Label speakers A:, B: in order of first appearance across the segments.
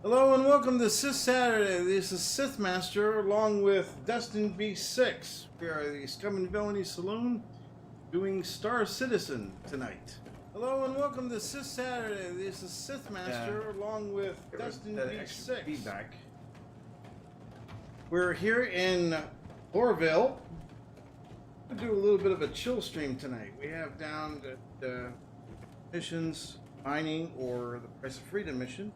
A: Hello and welcome to Sith Saturday. This is Sith Master along with Dustin B6. We are the Scum and Villainy Saloon doing Star Citizen tonight. Hello and welcome to Sith Saturday. This is Sith Master along with Dustin B6. Feedback. We're here in Orville. We'll do a little bit of a chill stream tonight. We have down the missions, mining, or the Price of Freedom mission.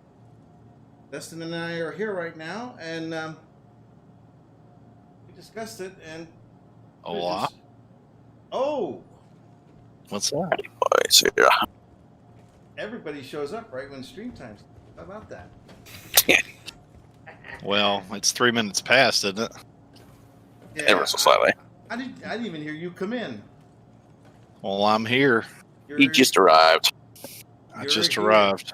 A: Dustin and I are here right now, and we discussed it, and... Oh!
B: What's that?
C: Boys, yeah.
A: Everybody shows up right when stream time's. How about that?
B: Well, it's 3 minutes past, isn't it?
A: Yeah,
C: Ever so slightly.
A: I didn't even hear you come in.
B: Well, I'm here.
C: He just arrived.
B: I just arrived.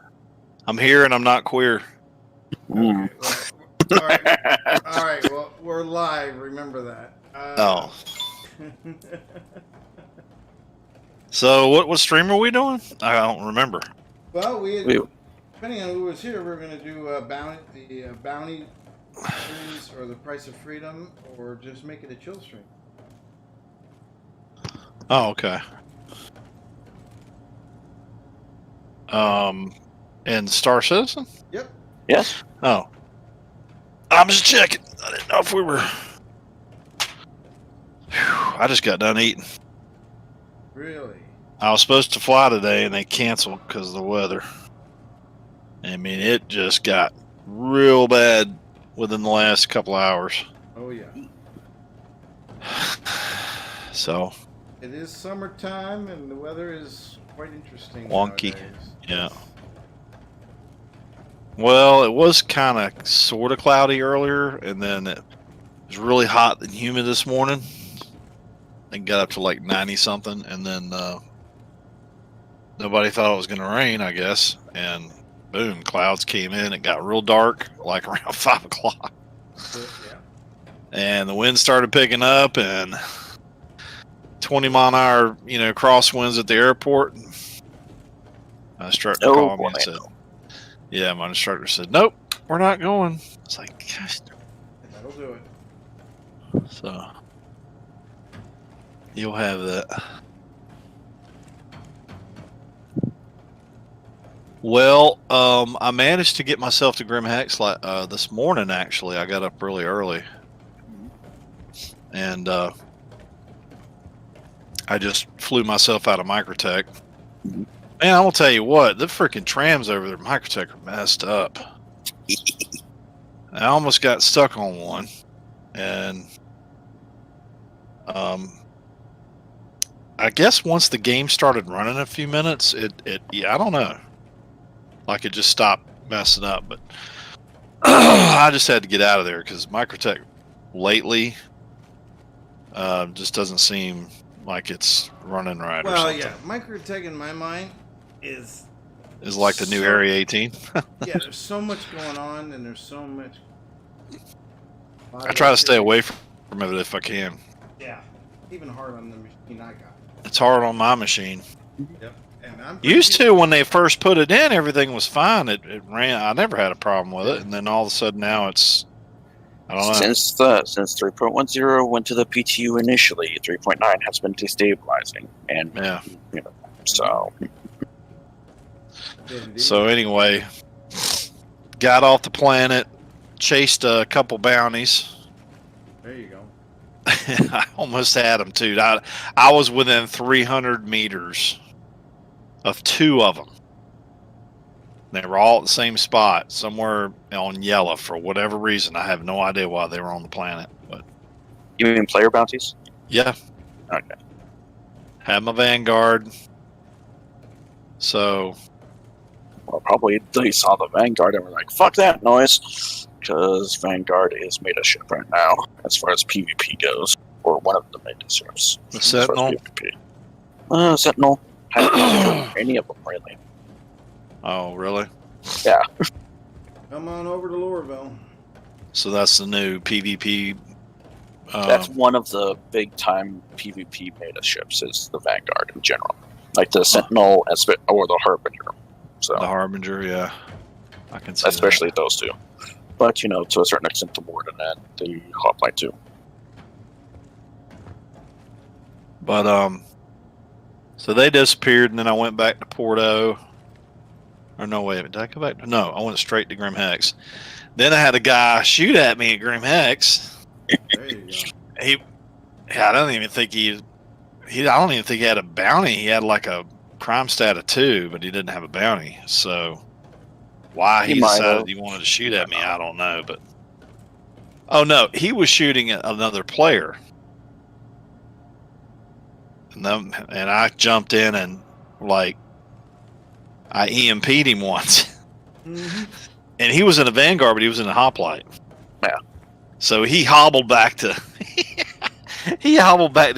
B: I'm here and I'm not queer.
A: Okay, well, all right. Well, we're live. Remember that.
B: Oh. So, what stream are we doing? I don't remember.
A: Well, depending on who was here, we're going to do bounty series, or the Price of Freedom, or just make it a chill stream.
B: Oh, okay. And Star Citizen?
A: Yep.
C: Yes.
B: Oh. I'm just checking. I didn't know if we were... Whew, I just got done eating.
A: Really?
B: I was supposed to fly today and they canceled because of the weather. I mean, it just got real bad within the last couple of hours.
A: Oh, yeah.
B: So...
A: It is summertime, and the weather is quite interesting.
B: Wonky.
A: Nowadays.
B: Yeah. Well, it was kind of sort of cloudy earlier, and then it was really hot and humid this morning. It got up to like 90-something, and then nobody thought it was going to rain, I guess. And boom, clouds came in. It got real dark, like around 5 o'clock.
A: Yeah.
B: And the wind started picking up, and 20-mile-an-hour, crosswinds at the airport. My instructor called me and said, "Yeah, my instructor said, nope, we're not going." It's like, gosh.
A: That'll do it.
B: So, you'll have that. Well, I managed to get myself to Grim Hex this morning, actually. I got up really early. And, I just flew myself out of Microtech. Man, I will tell you what, the freaking trams over there at Microtech are messed up. I almost got stuck on one. And I guess once the game started running a few minutes, I don't know. Like it just stopped messing up. But I just had to get out of there because Microtech lately just doesn't seem like it's running right.
A: Well,
B: or something.
A: yeah, Microtech in my mind is
B: like the new Area 18.
A: Yeah, there's so much going on, and there's so much.
B: I try to stay away from it if I can.
A: Yeah, even hard on the machine I got.
B: It's hard on my machine.
A: Yep, and I'm
B: Used to when they first put it in, everything was fine. It ran. I never had a problem with it, and then all of a sudden now it's. I don't know.
C: Since 3.10 went to the PTU initially, 3.9 has been destabilizing, and
B: Yeah.
C: So.
B: So anyway, got off the planet, chased a couple bounties.
A: There you go.
B: I almost had them too. I was within 300 meters of 2 of them. They were all at the same spot, somewhere on yellow for whatever reason. I have no idea why they were on the planet. But
C: You mean player bounties?
B: yeah,
C: Okay.
B: had my Vanguard. So
C: Well, probably they saw the Vanguard and were like, fuck that noise. Because Vanguard is made a ship right now, as far as PvP goes. Or one of the meta ships.
B: the
C: as far as
B: Sentinel.
C: PvP. Sentinel. Any of them, really.
B: Oh, really?
C: Yeah.
A: Come on over to Lorville.
B: So that's the new PvP.
C: That's one of the big time PvP meta ships, is the Vanguard in general. Like the Sentinel or the Harbinger. So
B: The Harbinger, yeah. I can see
C: especially those two. But to a certain extent, the Warden and the Hoplite too.
B: But so they disappeared, and then I went back to Porto. Or no, wait, did I go back? No, I went straight to Grim Hex. Then I had a guy shoot at me at Grim Hex.
A: There you go.
B: I don't even think he had a bounty. He had like a crime stat of 2, but he didn't have a bounty. So why he decided he wanted to shoot at me, I don't know. But oh no, he was shooting at another player. And I jumped in and I EMP'd him once.
A: Mm-hmm.
B: And he was in a Vanguard, but he was in a hoplite.
C: Yeah.
B: So he hobbled back to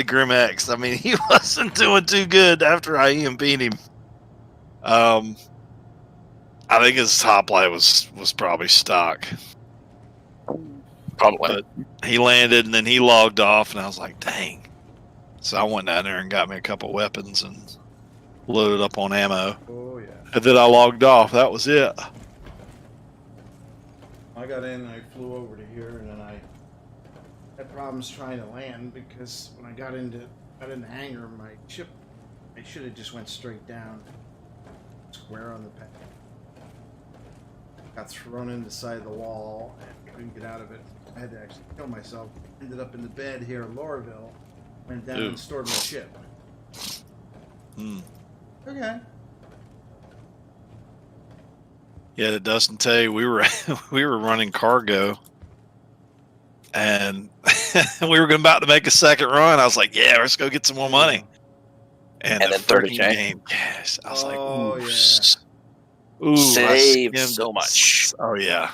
B: Grim X. I mean, he wasn't doing too good after I EMP'd him. I think his hoplite was probably stock.
C: Probably.
B: But he landed and then he logged off, and I was like, dang. So I went down there and got me a couple weapons and loaded up on ammo.
A: Oh, yeah.
B: And then I logged off. That was it.
A: I got in and I flew over to here, and then I had problems trying to land because when I got in the hangar, my ship, I should have just went straight down, square on the pad. Got thrown in the side of the wall and couldn't get out of it. I had to actually kill myself. Ended up in the bed here in Lorville. Went down and stored my ship. Okay.
B: Yeah, it doesn't tell you we were running cargo, and we were about to make a second run. I was like, "Yeah, let's go get some more money." And
C: then 30K.
B: Game, yes, I was like,
C: "Ooh, saved
B: I
C: so much."
B: Oh yeah,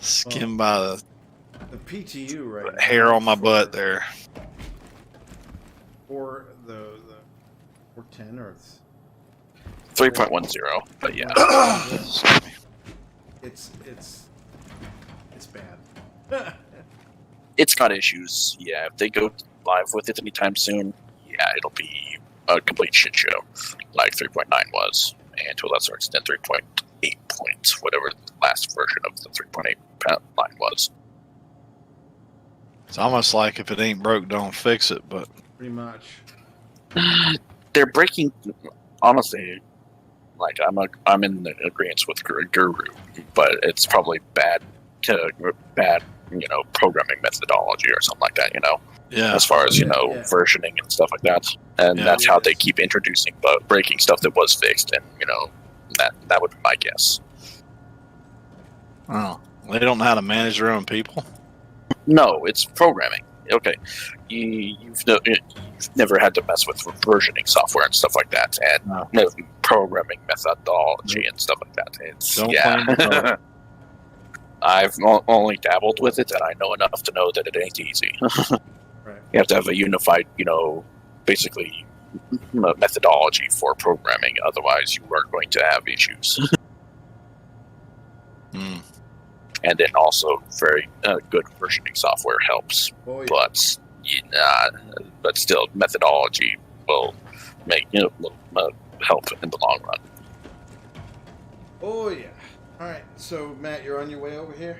B: skimmed by
A: the PTU right
B: the hair on my butt there.
A: Or the 410 or
C: 3.10, but yeah.
A: It's bad.
C: It's got issues. Yeah, if they go live with it anytime soon, yeah, it'll be a complete shit show, like 3.9 was, and to a lesser extent 3.8 points, whatever the last version of the 3.8 line was.
B: It's almost like if it ain't broke, don't fix it. But
A: pretty much,
C: they're breaking. Honestly, like I'm in agreement with Guru, but it's probably bad, programming methodology or something like that.
B: Yeah.
C: As far as versioning and stuff like that, and that's how they keep introducing breaking stuff that was fixed, and that would be my guess.
B: Oh, they don't know how to manage their own people.
C: No, it's programming. Okay, you've never had to mess with versioning software and stuff like that, and programming methodology and stuff like that. I've only dabbled with it, and I know enough to know that it ain't easy.
A: Right.
C: You have to have a unified, basically methodology for programming. Otherwise, you are going to have issues. And then also, very good versioning software helps.
A: Oh, yeah.
C: But still, methodology will make help in the long run.
A: Oh yeah. All right. So Matt, you're on your way over here.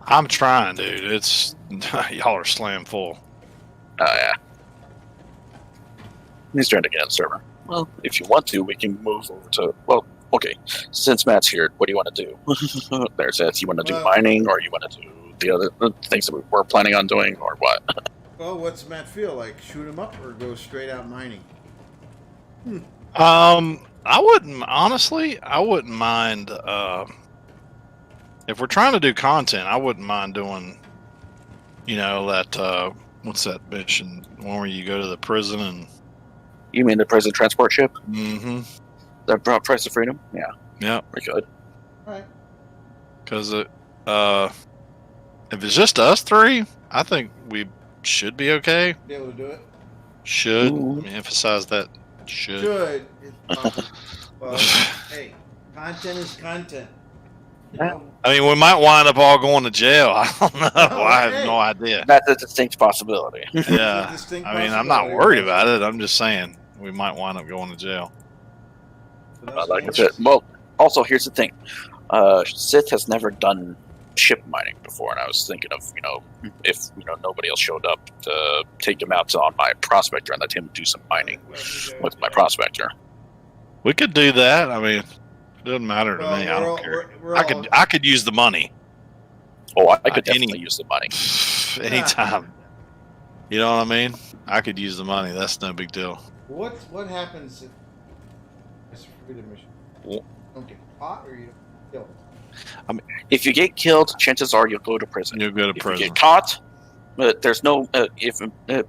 B: I'm trying, dude. It's y'all are slam full.
C: Oh yeah. He's trying to get on the server. Well, if you want to, we can move over to. Well, okay. Since Matt's here, what do you want to do? There's that. You want to do mining, or you want to do the other things that we were planning on doing, or what?
A: Well, what's Matt feel like? Shoot him up or go straight out mining?
B: I wouldn't mind. If we're trying to do content, I wouldn't mind doing. That what's that mission? One where you go to the prison and.
C: You mean the prison transport ship?
B: Mm-hmm.
C: The Price of Freedom? Yeah.
B: Yeah.
C: We could.
A: Alright.
B: Because if it's just us three, I think we should be okay.
A: Be able to do it?
B: Should. Let me emphasize that. Should.
A: Well, hey, content is content.
B: I mean, we might wind up all going to jail. I don't know. I have no idea.
C: That's a distinct possibility.
B: Yeah. I mean, I'm not worried about it. I'm just saying we might wind up going to jail.
C: Like I said, well, also here's the thing. Sith has never done ship mining before, and I was thinking of, if nobody else showed up to take him out on my prospector and let him do some mining with my prospector.
B: We could do that. I mean, it doesn't matter to me. I don't care. I could use the money.
C: Oh, I could definitely use the money.
B: Anytime. You know what I mean? I could use the money. That's no big deal.
A: What happens if it's a freedom mission? You don't get caught or you don't get killed?
C: I mean, if you get killed, chances are you'll go to prison.
B: You'll go to prison.
C: If you get caught, there's no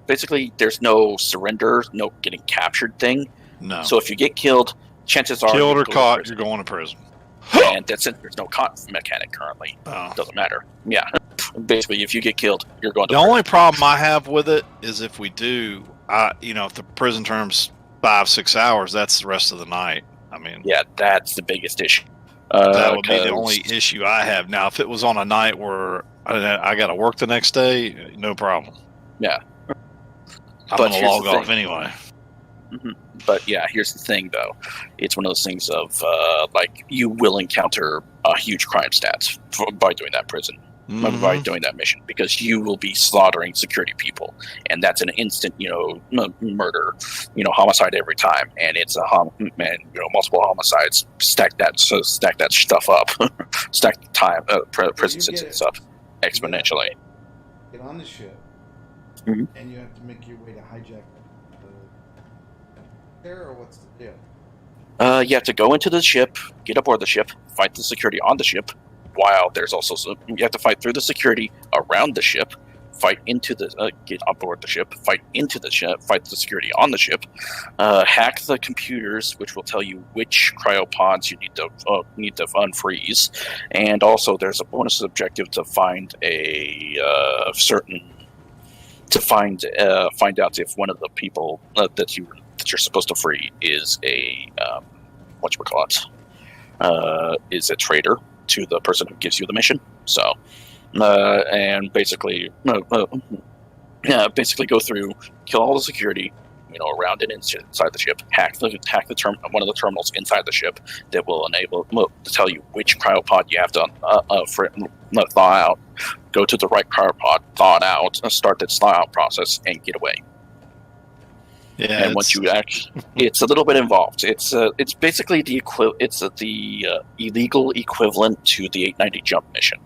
C: basically there's no surrender, no getting captured thing.
B: No.
C: So if you get killed, chances are
B: killed or caught, you're going to prison.
C: And that's it. There's no caught mechanic currently.
B: Oh.
C: Doesn't matter. Yeah. Basically, if you get killed, you're going to
B: prison. The only problem I have with it is if we do, if the prison term's 5-6 hours, that's the rest of the night. I mean,
C: yeah, that's the biggest issue.
B: That would be the only issue I have. Now, if it was on a night where I got to work the next day, no problem.
C: Yeah.
B: I'm going to log off anyway.
C: Mm-hmm. But yeah, here's the thing, though. It's one of those things of, you will encounter a huge crime stats by doing that prison, by doing that mission, because you will be slaughtering security people. And that's an instant, murder, homicide every time. And it's multiple homicides. Stack that stuff up. Stack the time, prison sentences up exponentially.
A: Get on the ship,
C: mm-hmm.
A: and you have to make your way to hijack there, or what's the deal?
C: You have to go into the ship, get aboard the ship, fight the security on the ship, while there's also you have to fight through the security around the ship, fight into the get aboard the ship, fight into the ship, fight the security on the ship, hack the computers, which will tell you which cryopods you need to unfreeze, and also there's a bonus objective to find find out if one of the people that you're supposed to free is a is a traitor to the person who gives you the mission. So, and basically go through, kill all the security, around and inside the ship, hack one of the terminals inside the ship that will enable to tell you which cryopod you have to thaw out. Go to the right cryopod, thaw it out, start that thaw out process, and get away.
B: Yeah,
C: and once you it's a little bit involved. It's basically the illegal equivalent to the 890 jump mission,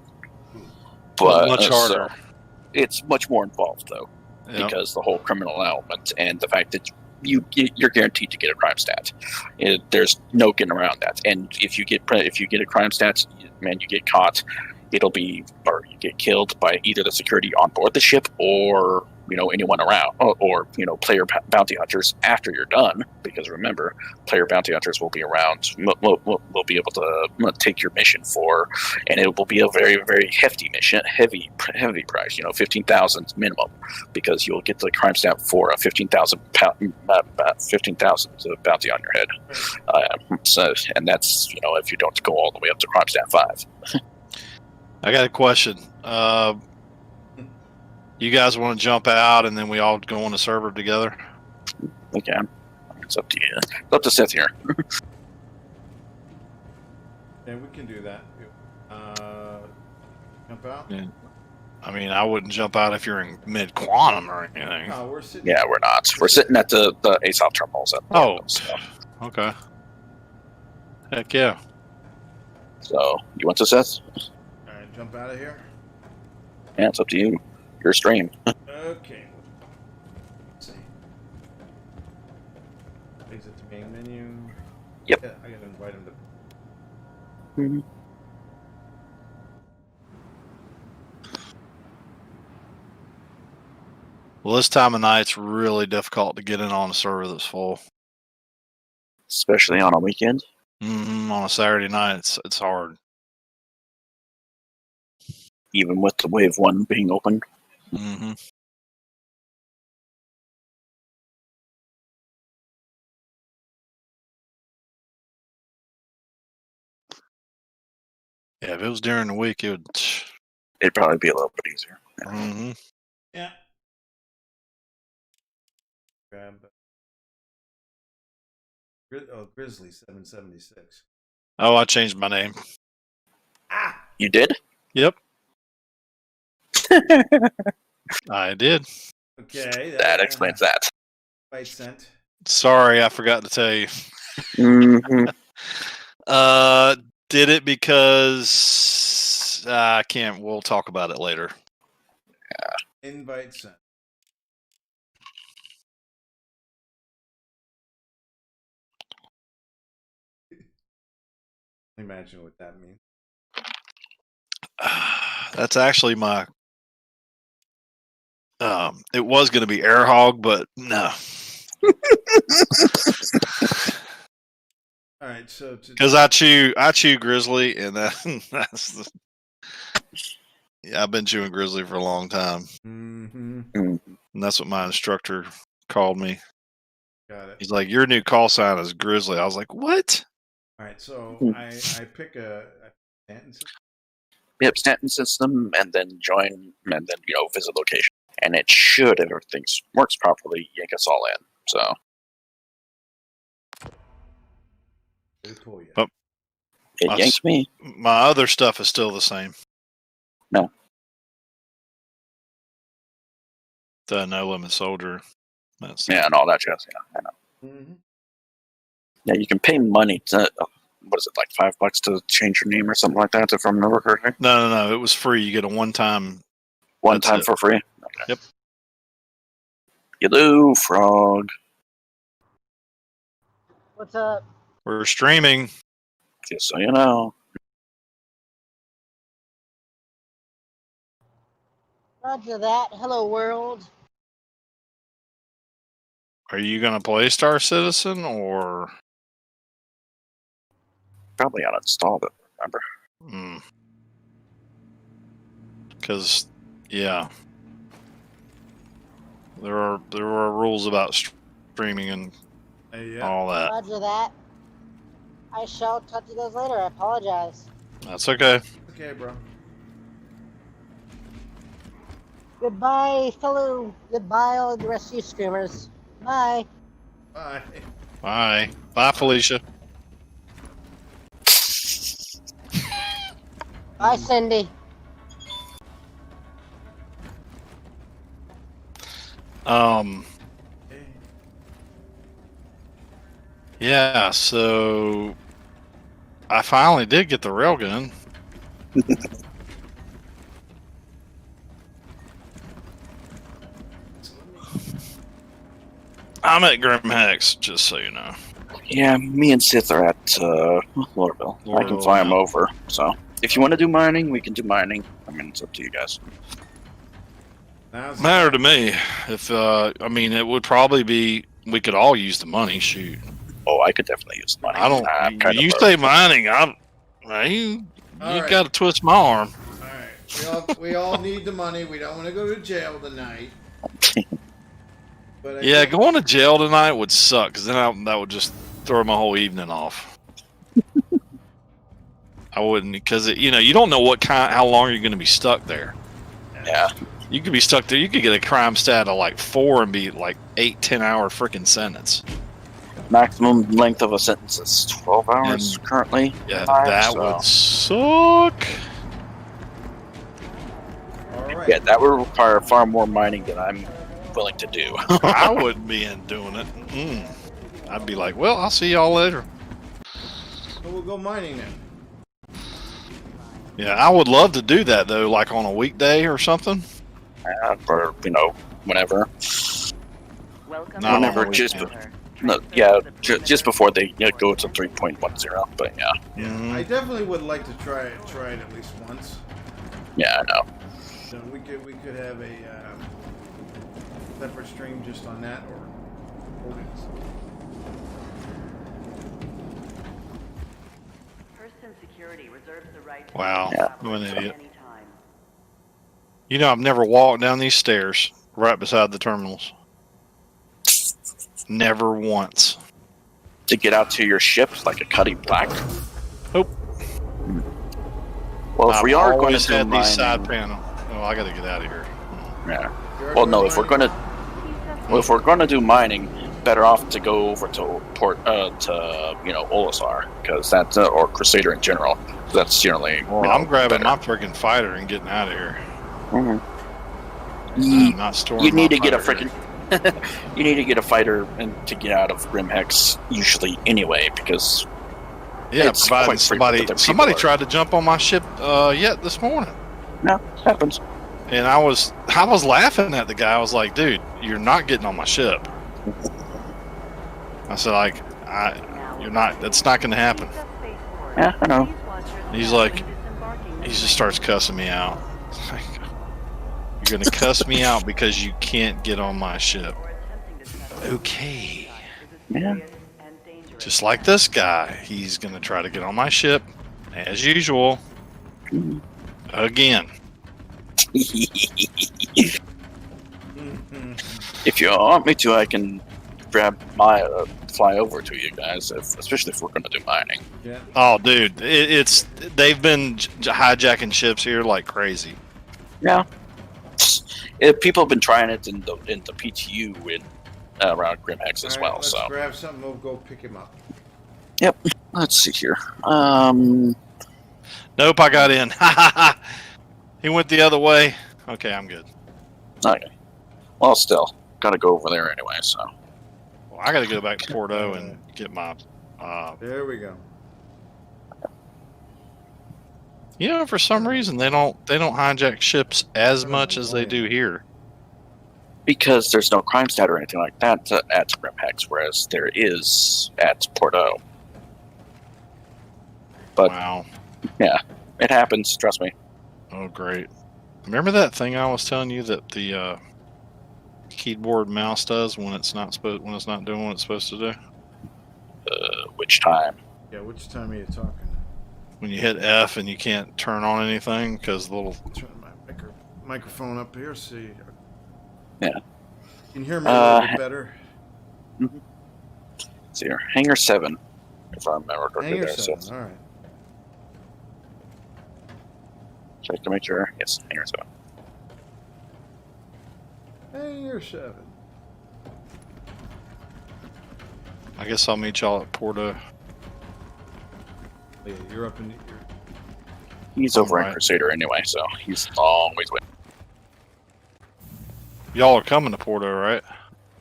C: but
B: much harder.
C: It's much more involved though, because the whole criminal element and the fact that you're guaranteed to get a crime stat. There's no getting around that. And if you get a crime stat, man, you get caught. Or you get killed by either the security on board the ship or anyone around, or player bounty hunters after you're done. Because remember, player bounty hunters will be around, will be able to take your mission and it will be a very, very hefty mission, heavy price. 15,000 minimum, because you'll get the crime stat for a 15,000 bounty on your head. And that's if you don't go all the way up to crime stat 5.
B: I got a question. You guys want to jump out and then we all go on the server together?
C: We can. It's up to you. It's up to Seth here.
A: Yeah, we can do that. Jump out?
B: Yeah. I mean, I wouldn't jump out if you're in mid-quantum or anything.
A: No, we're sitting.
C: Yeah, we're not. We're sitting at the ASOP terminals.
B: Okay. Heck yeah.
C: So, you want to, Seth?
A: Alright, jump out of here?
C: Yeah, it's up to you. Your stream.
A: Okay. Let's see. Exit to main menu.
C: Yep.
A: Yeah, I gotta invite him to.
C: Mm-hmm.
B: Well, this time of night's really difficult to get in on a server that's full.
C: Especially on a weekend?
B: On a Saturday night, it's hard.
C: Even with the Wave 1 being open?
B: Mm-hmm. Yeah, if it was during the week, it'd
C: probably be a little bit easier.
B: Mm-hmm.
A: Yeah. Grab. Grizzly 776.
B: Oh, I changed my name.
C: You did?
B: Yep, I did.
A: Okay.
C: That explains that.
A: Invite sent.
B: Sorry, I forgot to tell you.
C: Mm-hmm.
B: Did it because I can't. We'll talk about it later.
A: Invite sent. Imagine what that means.
B: That's actually my. It was going to be air hog, but no,
A: All right, so
B: because I chew grizzly, and that's. Yeah, I've been chewing grizzly for a long time,
A: Mm-hmm.
B: and that's what my instructor called me.
A: Got it.
B: He's like, "Your new call sign is grizzly." I was like, "What?"
A: All right, so I pick a Stanton system.
C: Yep, Stanton system, and then join, and then visit location, and it should, if everything works properly, yank us all in. So
A: They pull you.
B: Oh.
C: it yanked me.
B: My other stuff is still the same.
C: No.
B: The No Limit Soldier. That's
C: Yeah, and all that jazz. Yeah, I know.
A: Mm-hmm.
C: Yeah, you can pay money to. What is it, like $5 to change your name or something like that? If I remember correctly.
B: No. It was free. You get a one-time.
C: One
B: That's
C: time
B: it.
C: for free. Okay.
B: Yep.
C: Hello, frog.
D: What's up?
B: We're streaming.
C: Just so you know.
D: Roger that. Hello, world.
B: Are you gonna play Star Citizen or?
C: Probably uninstalled it. Remember?
B: Because, yeah, there are rules about streaming and all that.
D: Roger that. I shall talk to you guys later. I apologize.
B: That's okay.
A: Okay, bro.
D: Goodbye, fellow. Goodbye, all the rest of you streamers. Bye.
A: Bye.
B: Bye, Felicia.
D: Bye, Cindy.
B: Yeah, so I finally did get the railgun. I'm at Grim Hex, just so you know.
C: Yeah, me and Sith are at Lorville. I can fly them over. So if you want to do mining, we can do mining. I mean, it's up to you guys.
B: Matter to me. If I mean, it would probably be. We could all use the money. Shoot.
C: Oh, I could definitely use the money.
B: I don't.
C: When
B: you say mining, you
A: right.
B: got to twist my arm.
A: All right. We all need the money. We don't want to go to jail tonight. But
B: Yeah, going to jail tonight would suck because then that would just throw my whole evening off. I wouldn't, because you don't know how long you're going to be stuck there.
C: Yeah.
B: You could be stuck there. You could get a crime stat of like 4 and be like 8-10 hour freaking sentence.
C: Maximum length of a sentence is 12 hours currently.
B: Yeah, that would suck.
A: All right.
C: Yeah, that would require far more mining than I'm willing to do.
B: I wouldn't be in doing it. I'd be like, well, I'll see y'all later.
A: So we'll go mining then.
B: Yeah, I would love to do that though, like on a weekday or something.
C: Or whenever.
B: Not
C: Whenever,
B: on a
C: just
B: weekend.
C: just before they go to 3.10. But yeah.
B: Mhm.
A: I definitely would like to try it at least once.
C: Yeah, I know.
A: So we could have a separate stream just on that, or hold it.
E: Person security reserves the right to
B: Wow,
C: Yeah.
B: I'm an idiot.
E: anytime.
B: I've never walked down these stairs right beside the terminals. Never once.
C: To get out to your ship like a Cutty Black.
B: Nope.
C: Well, if we are going
B: always
C: to do
B: had
C: mining,
B: these side panel. Oh, I got to get out of here.
C: yeah. Well, no, if we're gonna do mining, better off to go over to Olisar, because that's or Crusader in general. That's generally.
B: Well, I'm grabbing my friggin' fighter and getting out of here.
C: Mm-hmm.
B: I'm not storing.
C: You need
B: my
C: to get a
B: fighter
C: freaking. You need to get a fighter and to get out of Grimhex usually anyway, because it's
B: providing
C: quite
B: somebody tried to jump on my ship yet this morning.
C: No, happens.
B: And I was laughing at the guy. I was like, dude, you're not getting on my ship. I said, like, you're not. That's not going to happen.
C: Yeah, I know.
B: He's like, he just starts cussing me out. You're going to cuss me out because you can't get on my ship. Okay.
C: Yeah.
B: Just like this guy, he's going to try to get on my ship, as usual. Again.
C: If you want me to, I can grab my fly over to you guys, especially if we're going to do mining.
A: Yeah.
B: Oh, dude, they've been hijacking ships here like crazy.
C: Yeah. People have been trying it in the PTU around Grimhex as well.
A: Let's
C: so
A: grab something. We'll go pick him up.
C: Yep. Let's see here.
B: Nope, I got in. He went the other way. Okay, I'm good.
C: Okay. Well, still, gotta go over there anyway. So.
B: Well, I got to go back to Porto and get my.
A: There we go.
B: You know, for some reason they don't hijack ships as much as they do here.
C: Because there's no crime stat or anything like that at Grimhex, whereas there is at Porto. But
B: wow.
C: Yeah, it happens. Trust me.
B: Oh, great! Remember that thing I was telling you that the keyboard mouse does when it's not doing what it's supposed to do?
C: Which time?
A: Yeah, which time are you talking?
B: When you hit F and you can't turn on anything because the little.
A: Turn my microphone up here. See.
C: Yeah.
A: You can hear me a little bit better.
C: Mm-hmm. See here, Hangar 7, if I remember correctly.
A: Hangar
C: there.
A: 7.
C: So,
A: all right.
C: check to make sure. Yes, Hangar 7.
A: Hangar 7.
B: I guess I'll meet y'all at Porto.
A: Yeah, you're up in the.
C: He's over in
B: right.
C: Crusader anyway, so he's always with.
B: Y'all are coming to Porto, right?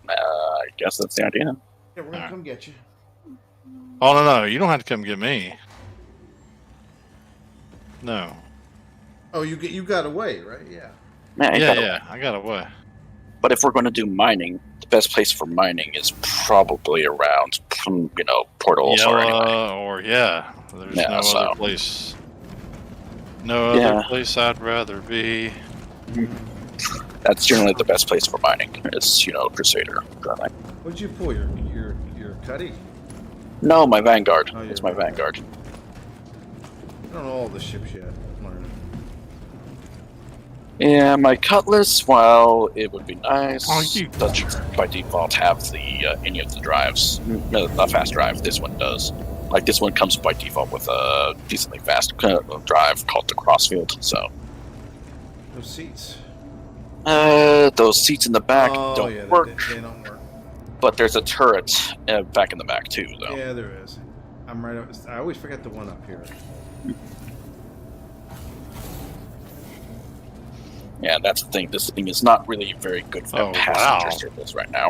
C: I guess that's the idea.
A: Yeah, we're gonna come get you.
B: Oh no, you don't have to come get me. No.
A: Oh, you got away, right? Yeah.
C: Yeah,
B: I got away.
C: But if we're going to do mining, the best place for mining is probably around, Port Olisar anyway.
B: Or there's
C: Yeah,
B: no
C: so-
B: other place. No other place I'd rather be.
C: That's generally the best place for mining. Is Crusader.
A: What'd you pull? Your Cuddy?
C: No, my Vanguard.
A: Oh,
C: It's
A: your
C: my Vanguard.
A: I don't know all the ships yet. I'm learning.
C: Yeah, my Cutlass, while it would be nice,
B: you-
C: doesn't by default have the any of the drives. No, not fast drive. This one does. Like this one comes by default with a decently fast drive called the Crossfield. So
A: Those seats.
C: those seats in the back don't work,
A: They don't work.
C: but there's a turret back in the back too, though.
A: Yeah, there is. I'm right up. I always forget the one up here.
C: Yeah, that's the thing. This thing is not really very good for passenger service right now.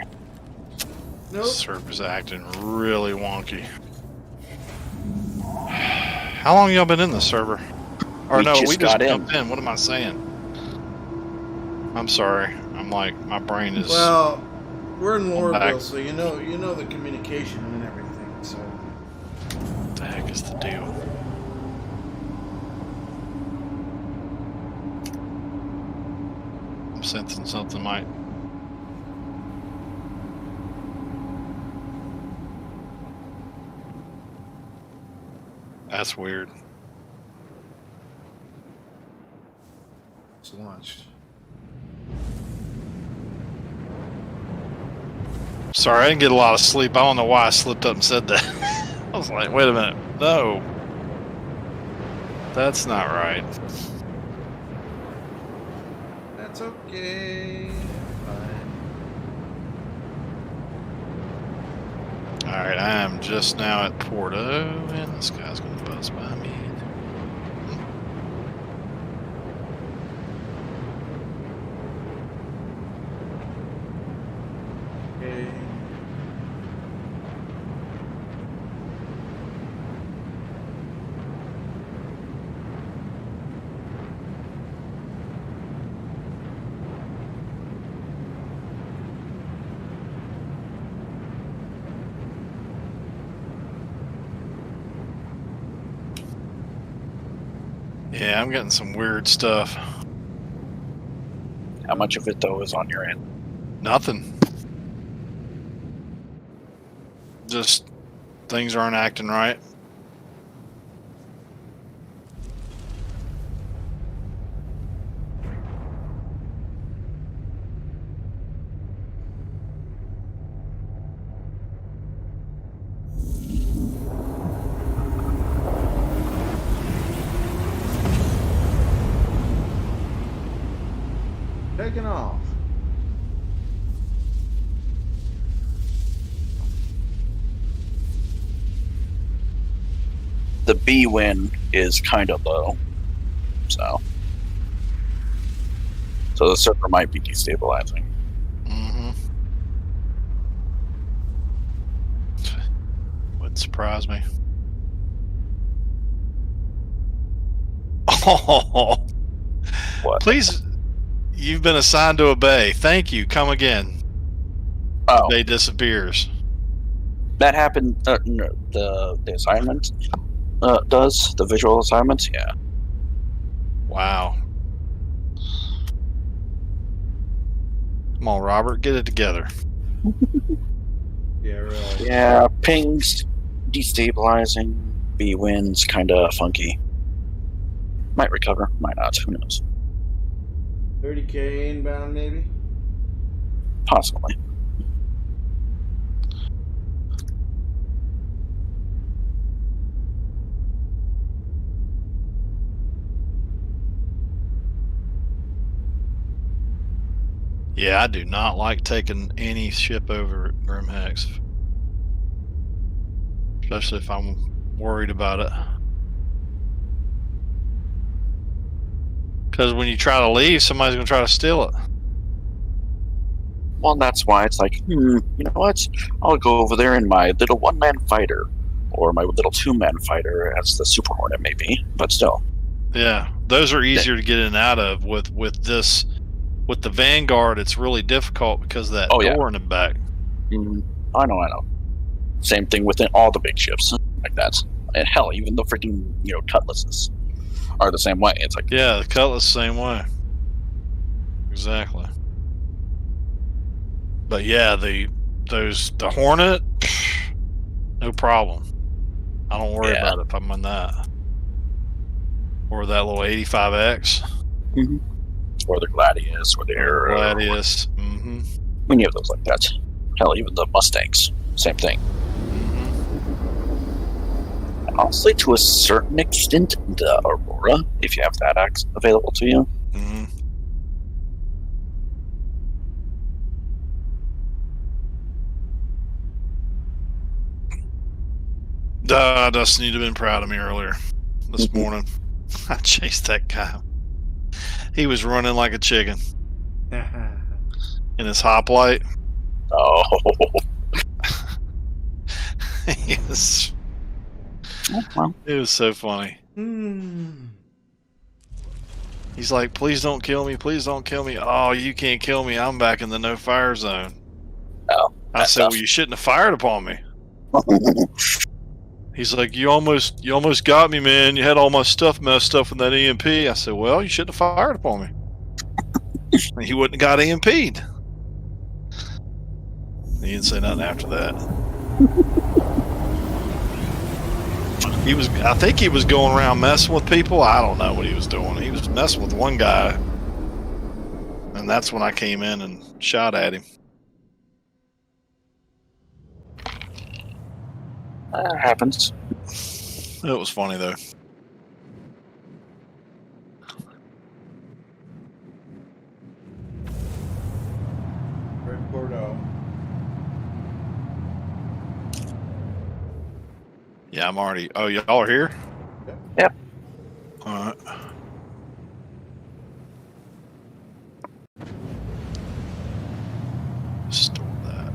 A: Nope.
B: This server's acting really wonky. How long y'all been in this server? Or
C: We
B: no,
C: just
B: we
C: got
B: just
C: in.
B: jumped in. What am I saying? I'm sorry. I'm like, my brain is.
A: Well, we're in
B: I'm back.
A: Lorville, so you know the communication and everything. So
B: What the heck is the deal? I'm sensing something might. That's weird.
A: it's launched.
B: Sorry, I didn't get a lot of sleep. I don't know why I slipped up and said that. I was like, wait a minute. No. That's not right.
A: That's okay. Fine.
B: Alright, I am just now at Porto, and this guy's going to buzz by me.
A: Okay.
B: Yeah, I'm getting some weird stuff.
C: How much of it though is on your end?
B: Nothing. Just things aren't acting right.
A: Taking off.
C: The B win is kind of low, so the server might be destabilizing.
B: Mm-hmm. Wouldn't surprise me. Oh,
C: What?
B: please, you've been assigned to a bay. Thank you. Come again.
C: Oh,
B: Bay disappears.
C: that happened. No, the assignment does the visual assignments. Yeah.
B: Wow. Come on, Robert, get it together.
A: Yeah, really.
C: Yeah, pings destabilizing. B wins kind of funky. Might recover, might not. Who knows?
A: 30K inbound, maybe?
C: Possibly.
B: Yeah, I do not like taking any ship over at Grimhex. Especially if I'm worried about it. Because when you try to leave, somebody's going to try to steal it.
C: Well, that's why it's like, you know what? I'll go over there in my little one-man fighter, or my little two-man fighter, as the Super Hornet may be, but still.
B: Yeah, those are easier to get in and out of. With this, with the Vanguard, it's really difficult because of that door in the back.
C: I know. Same thing within all the big ships like that. And hell, even the freaking, Cutlasses are the same way. It's like,
B: Yeah, the Cutlass same way. Exactly. But yeah, the Hornet, no problem. I don't worry about it if I'm in that. Or that little 85X.
C: Or the Gladius, or the Arrow.
B: Gladius.
C: Many of those like that. Hell, even the Mustangs, same thing. And honestly, to a certain extent, the Aurora, if you have that available to you.
B: Dustin, you'd have been proud of me earlier this morning. I chased that guy. He was running like a chicken in his hoplite.
C: Oh.
B: Yes. It was so funny. He's like, please don't kill me. Please don't kill me. Oh, you can't kill me. I'm back in the no fire zone.
C: Oh,
B: I said, well, you shouldn't have fired upon me. He's like, you almost got me, man. You had all my stuff messed up with that EMP. I said, well, you shouldn't have fired upon me. And he wouldn't have got EMP'd. He didn't say nothing after that. I think he was going around messing with people. I don't know what he was doing. He was messing with one guy. And that's when I came in and shot at him.
C: Happens.
B: It was funny, though.
A: Red Bordeaux.
B: Yeah, I'm already. Oh, y'all are here?
C: Yep.
B: All right. Store that.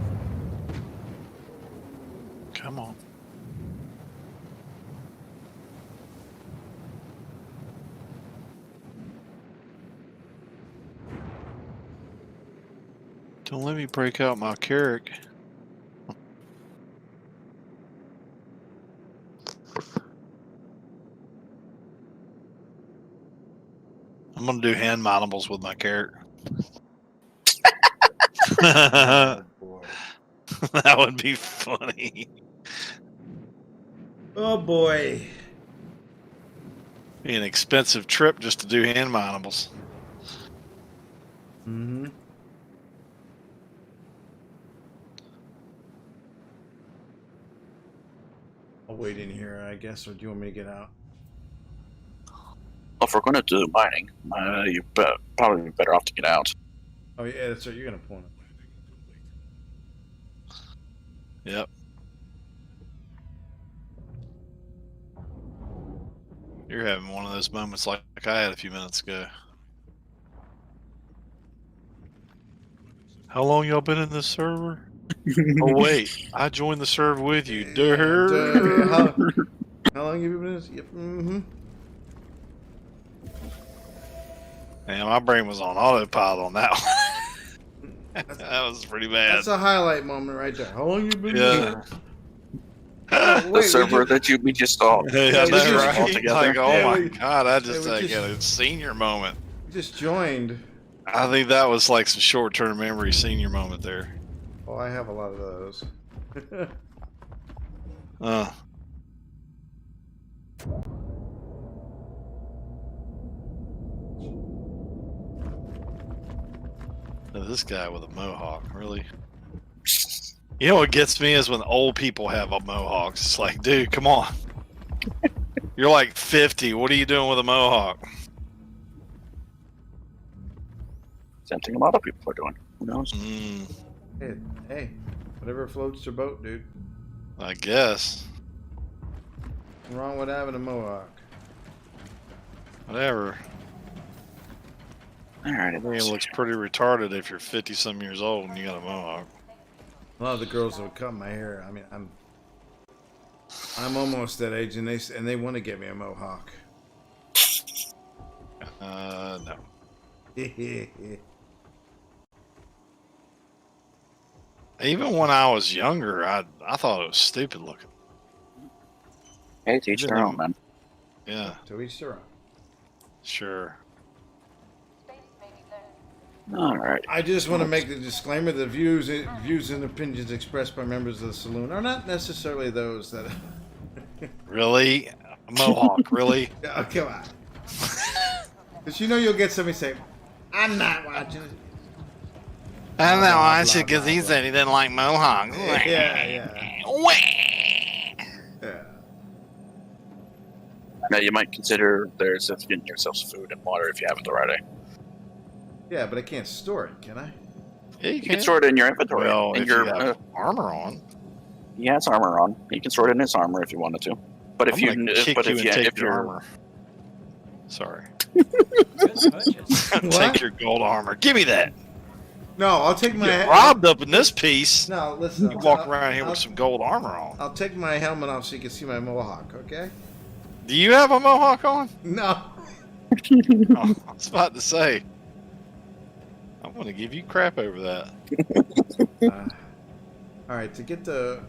B: Come on. Don't let me break out my Carrick. I'm gonna do hand mountables with my Carrick.
A: Oh, boy.
B: That would be funny.
A: Oh, boy.
B: Be an expensive trip just to do hand mountables.
A: Mm-hmm. I'll wait in here, I guess, or do you want me to get out?
C: If we're going to do mining, you probably better off to get out.
A: Oh, yeah, that's right. You're going to point it.
B: Yep. You're having one of those moments like I had a few minutes ago. How long y'all been in this server? Oh wait, I joined the server with you.
A: Yeah, how long have you been in this? Yep. Mm-hmm.
B: Man, my brain was on autopilot on that one. That was pretty bad.
A: That's a highlight moment right there. How long you been
B: Yeah.
A: Oh,
C: The server that we just saw.
B: Yeah,
A: we
B: that's
A: just-
B: right.
C: all together.
B: Like, oh
A: Yeah,
B: my
A: we-
B: god, I just
A: yeah, we
B: like,
A: just-
B: got a senior moment.
A: You just joined.
B: I think that was like some short-term memory senior moment there.
A: Oh, I have a lot of those.
B: This guy with a mohawk, really? You know what gets me is when old people have a mohawk. It's like, dude, come on. You're like 50. What are you doing with a mohawk?
C: Same thing a lot of people are doing. Who knows?
A: Hey, whatever floats your boat, dude.
B: I guess.
A: What's wrong with having a mohawk?
B: Whatever.
C: Alright,
B: I think it looks pretty retarded if you're 50-some years old and you got a mohawk.
A: A lot of the girls that would cut my hair. I mean, I'm almost that age, and they want to get me a mohawk.
B: No. Even when I was younger, I thought it was stupid looking.
C: Hey, teach their own, man.
B: Yeah,
A: To each their own.
B: sure.
C: Alright.
A: I just want to make the disclaimer: the views and opinions expressed by members of the saloon are not necessarily those that.
B: Really? A mohawk, really?
A: Oh, come on. Because you know you'll get somebody say, "I'm not watching it."
B: I know,
A: I
B: I
A: should,
B: should, because he said he didn't like mohawks.
A: Yeah.
C: Now, you might consider there's if getting yourself some food and water if you haven't already.
A: Yeah, but I can't store it, can I?
B: Yeah,
C: You can store it in your inventory.
B: Well,
C: in
B: if
C: your,
B: you have armor on.
C: he has armor on. You can store it in his armor if you wanted to. But if
B: I'm
C: you,
B: gonna kick
C: but
B: you
C: if
B: and
C: you,
B: take
C: if
B: your
C: you're,
B: armor. Sorry.
A: What?
B: Take your gold armor. Give me that.
A: No, I'll take
B: You
A: my
B: get robbed up in this piece.
A: No, listen.
B: You walk around here with some gold armor on.
A: I'll take my helmet off so you can see my mohawk, okay?
B: Do you have a mohawk on?
A: No.
B: Oh, I was about to say. I'm going to give you crap over that.
A: All right, to get the.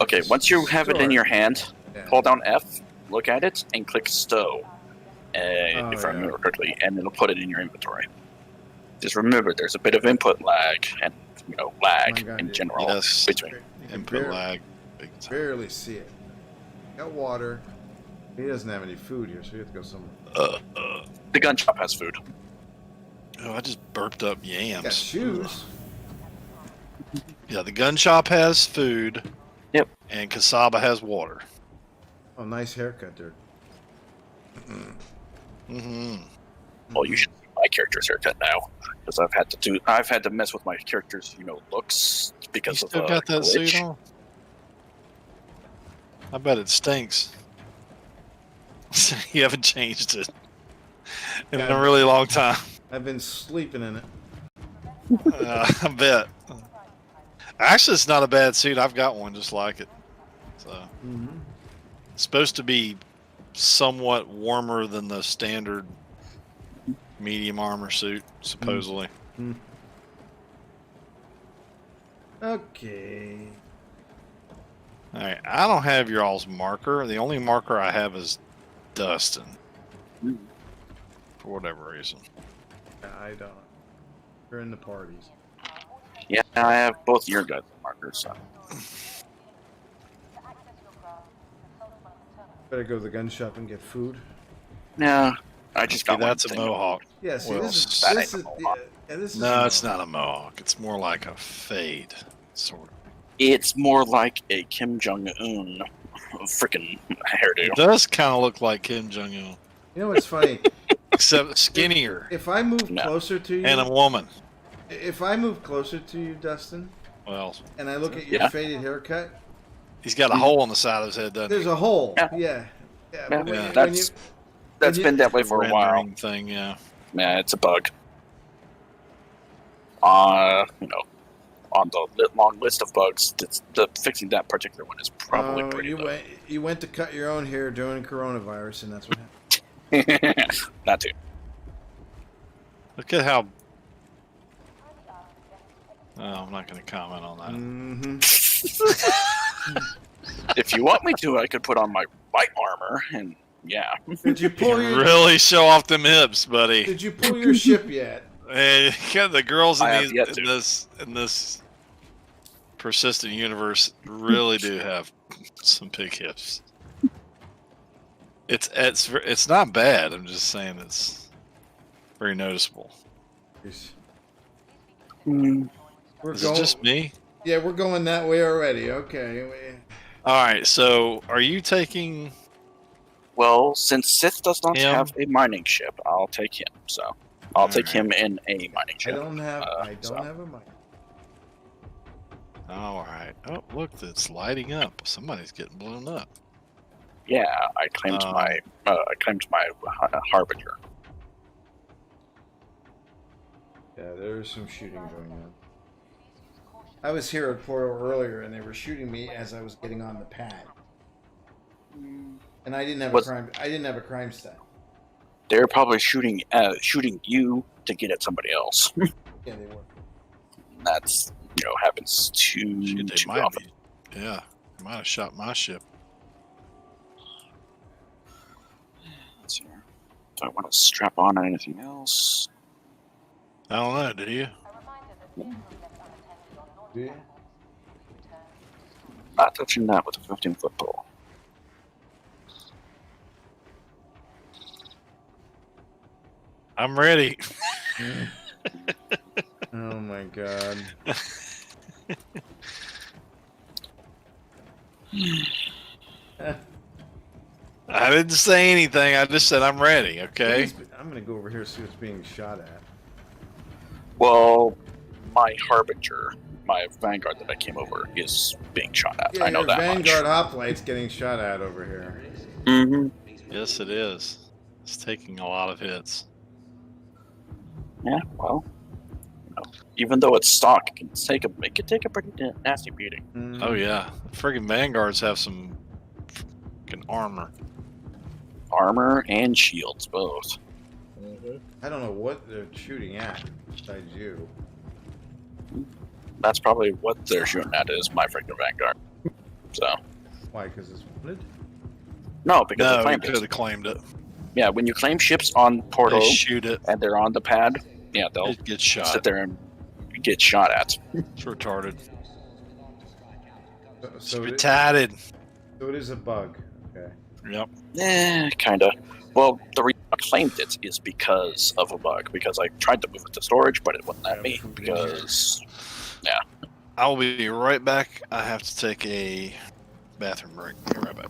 C: okay, once you have it in your hand,
A: Yeah.
C: hold down F, look at it, and click stow. If I remember correctly, and it'll put it in your inventory. Just remember, there's a bit of input lag and lag
A: God,
C: in
A: yeah.
C: general
B: Yes.
C: between.
B: Input lag. Big time.
A: Barely see it. Got water. He doesn't have any food here, so we have to go somewhere.
C: The gun shop has food.
B: Oh, I just burped up yams.
A: Got shoes.
B: Yeah, the gun shop has food.
C: Yep.
B: And Kasaba has water.
A: Oh, nice haircut, dude.
B: Mm-hmm.
C: Well, you should see my character's haircut now, because I've had to mess with my character's looks
B: You
C: because
B: still
C: of
B: got that
C: glitch.
B: suit on? I bet it stinks. You haven't changed it in a really long time.
A: I've been sleeping in it.
B: I bet. Actually, it's not a bad suit. I've got one just like it. So it's supposed to be somewhat warmer than the standard medium armor suit, supposedly.
A: Okay.
B: All right, I don't have your all's marker. The only marker I have is Dustin. For whatever reason.
A: I don't. We're in the parties.
C: Yeah, I have both your guys' markers. So.
A: Better go to the gun shop and get food.
C: Yeah, I just got
B: that's a
C: one thing.
B: mohawk.
A: Yeah, see,
B: Well,
A: this
C: that
A: is
C: ain't a
A: yeah,
C: mohawk.
A: this is
B: No, it's not a mohawk. It's more like a fade, sort of.
C: It's more like a Kim Jong-un freaking hairdo.
B: It does kind of look like Kim Jong-un,
A: You know what's funny?
B: except skinnier
A: If I move
C: No.
A: closer to you,
B: and a woman.
A: if I move closer to you, Dustin,
B: Well,
A: and I look at your
C: Yeah.
A: faded haircut,
B: he's got a hole in the side of his head, doesn't
A: there's
B: he?
A: a hole.
C: Yeah.
A: Yeah.
C: Yeah,
A: But when
B: yeah,
A: you-
C: that's
A: when you-
C: been that way for a while.
B: Rendering thing, yeah.
C: Yeah, it's a bug. On the long list of bugs, fixing that particular one is probably pretty low.
A: you went to cut your own hair during coronavirus, and that's what happened.
C: Not too.
B: Look at how. Oh, I'm not going to comment on that.
C: If you want me to, I could put on my white armor, and yeah.
A: Did you
B: You
A: pull your
B: really show off them hips, buddy.
A: Did you pull your ship yet?
B: Hey, yeah, the girls
C: I have
B: in
C: yet to.
B: this persistent universe really do have some big hips. It's not bad. I'm just saying it's very noticeable.
A: We're
B: Is it just me?
A: Yeah, we're going that way already. Okay.
B: All right. So, are you taking?
C: Well, since Sith does not
B: Him?
C: have a mining ship, I'll take him. So I'll take him in a mining
A: I
C: ship.
A: don't have
C: so-
A: have a mic.
B: All right. Oh, look, it's lighting up. Somebody's getting blown up.
C: Yeah, I claimed my harbinger.
A: Yeah, there's some shooting going on. I was here at Portal earlier, and they were shooting me as I was getting on the pad, and I didn't have a crime. I didn't have a crime stat.
C: They're probably shooting you to get at somebody else.
A: Yeah, they were.
C: That's happens too
B: They might
C: often.
B: be. Yeah, they might have shot my ship.
C: Let's see here. Do I want to strap on anything else?
B: I don't know. Do you?
A: Yeah.
C: Not touching that with a 15-foot pole.
B: I'm ready.
A: Oh my god.
B: I didn't say anything. I just said I'm ready. Okay.
A: I'm gonna go over here and see what's being shot at.
C: Well, my harbinger, my vanguard that I came over, is being shot at.
A: Yeah,
C: I know
A: your
C: that
A: Vanguard hoplite's getting shot at over here.
C: much. Mm-hmm.
B: Yes, it is. It's taking a lot of hits.
C: Yeah. Well, even though it's stock, it can take a pretty nasty beating.
A: Mm.
B: Oh yeah, the friggin' Vanguards have some freaking armor.
C: Armor and shields, both.
A: I don't know what they're shooting at besides you.
C: That's probably what they're shooting at is my freaking vanguard. So
A: Why? Because it's wounded?
C: no, because they
B: No, we
C: claimed
B: could
C: it.
B: have claimed it.
C: Yeah, when you claim ships on Portal
B: They shoot it.
C: and they're on the pad, yeah, they'll
B: It gets shot.
C: sit there and get shot at.
B: It's retarded. It's
A: So it,
B: retarded.
A: so it is a bug. Okay.
B: Yep.
C: Kinda. Well, the reason I claimed it is because of a bug. Because I tried to move it to storage, but it wouldn't let me. Because
B: I will be right back. I have to take a bathroom break. Be right back.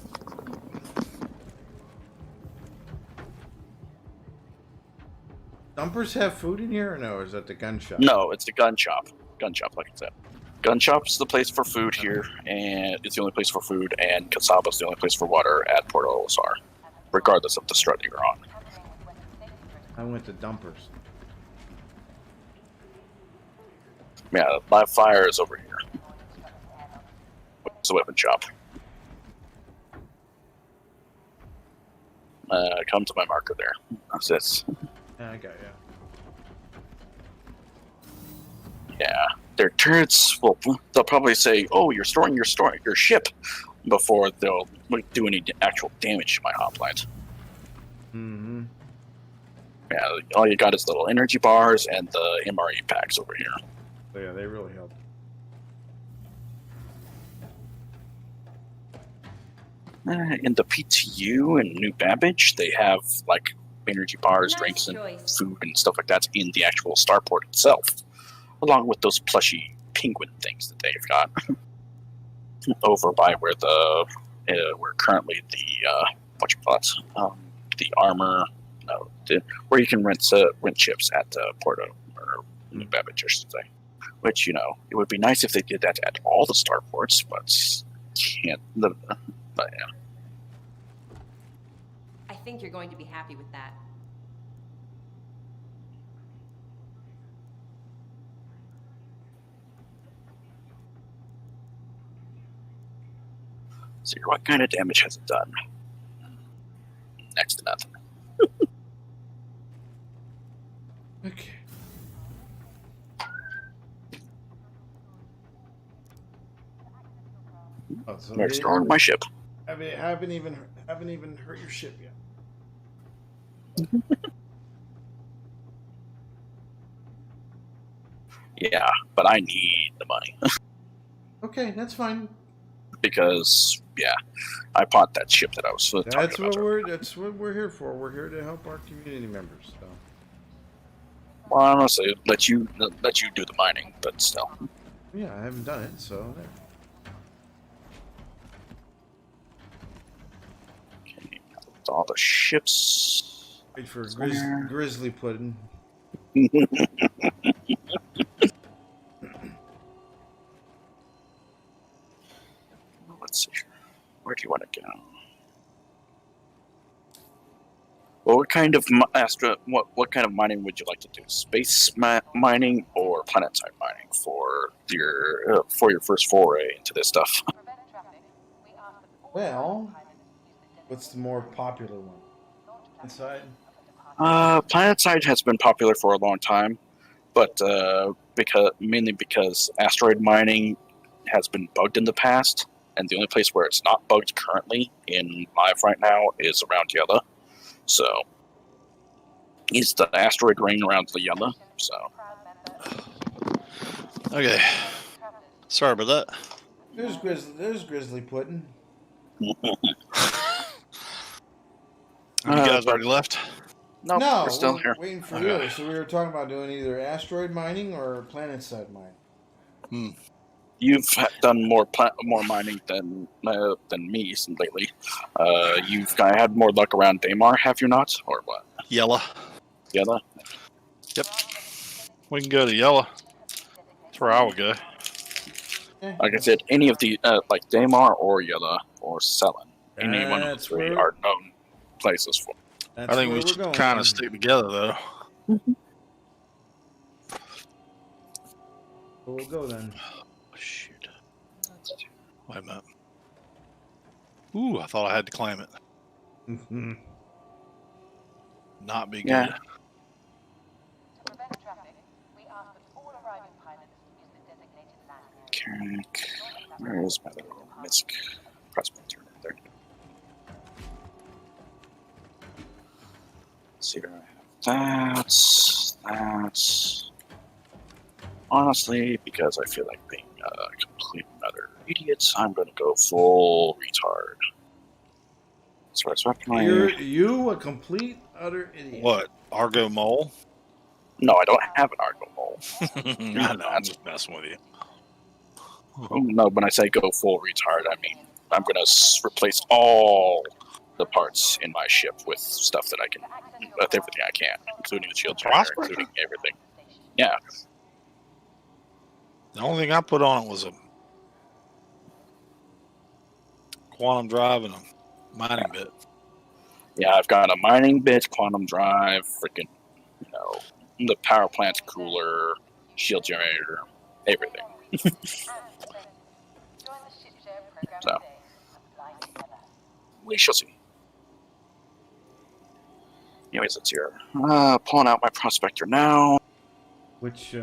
A: Dumpers have food in here or no? Or is that the gun shop?
C: no, it's the gun shop. Gun shop, like I said. Gun Shop's the place for food here, and it's the only place for food, and Casaba's the only place for water at Port Olisar, regardless of the strut you're on.
A: I went to Dumpers.
C: Yeah, live fire is over here. It's a weapon shop. Come to my marker there. That's it.
A: Yeah, I got you.
C: Yeah, their turrets they'll probably say, "Oh, you're storing your ship," before they'll do any actual damage to my hoplite.
A: Mm-hmm.
C: Yeah, all you got is little energy bars and the MRE packs over here.
A: So yeah, they really help.
C: In the PTU and New Babbage, they have like energy bars, drinks, and food and stuff like that in the actual starport itself, along with those plushy penguin things that they've got over by where where currently the armor, where you can rent ships at Porto or New Babbage, I should say. Which, it would be nice if they did that at all the starports, but can't. But yeah.
F: I think you're going to be happy with that.
C: So what kind of damage has it done? Next to nothing.
A: Okay. Oh, so
C: They're storing my ship.
A: Haven't even hurt your ship yet.
C: Yeah, but I need the money.
A: Okay, that's fine.
C: Because, yeah, I bought that ship that I was talking
A: That's
C: about.
A: That's what we're here for. We're here to help our community members. So.
C: Well, honestly, let you do the mining, but still.
A: Yeah, I haven't done it, so there.
C: Okay, with all the ships.
A: Wait for grizzly pudding.
C: Let's see. Where do you want to go? Well, what kind of what kind of mining would you like to do? Space mining or planet-side mining for your first foray into this stuff?
A: Well, what's the more popular one? Inside.
C: Planet-side has been popular for a long time, but mainly because asteroid mining has been bugged in the past, and the only place where it's not bugged currently in live right now is around Yella. So, it's the asteroid ring around the Yella. So,
B: Okay. Sorry about that.
A: There's grizzly pudding.
B: You guys already left?
C: no, we're still here.
A: Waiting for you. So we were talking about doing either asteroid mining or planet-side mining.
C: You've done more mining than me lately. You've had more luck around Daymar, have you not, or what?
B: Yella.
C: Yella.
B: Yep. We can go to Yella. That's where I would go.
C: Like I said, any of the like Daymar or Yella or Selen, any one of the three are known places for.
B: I think we should kind of stick together, though.
A: We'll go then.
B: Shoot. Wait a minute. Ooh, I thought I had to claim it. Not be good.
C: Yeah. Carrick. Where is my little Misk prospector? There. Let's see, I have that. Honestly, because I feel like being a complete utter idiot, I'm going to go full retard. So I swapped my...
A: You a complete utter idiot.
B: What? Argo Mole?
C: No, I don't have an Argo Mole.
B: I know, I'm just messing with you.
C: No, when I say go full retard, I mean I'm going to replace all the parts in my ship with stuff that I can, with everything I can, including the shield generator, including everything. Yeah.
B: The only thing I put on it was a quantum drive and a mining bit.
C: Yeah, I've got a mining bit, quantum drive, freaking, the power plant cooler, shield generator, everything. So, we shall see. Anyways, let's hear. Pulling out my prospector now.
A: Which,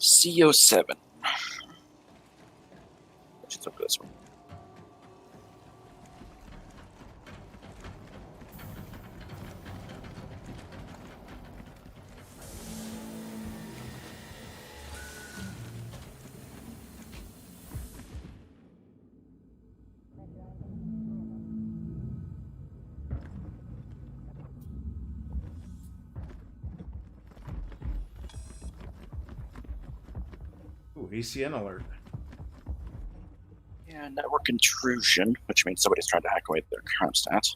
C: CO7. Let's look at this one.
A: ooh, ACN alert.
C: Yeah, network intrusion, which means somebody's trying to hack away their current stats.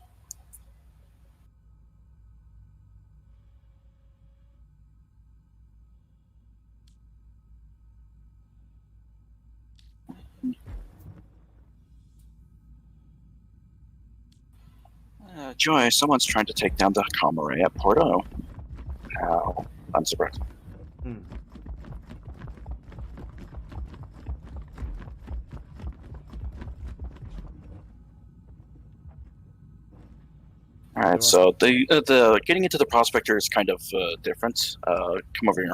C: Joy, someone's trying to take down the comm array at Porto. How? I'm surprised.
A: Hmm.
C: All right, so the getting into the prospector is kind of different. Come over here.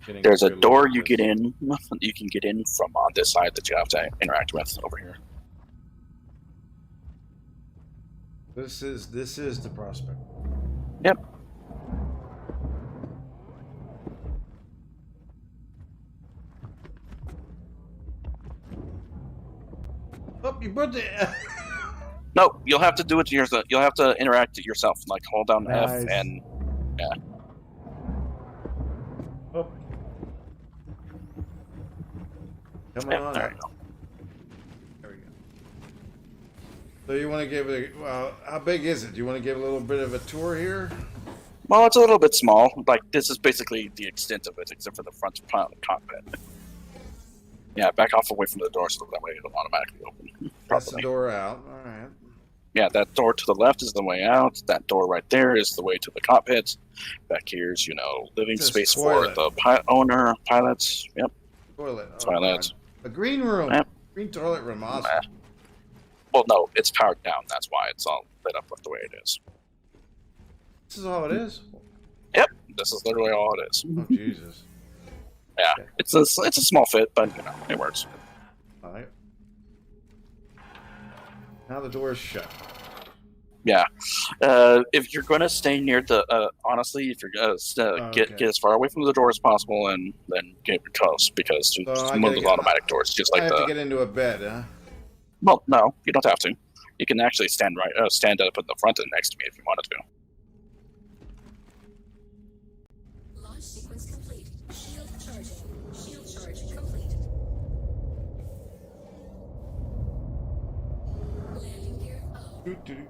A: Getting
C: There's a
A: through
C: door
A: little
C: you
A: bit.
C: get in. You can get in from on this side that you have to interact with over here.
A: This is the prospect.
C: Yep.
A: Oh, you put the.
C: No, you'll have to do it yourself. You'll have to interact it yourself. Like hold down
A: Nice.
C: F and
A: Oh. Come
C: Yep,
A: on.
C: there
A: up.
C: you go.
A: There we go. So you want to give it? Well, how big is it? Do you want to give a little bit of a tour here?
C: Well, it's a little bit small. Like this is basically the extent of it, except for the front cockpit. Yeah, back off away from the door so that way it'll automatically open.
A: That's the
C: Probably.
A: door out. All right.
C: Yeah, that door to the left is the way out. That door right there is the way to the cockpit. Back here's, living
A: It says
C: space
A: toilet.
C: for the pilots. Yep.
A: Toilet. Oh,
C: Toilet.
A: God. A green room.
C: Yep.
A: Green toilet room. Awesome.
C: Well, no, it's powered down. That's why it's all lit up with the way it is.
A: This is all it is.
C: Yep, this is literally all it is.
A: Oh Jesus.
C: Yeah,
A: Okay.
C: it's a small fit, but it works.
A: All right. Now the door is shut.
C: Yeah, if you're going to stay near the, honestly, if you're going to get as far away from the door as possible, and then get close because
A: So
C: it's
A: I
C: one of
A: gotta
C: those
A: get-
C: automatic doors, just
A: I
C: like
A: have to
C: the.
A: get into a bed, huh?
C: Well, no, you don't have to. You can actually stand up in the front and next to me if you wanted to.
G: Launch sequence complete. Shield charging. Shield charge complete. Landing gear up.
A: Doo-doo.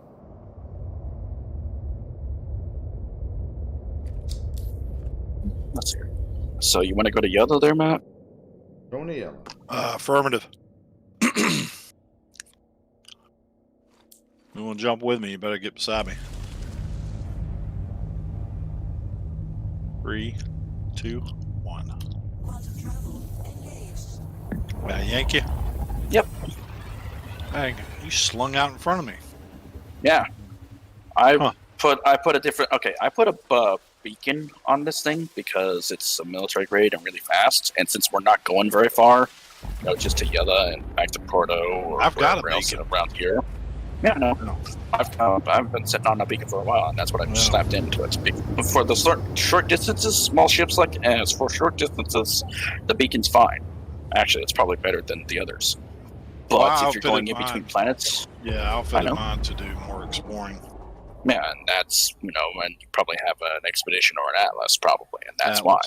C: Let's see. So you want to go to yellow there, Matt?
A: Tony yellow.
B: Affirmative. You want to jump with me? You better get beside me. 3, 2, 1.
G: Quantum travel engaged.
B: May I yank you?
C: Yep.
B: Dang, you slung out in front of me.
C: Yeah. I
B: Huh.
C: put a different. Okay, I put a beacon on this thing because it's a military grade and really fast. And since we're not going very far, just to Yella and back to Porto or
B: I've got a
C: wherever else
B: beacon.
C: around here. Yeah, no.
B: No.
C: I've been sitting on a beacon for a while, and that's what I've
B: No.
C: slapped into it. For the short distances, small ships for short distances, the beacon's fine. Actually, it's probably better than the others. But
B: Well,
C: if
B: I'll
C: you're
B: fit
C: going
B: it
C: in between
B: mine.
C: planets,
B: Yeah, I'll
C: I
B: fit
C: know.
B: it mine to do more exploring.
C: yeah, and that's and you probably have an expedition or an atlas, probably, and that's
B: Atlas.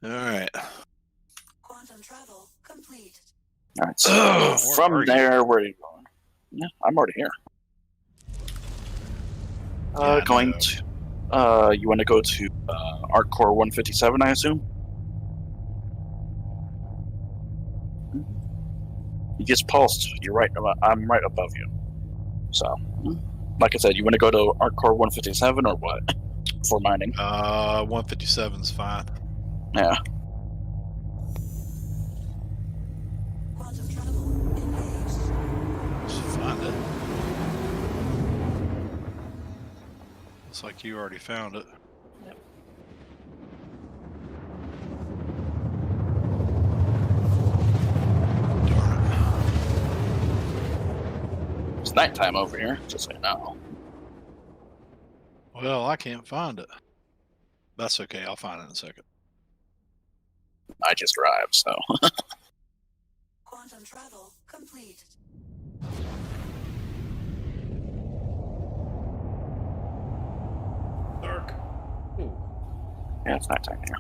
C: why.
B: All right.
G: Quantum travel complete.
C: All right, so
B: Where are
C: from
B: you?
C: there, where are you going? Yeah, I'm already here.
B: Yeah, I
C: Going
B: know.
C: to You want to go to Art Core 157, I assume? You just pulsed. You're right. I'm right above you. So, like I said, you want to go to Art Core 157 or what? For mining.
B: 157's fine.
C: Yeah.
G: Quantum travel engaged.
B: Just find it. Looks like you already found it.
C: Yep.
B: Darn
C: It's nighttime over here, just so you know.
B: it. Well, I can't find it. That's okay. I'll find it in a second.
C: I just arrived, so.
G: Quantum travel complete.
A: Dark. Ooh,
C: Yeah, it's nighttime here.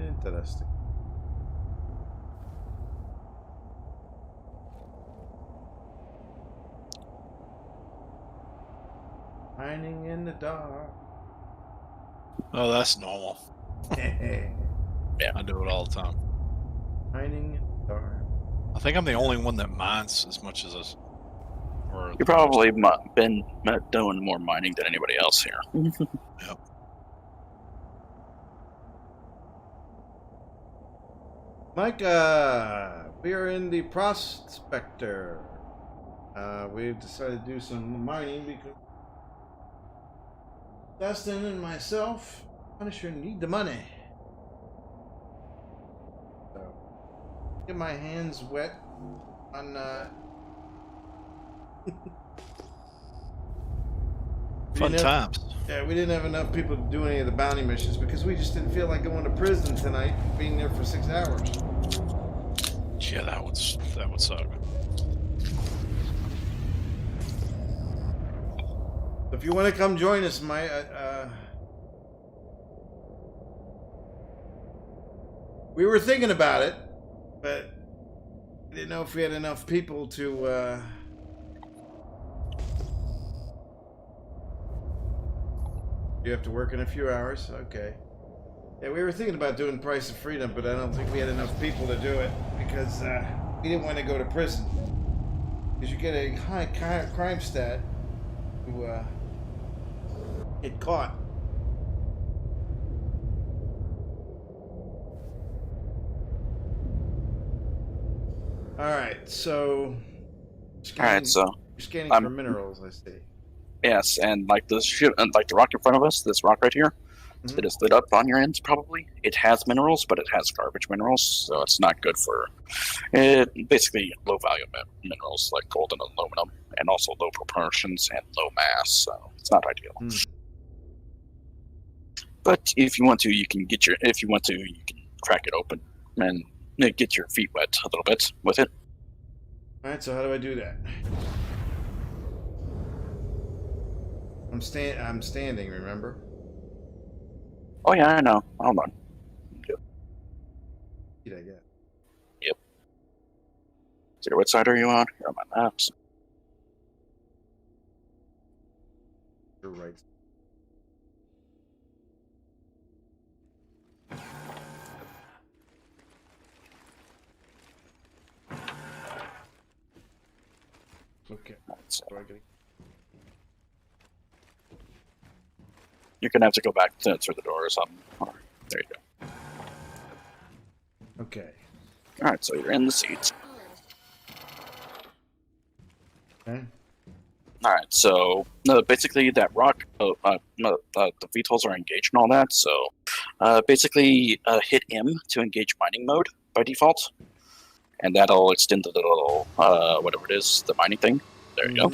A: interesting. Mining in the dark.
B: Oh, that's normal.
A: Mining
B: I do it all the time.
A: in the dark.
B: I think I'm the only one that mines as much as us. Or
C: You've probably been doing more mining than anybody else here.
B: Yep.
A: Mike, we are in the Prospector. We've decided to do some mining because Dustin and myself, Punisher, need the money. So, get my hands wet on. We
B: Fun
A: didn't have-
B: times.
A: Yeah, we didn't have enough people to do any of the bounty missions because we just didn't feel like going to prison tonight, being there for 6 hours.
B: Yeah, that would suck.
A: If you want to come join us, we were thinking about it, but we didn't know if we had enough people to. You have to work in a few hours, okay. Yeah, we were thinking about doing Price of Freedom, but I don't think we had enough people to do it because we didn't want to go to prison. Because you get a high crime stat to get caught. Alright, so...
C: Alright, so...
A: You're scanning for minerals, I see.
C: Yes, and like the rock in front of us, this rock right here, it is lit up on your ends probably. It has minerals, but it has garbage minerals, so it's not good for basically low value minerals like gold and aluminum, and also low proportions and low mass, so it's not ideal. But if you want to, you can crack it open and get your feet wet a little bit with it.
A: Alright, so how do I do that? I'm standing, remember?
C: Oh yeah, I know. Hold on.
A: Did I get?
C: Yep. So what side are you on? You're on my left.
A: You're right. Okay.
C: So
A: Okay.
C: you're gonna have to go back through the door or something. There you go.
A: Okay.
C: All right, so you're in the seats.
A: Okay.
C: All right, so basically that rock, the VTOLs are engaged and all that. So basically hit M to engage mining mode by default, and that'll extend the little whatever it is, the mining thing. There you go.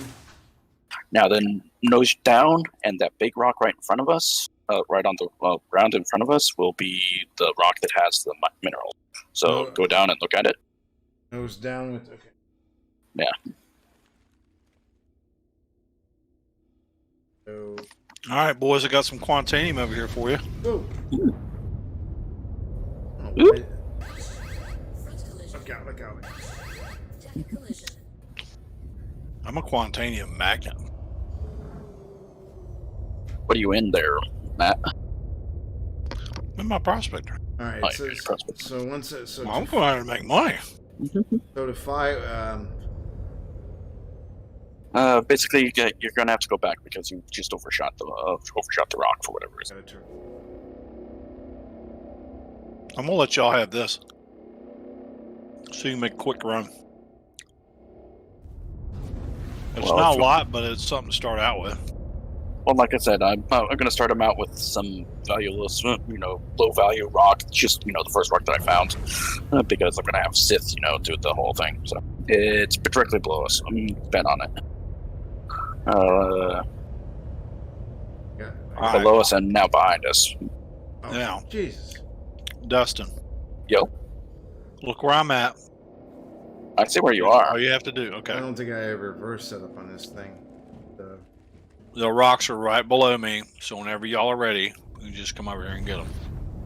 C: Now then, nose down, and that big rock right in front of us, right on the ground in front of us, will be the rock that has the minerals. So go down and look at it.
A: Nose down with okay.
C: Yeah.
A: So
B: All right, boys, I got some quantanium over here for you.
A: go.
C: Oop.
G: Front collision.
A: Look out.
G: Deck collision.
B: I'm a quantanium magnet.
C: What are you in there, Matt?
B: In my prospector.
A: All right.
C: Oh,
A: So,
C: you're prospect.
A: so once it, so
B: Well, I'm
A: to,
B: going to make money.
A: so to five.
C: Basically, you're gonna have to go back because you just overshot the rock for whatever reason.
A: Got a turn.
B: I'm gonna let y'all have this, so you can make a quick run. It's
C: Well,
B: not
C: if
B: a lot, but it's something to start out with.
C: Well, like I said, I'm gonna start them out with some valueless, low value rock. Just the first rock that I found, because I'm gonna have Sith, do the whole thing. So it's directly below us. I'm bet on it.
A: Yeah.
B: All right.
C: Below us and now behind us.
A: Oh,
B: Now.
A: Jesus.
B: Dustin,
C: Yo,
B: look where I'm at.
C: I see where you
B: All
C: are.
B: you have to do,
A: I
B: okay.
A: don't think I ever reverse set up on this thing.
B: The rocks are right below me, so whenever y'all are ready, you just come over here and get them.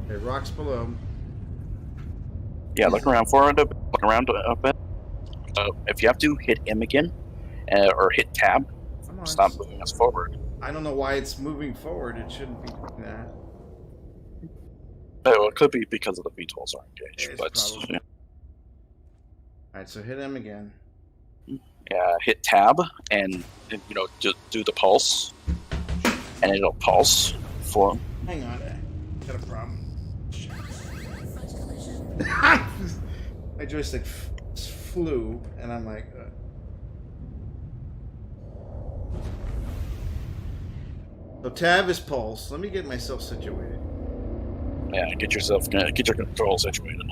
A: Okay, rocks below.
C: Yeah, look around for it. Look around a bit. If you have to hit M again, or hit tab,
A: Come on.
C: stop moving us forward.
A: I don't know why it's moving forward. It shouldn't be doing that.
C: Oh, it could be because of the VTOLs are engaged,
A: It's
C: but
A: probably- All right, so hit M again.
C: hit tab and do the pulse, and it'll pulse for.
A: Hang on, I got a problem.
G: Front collision.
A: My joystick flew, and I'm like. So tab is pulse. Let me get myself situated.
C: Yeah, get your control situated.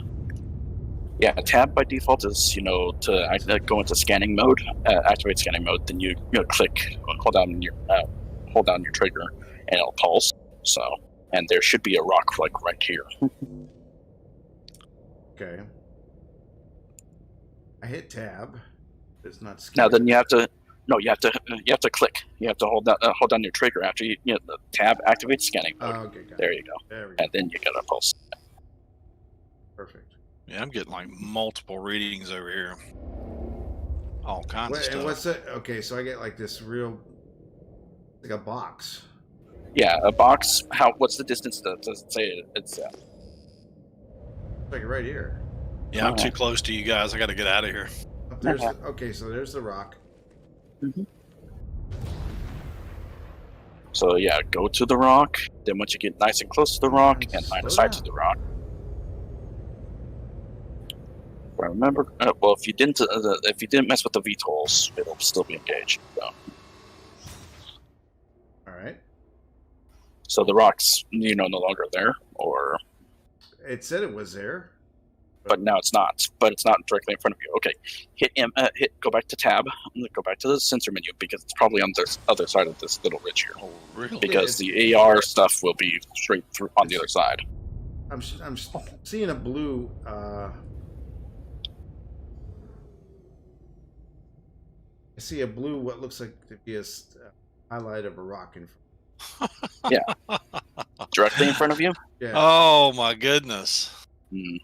C: Yeah, tab by default is to go into scanning mode, activate scanning mode. Then you click, hold down your trigger, and it'll pulse. So, and there should be a rock like right here.
A: Okay. I hit tab. It's not
C: Now
A: scanning.
C: then you have to click. You have to hold down your trigger after the tab activates scanning mode.
A: Okay, got
C: There
A: it.
C: you go,
A: There we go.
C: and then you get a pulse.
A: Perfect.
B: Yeah, I'm getting like multiple readings over here. All kinds of
A: And
B: stuff.
A: what's that? Okay, so I get like this real, like a box.
C: Yeah, a box. What's the distance? Does it say it's
A: It's like right here.
B: Yeah, I'm too close to you guys. I got to get out of here.
A: Up there's okay, so there's the rock.
C: So yeah, go to the rock. Then once you get nice and close to the rock and line of
A: Slow
C: sight to
A: down.
C: the rock. Remember, well, if you didn't mess with the VTOLs, it'll still be engaged.
A: All right.
C: So the rock's no longer there, or
A: It said it was there.
C: but now it's not. But it's not directly in front of you. Okay, go back to tab, go back to the sensor menu because it's probably on the other side of this little ridge here.
B: Oh, really?
C: Because the AR stuff will be straight through on the other side.
A: I'm seeing a blue. I see a blue. What looks like to be a highlight of a rock in front.
C: Directly in front of you.
A: Yeah.
B: Oh my goodness.
C: Hmm.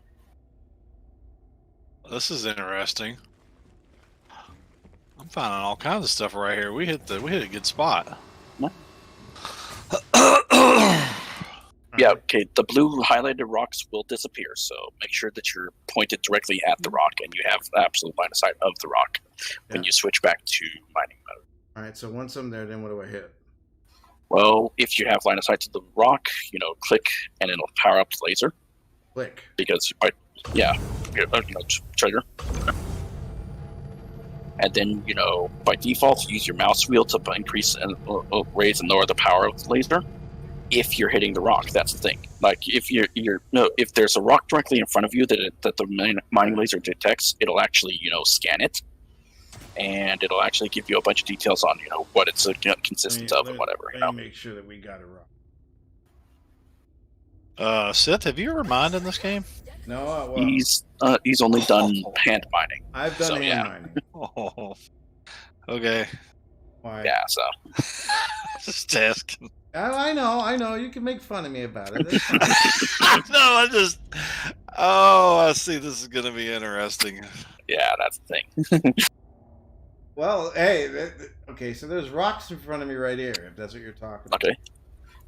B: This is interesting. I'm finding all kinds of stuff right here. We hit a good spot.
C: Yeah, okay, the blue highlighted rocks will disappear, so make sure that you're pointed directly at the rock and you have absolute line of sight of the rock when
A: Yeah.
C: you switch back to mining mode.
A: All right. So once I'm there, then what do I hit?
C: Well, if you have line of sight to the rock, click and it'll power up the laser
A: Click.
C: because, trigger. And then, by default, use your mouse wheel to increase and raise and lower the power of the laser. If you're hitting the rock, that's the thing. Like if if there's a rock directly in front of you that the mining laser detects, it'll actually scan it, and it'll actually give you a bunch of details on what it's consists of and whatever.
A: Let me make sure that we got it wrong.
B: Sith, have you ever mined in this game?
A: No, well,
C: He's only done hand mining.
A: I've done
C: so,
A: hand
C: yeah.
A: mining.
B: Oh, okay.
A: Why?
C: Yeah, so
B: Just asking.
A: I know. You can make fun of me about it. That's fine.
B: No, I see. This is going to be interesting.
C: yeah, that's the thing.
A: Well, hey, okay. So there's rocks in front of me right here. If that's what you're talking about.
C: Okay.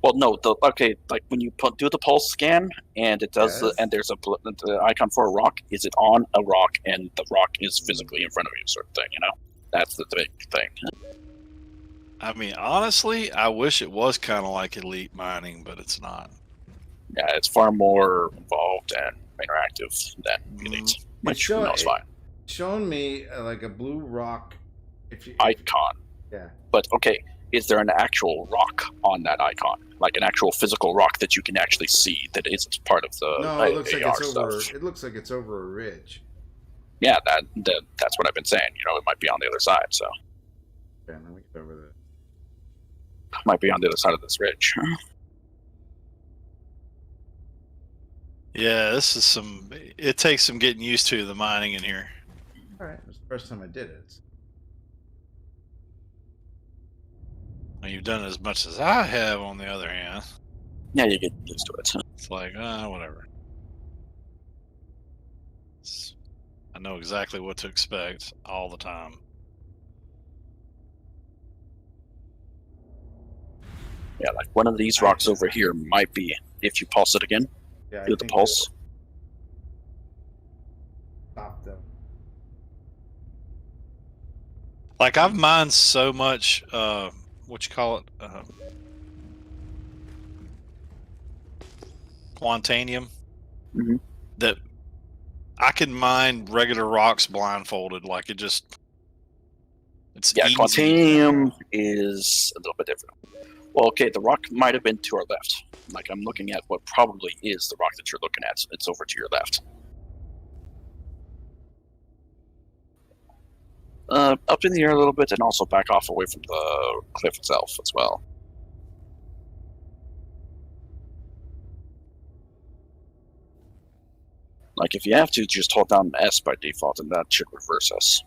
C: Well, no. Like when you do the pulse scan, and it does,
A: Yes.
C: and there's the icon for a rock. Is it on a rock, and the rock is physically in front of you, sort of thing? That's the big thing.
B: I mean, honestly, I wish it was kind of like Elite Mining, but it's not.
C: Yeah, it's far more involved and interactive than Elite, which is fine.
A: Shown me like a blue rock.
C: Icon.
A: Yeah.
C: But okay, is there an actual rock on that icon? Like an actual physical rock that you can actually see that isn't part of the
A: No, it looks like
C: AR
A: it's
C: stuff?
A: over. It looks like it's over a ridge.
C: Yeah, that's what I've been saying. It might be on the other side, so
A: Okay, let me get over there.
C: might be on the other side of this ridge.
B: Yeah, this is it takes some getting used to the mining in here.
A: All right, it was the first time I did it.
B: Well, you've done as much as I have, on the other hand.
C: Yeah, you get used to it.
B: It's like, whatever. I know exactly what to expect all the time.
C: Yeah, like one of these rocks over here might be, if you pulse it again,
A: Yeah,
C: do the pulse.
A: Stop them.
B: Like, I've mined so much, what you call it, Quantanium,
C: Mhm.
B: that I can mine regular rocks blindfolded. Like, it's
C: Yeah,
B: easy.
C: Quantanium is a little bit different. Well, okay, the rock might have been to our left. Like, I'm looking at what probably is the rock that you're looking at. It's over to your left. Up in the air a little bit, and also back off away from the cliff itself as well. Like, if you have to, just hold down S by default, and that should reverse S.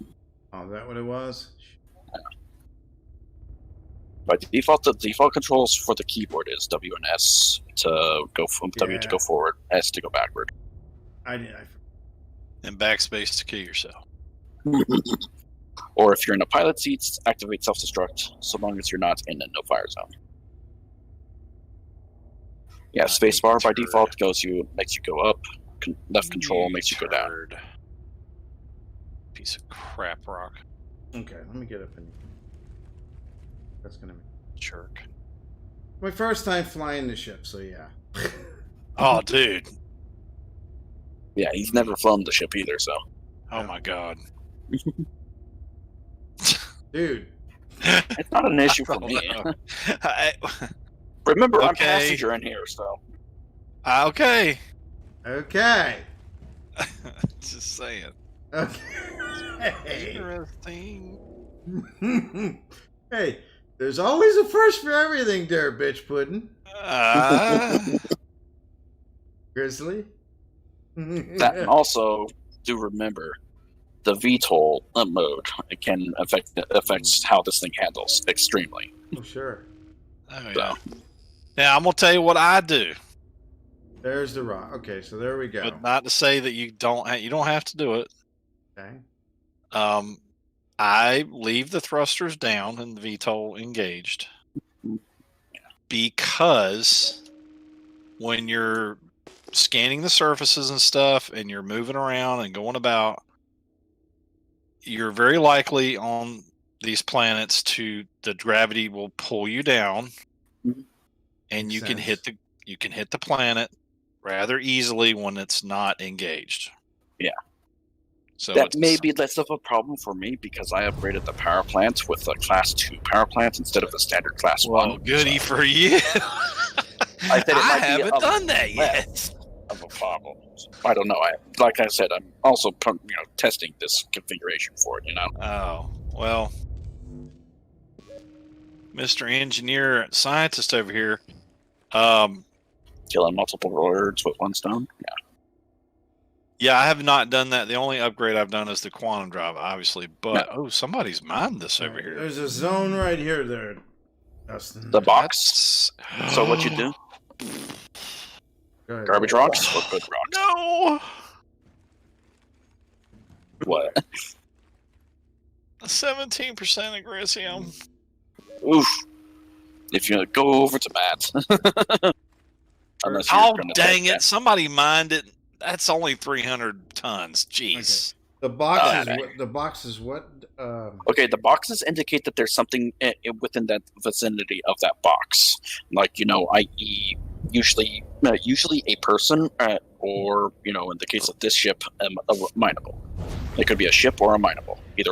A: Oh, is that what it was?
C: By default, the default controls for the keyboard is W and S to go W to go forward, S to go backward.
A: I did.
B: And backspace to kill yourself.
C: Or if you're in a pilot seat, activate self-destruct, so long as you're not in a no-fire zone. Yeah, spacebar by default makes you go up. Left control makes you go down.
B: Piece of crap rock.
A: Okay, let me get up in. That's gonna be
B: Jerk.
A: my first time flying the ship, so yeah.
B: Oh, dude.
C: Yeah, he's never flown the ship either, so.
B: Oh my god.
A: Dude.
C: It's not an issue for me.
B: I,
C: Remember, I'm
B: Okay.
C: passenger in here, so.
B: okay.
A: Okay.
B: Just saying.
A: Okay.
B: Interesting.
A: Hey, there's always a first for everything there, bitch pudding. Grizzly?
C: That, and also, do remember, the VTOL mode can affects how this thing handles extremely.
A: Oh, sure.
B: Oh, yeah. Now, I'm going to tell you what I do.
A: There's the rock. Okay, so there we go.
B: But not to say that you don't have to do it.
A: Okay.
B: I leave the thrusters down and the VTOL engaged, because when you're scanning the surfaces and stuff and you're moving around and going about, you're very likely on these planets the gravity will pull you down, and you can hit the planet rather easily when it's not engaged.
C: Yeah.
B: So
C: that may be less of a problem for me because I upgraded the power plant with a class 2 power plant instead of the standard class 1.
B: Well, goody for you.
C: I said it might be
B: haven't done that yet.
C: Of a problem. I don't know. Like I said, I'm also testing this configuration for it.
B: Oh well, Mr. Engineer Scientist over here.
C: Killing multiple birds with one stone. Yeah.
B: Yeah, I have not done that. The only upgrade I've done is the quantum drive, obviously. But somebody's mined this over here.
A: There's a zone right here, there, Dustin.
C: The box. So what you do?
A: Go ahead.
C: Garbage rocks or good rocks?
B: No.
C: What?
B: 17% agresium.
C: Oof. If you go over to Matt. Unless you're
B: Oh,
C: gonna
B: dang
C: take
B: it. Somebody mined it. That's only 300 tons. Jeez.
A: The box
C: Ah,
A: is
C: dang.
A: what? The box is what?
C: Okay, the boxes indicate that there's something within that vicinity of that box, like i.e., usually a person, or in the case of this ship, a mineable. It could be a ship or a mineable, either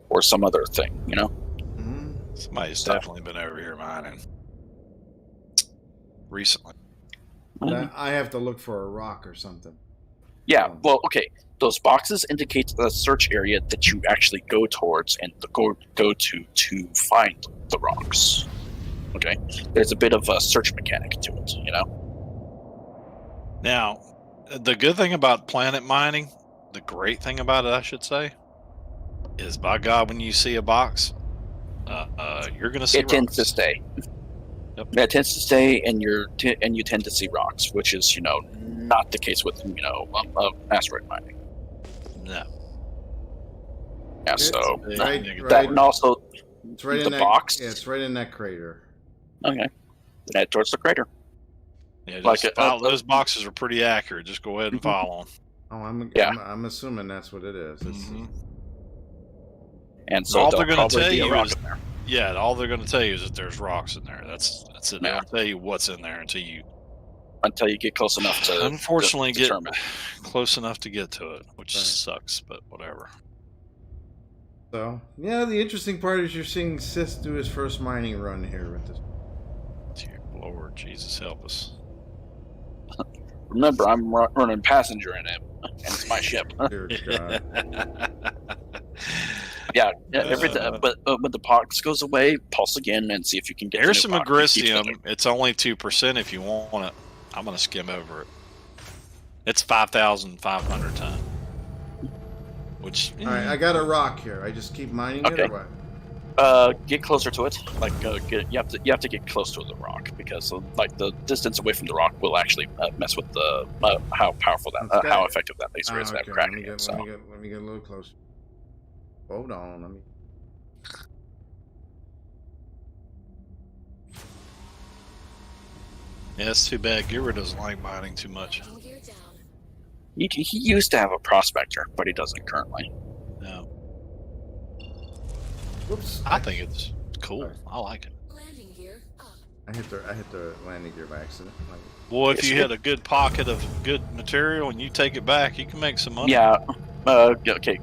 C: or some other thing.
A: Mhm.
B: Somebody's definitely been over here mining recently.
A: I have to look for a rock or something.
C: Yeah, well, okay. Those boxes indicate the search area that you actually go towards and go to find the rocks. Okay, there's a bit of a search mechanic to it,
B: Now, the good thing about planet mining, the great thing about it, I should say, is by God, when you see a box, you're going to see
C: It tends to
B: rocks.
C: stay.
B: Yep.
C: It tends to stay, and you tend to see rocks, which is not the case with asteroid mining.
B: No.
C: Yeah,
A: It's
C: so
A: right,
C: that
A: right.
C: and also
A: It's right in
C: the
A: that
C: box.
A: Yeah, it's right in that crater.
C: Okay, head towards the crater.
B: Yeah, just
C: Like
B: those boxes are pretty accurate. Just go ahead and follow them.
A: Oh,
C: Yeah.
A: I'm assuming that's what it is.
C: And so
B: All
C: they'll
B: they're going to
C: probably
B: tell
C: be a
B: you
C: rock
B: is,
C: in there.
B: yeah, all they're going to tell you is that there's rocks in there. That's it. They
C: Yeah.
B: don't tell you what's in there until you
C: get close enough to
B: unfortunately get
C: determine.
B: close enough to get to it, which
A: Right.
B: sucks, but whatever.
A: So, yeah, the interesting part is you're seeing Sith do his first mining run here with this.
B: Dear Lord Jesus, help us.
C: Remember, I'm running passenger in it, and it's my ship.
A: Dear God.
C: Yeah, but when the box goes away, pulse again and see if you can get.
B: Here's
C: the
B: some
C: new box. It keeps
B: agricium. It's only 2% if you want it. I'm going to skim over it. It's 5,500 ton. Which,
A: All right, I got a rock here. I just keep mining
C: Okay.
A: it or what?
C: Get closer to it. Like, you have to get close to the rock because, the distance away from the rock will actually mess with the how powerful
A: Okay.
C: how effective that laser is at
A: Okay,
C: cracking
A: let me get a little closer. Hold on, let me.
B: yeah, it's too bad. Gira doesn't like mining too much.
G: Landing gear down.
C: He used to have a prospector, but he doesn't currently.
B: No,
A: Whoops!
B: I think it's cool. I like it.
G: Landing gear up.
A: I hit the landing gear by accident.
B: Boy, if
C: Yes,
B: you
C: it-
B: hit a good pocket of good material and you take it back, you can make some money.
C: Yeah. Okay.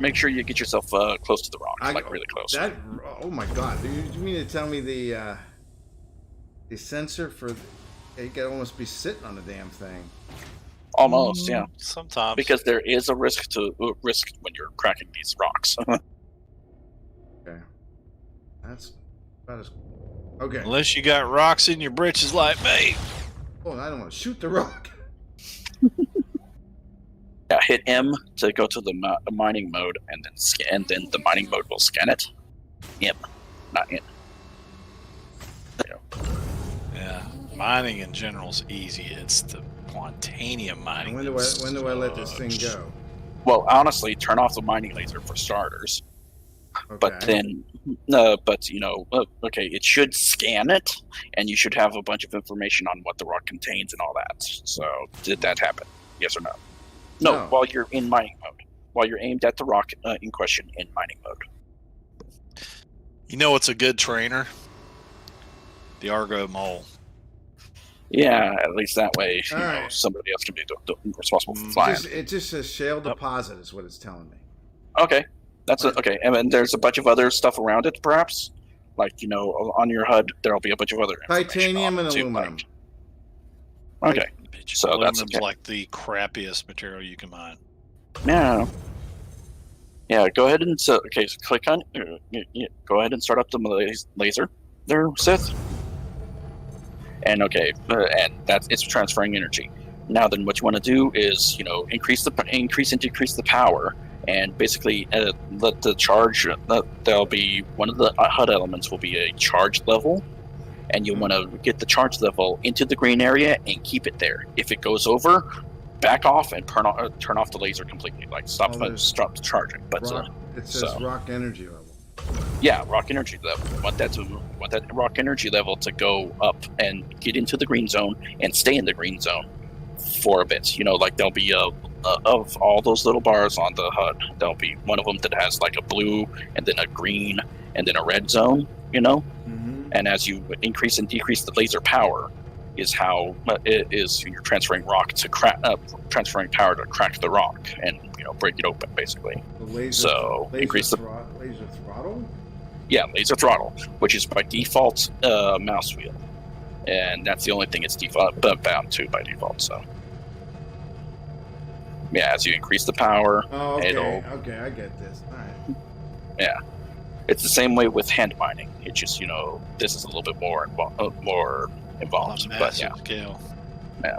C: Make sure you get yourself close to the rock, really close.
A: Oh my God! Do you mean to tell me the sensor for? It could almost be sitting on the damn thing.
C: Almost, yeah.
B: Sometimes.
C: Because there is a risk when you're cracking these rocks.
A: Okay, that's about as. Okay.
B: Unless you got rocks in your britches like me.
A: Oh, I don't want to shoot the rock.
C: Yeah, hit M to go to the mining mode, and then the mining mode will scan it. M, not N. There you go.
B: Yeah, mining in general is easy. It's the quantanium mining.
A: When do I let this thing go?
C: Well, honestly, turn off the mining laser for starters.
A: Okay.
C: But then, okay, it should scan it, and you should have a bunch of information on what the rock contains and all that. So, did that happen? Yes or no? No, while you're in mining mode. While you're aimed at the rock in question in mining mode.
B: You know what's a good trainer? The Argo mole.
C: Yeah, at least that way,
A: All right.
C: somebody else can be responsible for flying.
A: It just says shale deposit is what it's telling me.
C: Okay, that's okay. And then there's a bunch of other stuff around it, perhaps. Like on your HUD, there'll be a bunch of other
A: Titanium and
C: information on it,
A: aluminum.
C: too. Okay, So that's
B: Aluminum's
C: okay.
B: like the crappiest material you can mine.
C: yeah. Go ahead and click on. Go ahead and start up the laser there, Sith. And and it's transferring energy. Now, then, what you want to do is increase and decrease the power, and basically let the charge. There'll be one of the HUD elements will be a charge level, and you want to get the charge level into the green area and keep it there. If it goes over, back off and turn off the laser completely. Like stop charging. But
A: It says
C: so-
A: rock energy level.
C: yeah, rock energy level. You want that to want that rock energy level to go up and get into the green zone and stay in the green zone for a bit. Like there'll be of all those little bars on the HUD, there'll be one of them that has like a blue and then a green and then a red zone. And as you increase and decrease the laser power, is how it is you're transferring transferring power to crack the rock and break it open basically.
A: The laser,
C: so
A: laser
C: increase the
A: laser throttle.
C: Yeah, laser throttle, which is by default mouse wheel, and that's the only thing it's bound to by default. So yeah, as you increase the power,
A: Oh, okay.
C: it'll
A: Okay, I get this. All right.
C: yeah. It's the same way with hand mining. It's just this is a little bit more involved, but yeah.
B: Scale.
C: Yeah.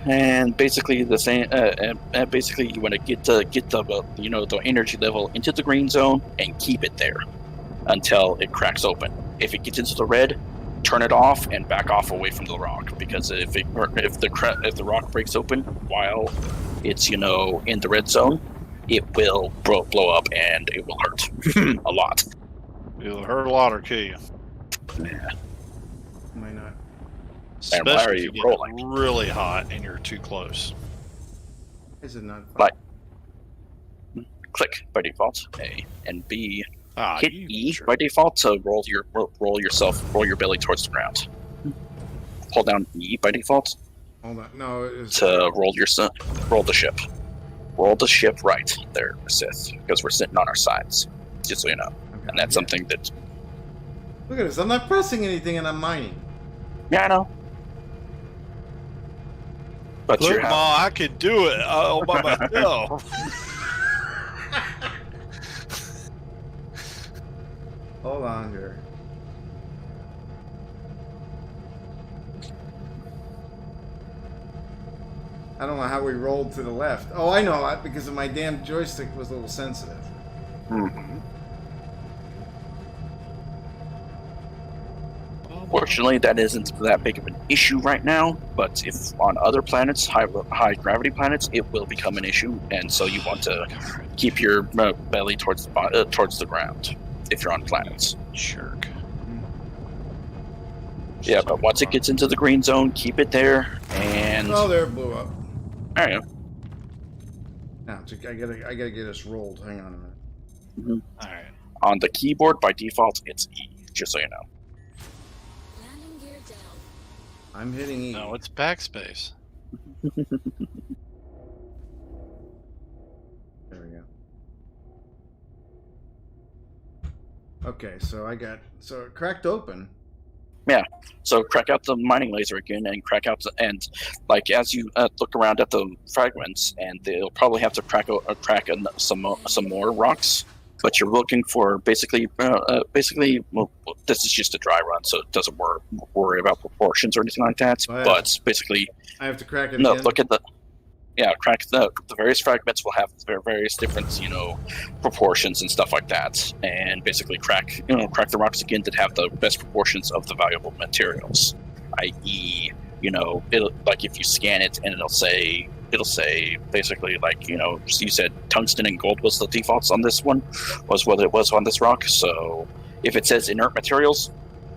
C: And basically the same. And basically, you want to get the energy level into the green zone and keep it there until it cracks open. If it gets into the red, turn it off and back off away from the rock, because if the rock breaks open while it's in the red zone, it will blow up and it will hurt a lot.
B: It'll hurt a lot or kill you.
C: Yeah.
A: Might not.
C: And why
B: Especially
C: are
B: if
C: you
B: you get
C: rolling?
B: really hot and you're too close.
A: Is it not?
C: Like, click by default, A, and B. Hit E by default to roll your belly towards the ground. Hold down E by default
A: Hold on. No, it was
C: to roll the ship. Roll the ship right there, Sith, because we're sitting on our sides, just so you know.
A: Okay,
C: And that's something that.
A: Look at this. I'm not pressing anything, and I'm mining.
C: Yeah, I know. But
B: Look, Ma, I can do it all by myself.
A: Hold on here. I don't know how we rolled to the left. Oh, I know, because of my damn joystick was a little sensitive.
C: Mm-hmm. Fortunately, that isn't that big of an issue right now, but if on other planets, high gravity planets, it will become an issue, and so you want to keep your belly towards the ground if you're on planets.
B: Jerk.
C: Yeah, but once it gets into the green zone, keep it there, and...
A: Oh, there it blew up.
C: There you go.
A: Now, I gotta get us rolled. Hang on a minute.
C: Mm-hmm.
B: All right.
C: On the keyboard, by default, it's E, just so you know.
G: Landing gear down.
A: I'm hitting E.
B: No, it's backspace.
A: There we go. Okay, so it cracked open.
C: Yeah, so crack out the mining laser again, and crack out as you look around at the fragments, and they'll probably have to crack some more rocks. But you're looking for basically, well, this is just a dry run, so it doesn't worry about proportions or anything like that.
A: Oh, yeah.
C: But basically,
A: I have to crack it
C: no,
A: again?
C: look at crack the various fragments will have various different, proportions and stuff like that, and basically crack the rocks again that have the best proportions of the valuable materials, i.e., it'll, like, if you scan it and it'll say basically, like, you said tungsten and gold was the defaults on this one, was what it was on this rock. So if it says inert materials,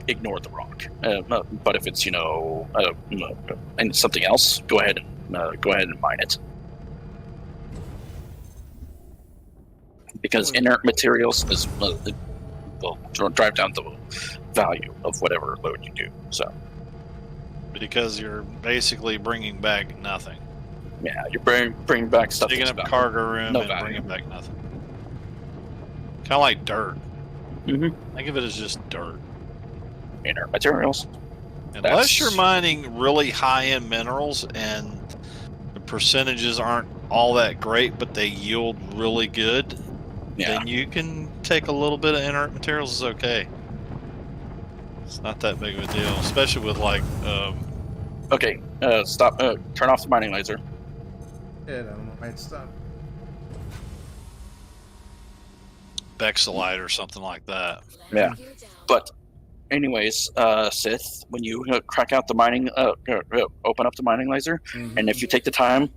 C: ignore the rock. But if it's and something else, go ahead and mine it, because inert materials will drive down the value of whatever load you do. So
B: Because you're basically bringing back nothing.
C: yeah, you bring back stuff.
B: Digging up a cargo room and bringing back nothing. Kind of like dirt.
C: Mm-hmm.
B: Think of it as just dirt.
C: Inert materials.
B: Unless you're mining really high-end minerals and the percentages aren't all that great, but they yield really good, then you can take a little bit of inert materials. Is okay. It's not that big of a deal, especially with like.
C: Okay, stop. Turn off the mining laser.
A: Yeah, I don't know why it stopped.
B: Bexelite or something like that.
C: Yeah, but anyways, Sith, when you crack out the mining, open up the mining laser, and if you take the time,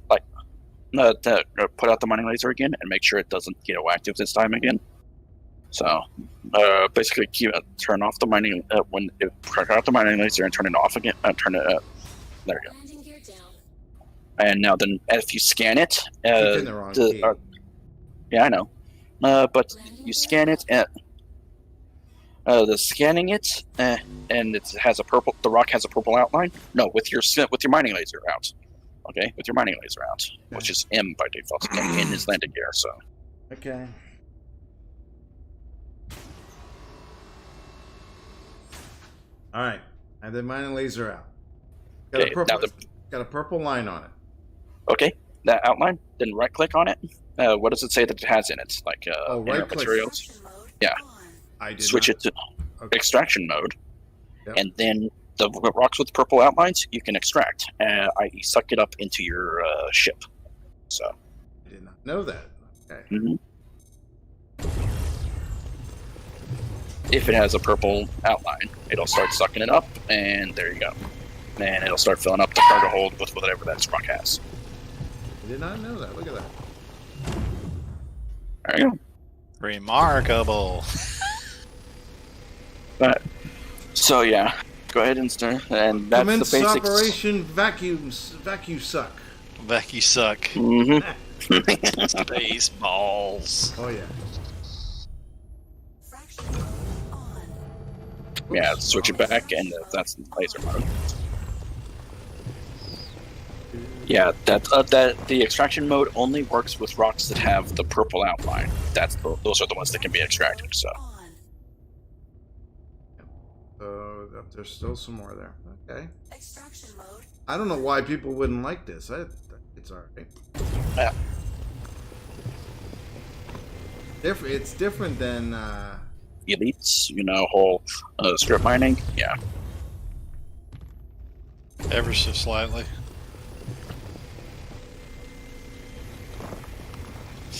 C: to put out the mining laser again and make sure it doesn't get active this time again, So basically, turn off the mining crack out the mining laser and turn it off again. Turn it. There you go.
G: Landing gear down.
C: And now then, if you scan it,
A: Keep in the wrong key.
C: yeah, I know. But you scan it, and the scanning it, and it has a purple. The rock has a purple outline. No, with your mining laser out. Okay, with your mining laser out, which is M by default. In is landing gear. So.
A: Okay. All right. I have the mining laser out. Got,
C: Okay,
A: a purple,
C: now
A: got a purple line on it.
C: Okay, that outline. Then right click on it. What does it say that it has in it? Like
A: right click.
C: materials.
G: Extraction mode
C: Yeah.
G: on.
A: I did
C: Switch
A: not-
C: it to
A: Okay.
C: extraction mode,
A: Yep.
C: and then the rocks with purple outlines you can extract, i.e., suck it up into your ship. So.
A: I did not know that. Okay.
C: Mhm. If it has a purple outline, it'll start sucking it up, and there you go. And it'll start filling up the cargo hold with whatever that rock has.
A: I did not know that. Look at that.
C: There you go.
B: Remarkable.
C: So yeah, go ahead and start. And that's
A: Commence
C: the basics.
A: operation vacuum suck.
B: Becky suck.
C: Mm-hmm.
B: Space balls.
A: Oh yeah.
G: Fraction mode on.
C: Yeah,
A: Oops.
C: switch it back, and that's laser mode. Yeah, that the extraction mode only works with rocks that have the purple outline. Those are the ones that can be extracted. So
G: On.
A: So there's still some more there. Okay.
G: Extraction mode.
A: I don't know why people wouldn't like this. It's alright.
C: yeah,
A: It's different than
C: elites, whole strip mining. Yeah,
B: Ever so slightly.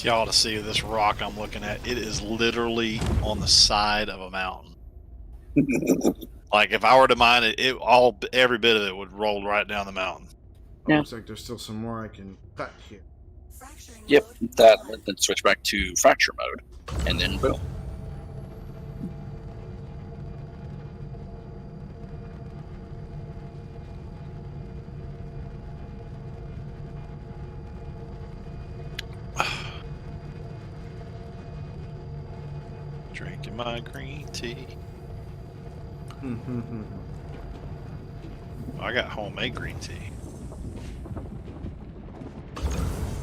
B: Y'all to see this rock I'm looking at. It is literally on the side of a mountain. Like if I were to mine it, every bit of it would roll right down the mountain.
C: Yeah.
A: Looks like there's still some more I can cut here.
G: Fracturing
C: yep.
G: mode.
C: Then switch back to fracture mode, and then boom.
B: Drinking my green tea. I got homemade green tea.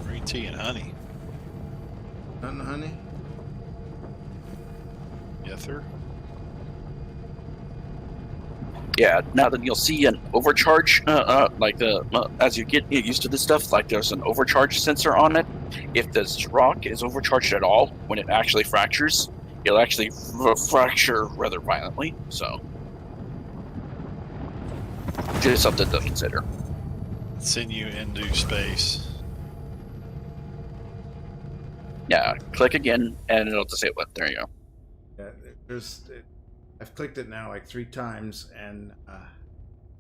B: Green tea and honey.
A: Nothing, honey.
B: Yes, sir.
C: Yeah, now that you'll see an overcharge, as you get used to this stuff, like there's an overcharge sensor on it. If this rock is overcharged at all, when it actually fractures, it'll actually fracture rather violently. So, just something to consider.
B: Send you into space.
C: Yeah, click again, and it'll disable it. There you go.
A: Yeah, I've clicked it now like 3 times, and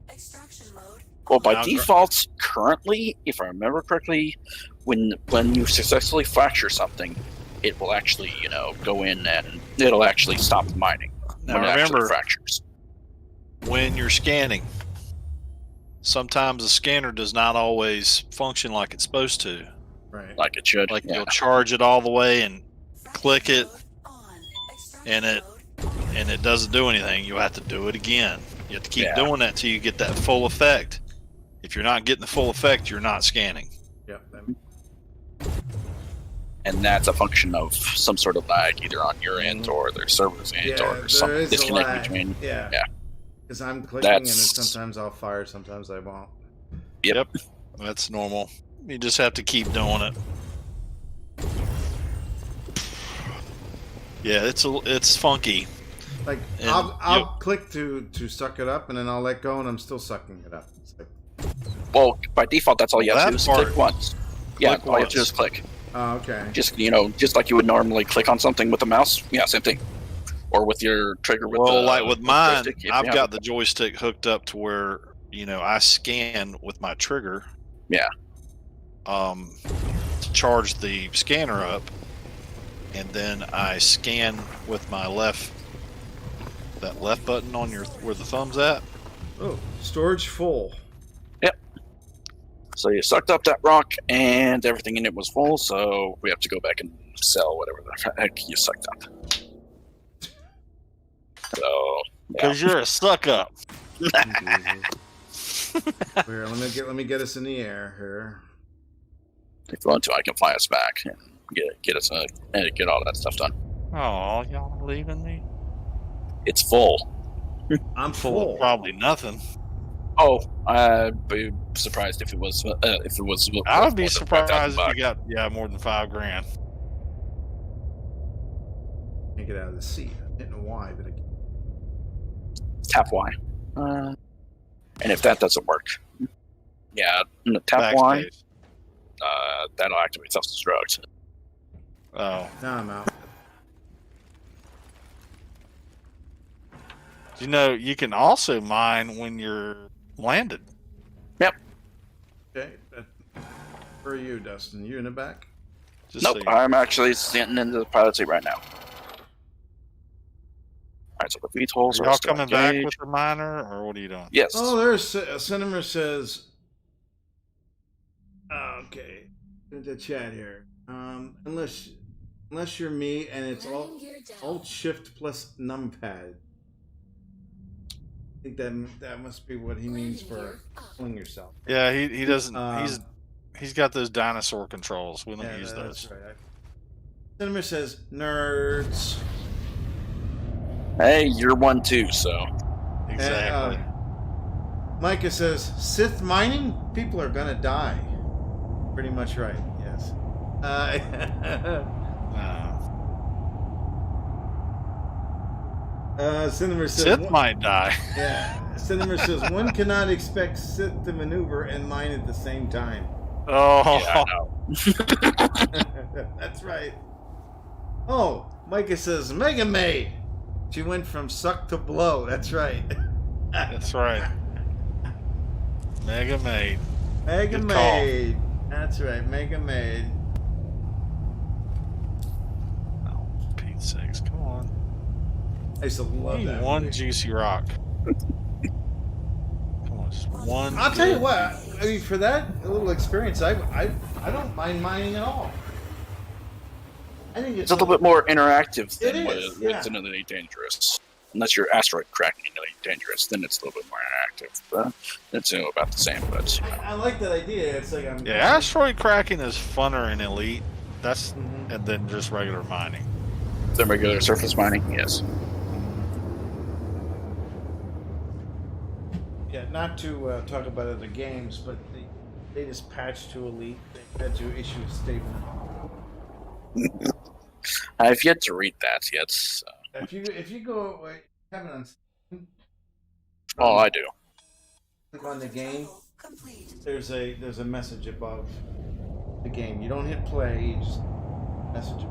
G: Extraction mode.
C: Well, by
B: Now,
C: default, currently, if I remember correctly, when you successfully fracture something, it will actually, go in and it'll actually stop the mining
B: Now
C: when it actually
B: remember,
C: fractures.
B: when you're scanning, sometimes the scanner does not always function like it's supposed to.
A: right.
C: Like it should.
B: Like
C: yeah.
B: you'll charge it all the way and click it,
G: On. Extraction
B: and it-
G: mode.
B: and it doesn't do anything. You have to do it again. You have to keep
C: Yeah.
B: doing that till you get that full effect. If you're not getting the full effect, you're not scanning.
A: Yep.
C: And that's a function of some sort of lag, either on your end or their server's end,
A: Yeah,
C: or some
A: there is a
C: disconnect
A: lag.
C: between.
A: Yeah.
C: Yeah.
A: Because I'm clicking, and
C: That's-
A: sometimes I'll fire, sometimes I won't.
C: Yep.
B: That's normal. You just have to keep doing it. Yeah, it's funky.
A: Like
B: And
A: I'll
B: yep.
A: click to suck it up, and then I'll let go, and I'm still sucking it up. It's like,
C: Well, by default, that's all you have to
B: That
C: do is
B: part-
C: click once. Yeah,
B: click
C: all you have to do
B: once.
C: is click.
A: oh, okay.
C: Just like you would normally click on something with a mouse. Yeah, same thing. Or with your trigger with
B: Well,
C: the
B: like with mine,
C: joystick, if you
B: I've
C: have
B: got
C: it.
B: the joystick hooked up to where I scan with my trigger.
C: Yeah.
B: To charge the scanner up, and then I scan with my left, that left button on your where the thumb's at.
A: Oh, storage full.
C: Yep. So you sucked up that rock, and everything in it was full. So we have to go back and sell whatever the heck you sucked up. So yeah.
B: Because you're a suck up.
A: Here, let me get us in the air here.
C: If you want to, I can fly us back and get us and get all that stuff done.
B: Oh, y'all leaving me?
C: It's full.
A: I'm
B: Full
A: full.
B: of probably nothing.
C: Oh, I'd be surprised if it was. If it was.
B: I would be
C: more than
B: surprised if
C: $5,000.
B: you got more than $5,000.
A: Can't get out of the seat. I didn't know why, but I can't.
C: Tap Y. And if that doesn't work, yeah, tap Y.
B: Backspace.
C: That'll activate self-destruct.
B: Oh,
A: Now I'm out.
B: you know you can also mine when you're landed.
A: Okay. Where are you, Dustin? You in the back?
B: Just
C: Nope,
B: so you-
C: I'm actually sitting in the pilot seat right now. Alright, so the VTOLs
B: Are
C: are
B: y'all
C: still
B: coming back
C: engaged.
B: with the miner, or what are you doing?
C: Yes.
A: Oh, there's Cinnamon says. Okay, in the chat here. Unless you're me and it's all
G: Landing gear down.
A: Alt Shift plus numpad. I think that must be what he means for pulling yourself.
B: Yeah, he doesn't.
A: Um,
B: he's got those dinosaur controls. We don't
A: Yeah,
B: use
A: that's
B: those.
A: right. Cinnamon says nerds.
C: Hey, you're one too, so.
B: Exactly.
A: Micah says Sith mining. People are gonna die. Pretty much right. Yes. Cinnamon says
B: Sith might die.
A: Yeah. Cinnamon says one cannot expect Sith to maneuver and mine at the same time.
B: Oh,
C: Yeah, I know.
A: That's right. Oh, Micah says Mega Maid. She went from suck to blow. That's right.
B: that's right. Mega Maid.
A: Mega
B: Good call.
A: Maid. That's right. Mega Maid.
B: Oh, Pete's sakes, come on.
A: I used to love
B: Need
A: that.
B: one
A: movie.
B: juicy rock. Come on, just one.
A: I'll tell you
B: good-
A: what. I mean, for that little experience, I don't mind mining at all. I think
C: It's a little bit more interactive
A: It
C: than what
A: is,
C: it's
A: yeah.
C: in Elite Dangerous. Unless you're asteroid cracking in Elite Dangerous, then it's a little bit more interactive. But it's about the same. But
A: I like that idea. It's like I'm.
B: Yeah, asteroid cracking is funner in Elite. That's
A: Mhm.
B: and then just regular mining.
C: the regular surface mining, yes.
A: Yeah, not to talk about other games, but they just patched to Elite. They had to issue a statement.
C: I've yet to read that yet. So.
A: If you go, wait, have it on.
C: Oh, I do.
A: Click on the game.
G: Complete.
A: There's a message above the game. You don't hit play. You just message.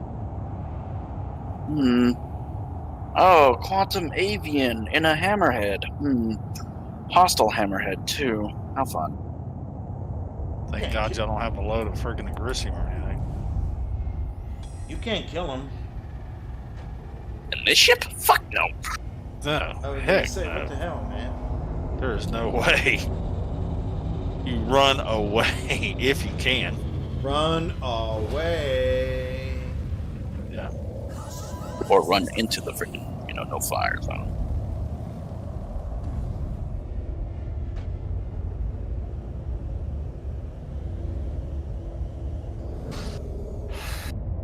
C: Oh, Quantum Avian in a Hammerhead. Hostile Hammerhead, too. How fun.
B: Thank God y'all don't have a load of friggin' Agrisium or anything.
A: You can't kill them.
C: In this ship? Fuck no.
B: No,
A: I was gonna
B: heck
A: say, what the
B: no.
A: hell, man?
B: There is no way. You run away if you can.
A: Run away.
B: Yeah.
C: Or run into the freaking, no fire zone.